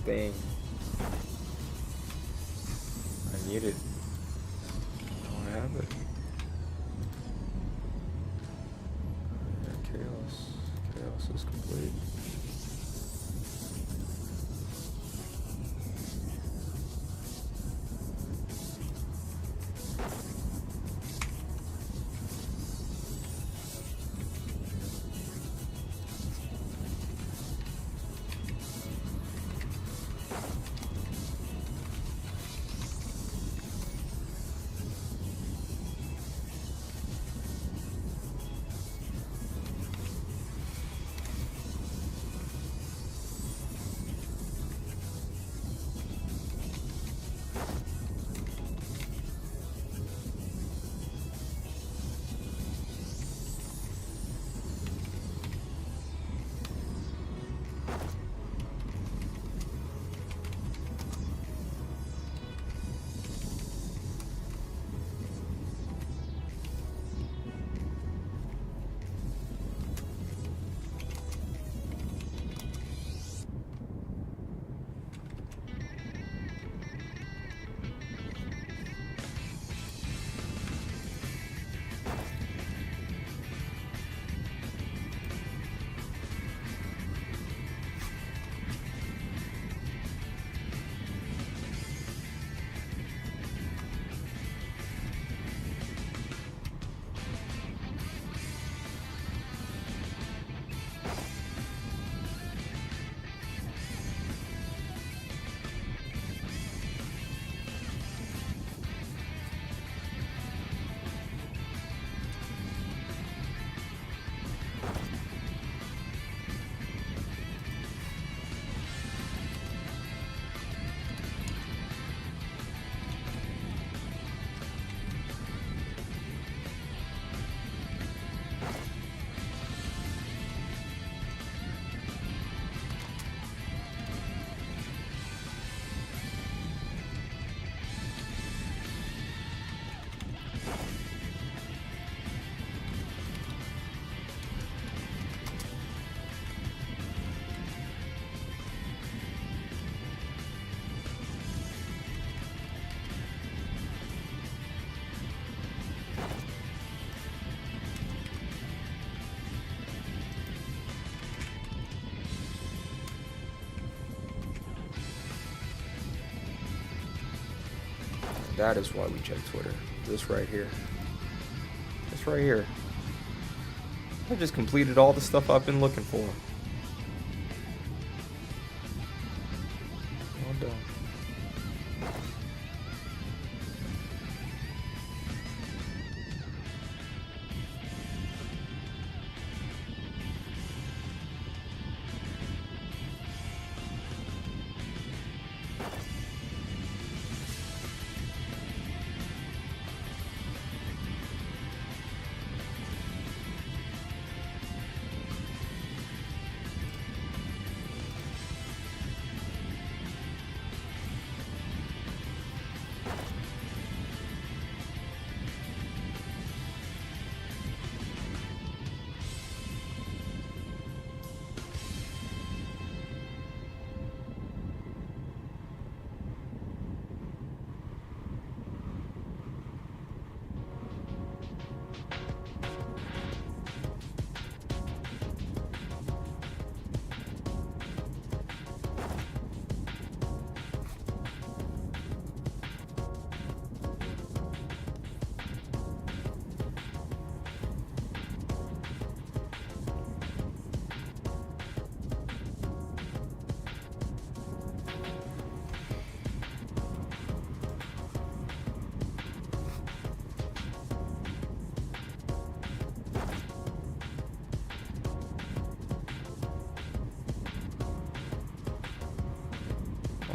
thing I needed. Don't have it. Yeah, chaos is complete. That is why we check Twitter. This right here. This right here. I just completed all the stuff I've been looking for. Well done.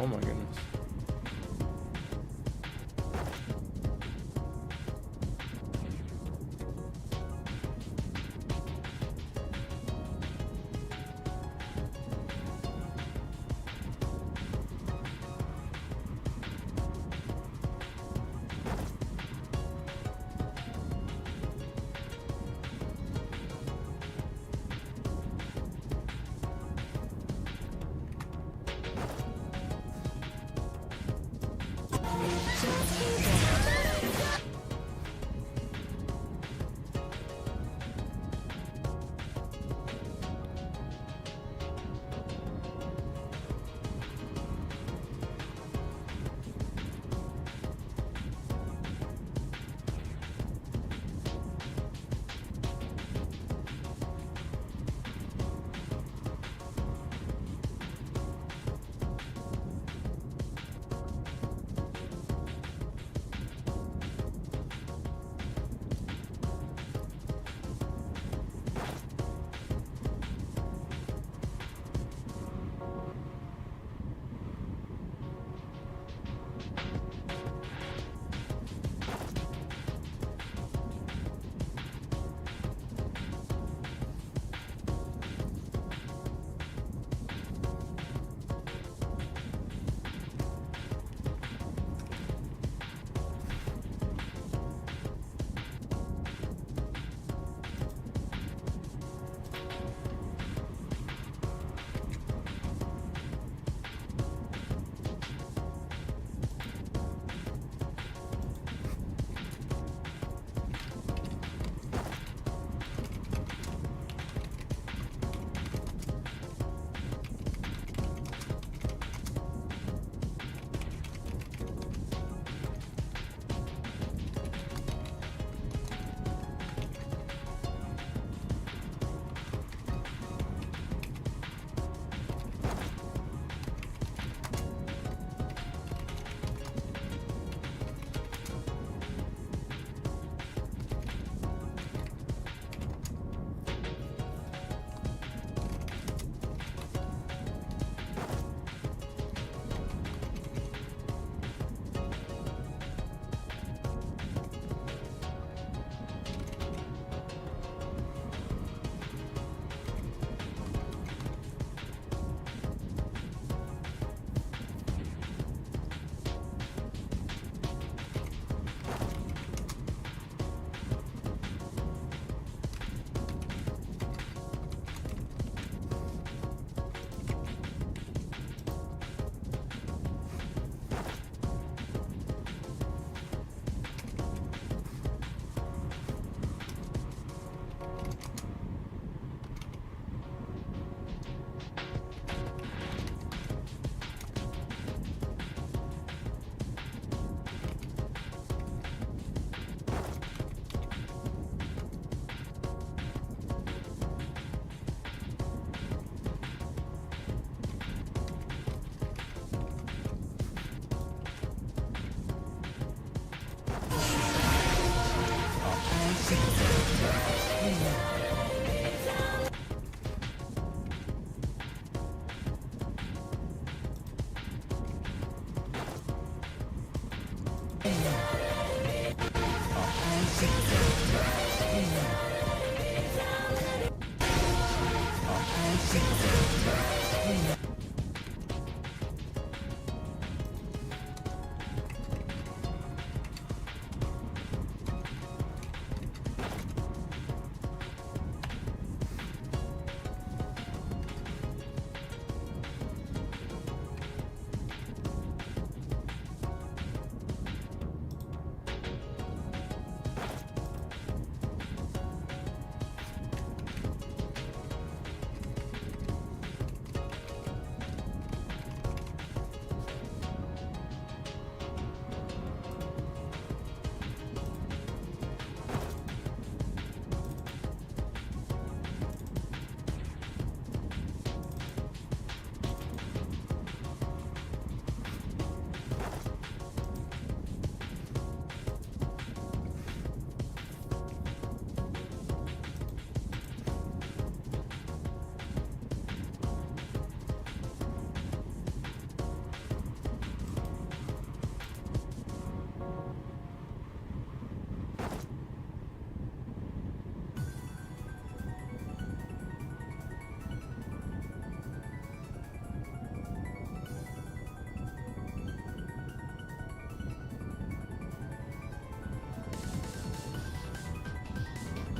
Oh my goodness.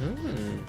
Hmm.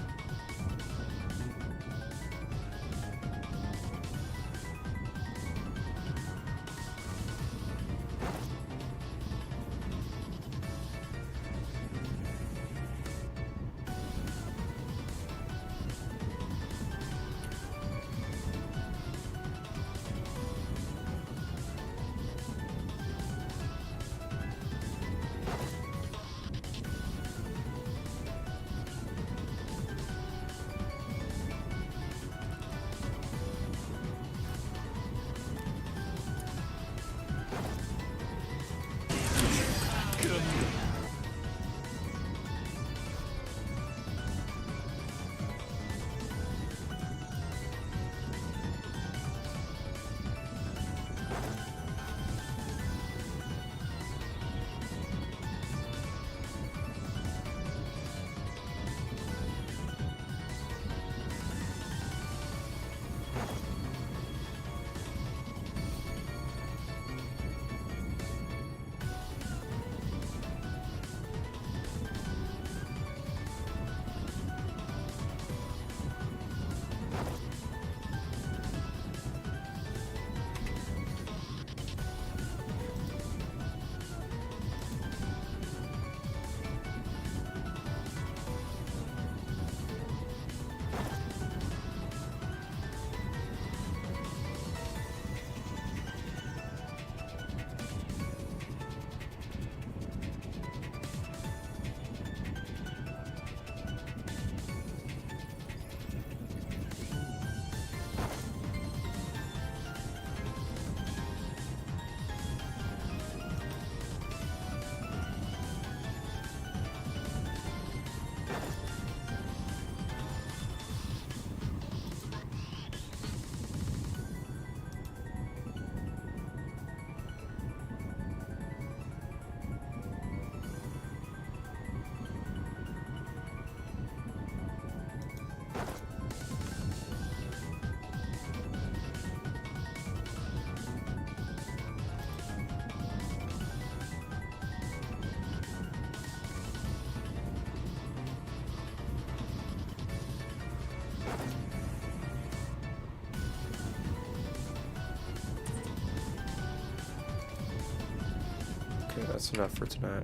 Okay, that's enough for tonight.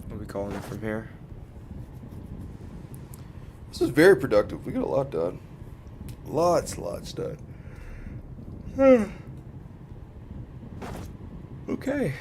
What are we calling it from here? This is very productive. We got a lot done. Lots done. Okay.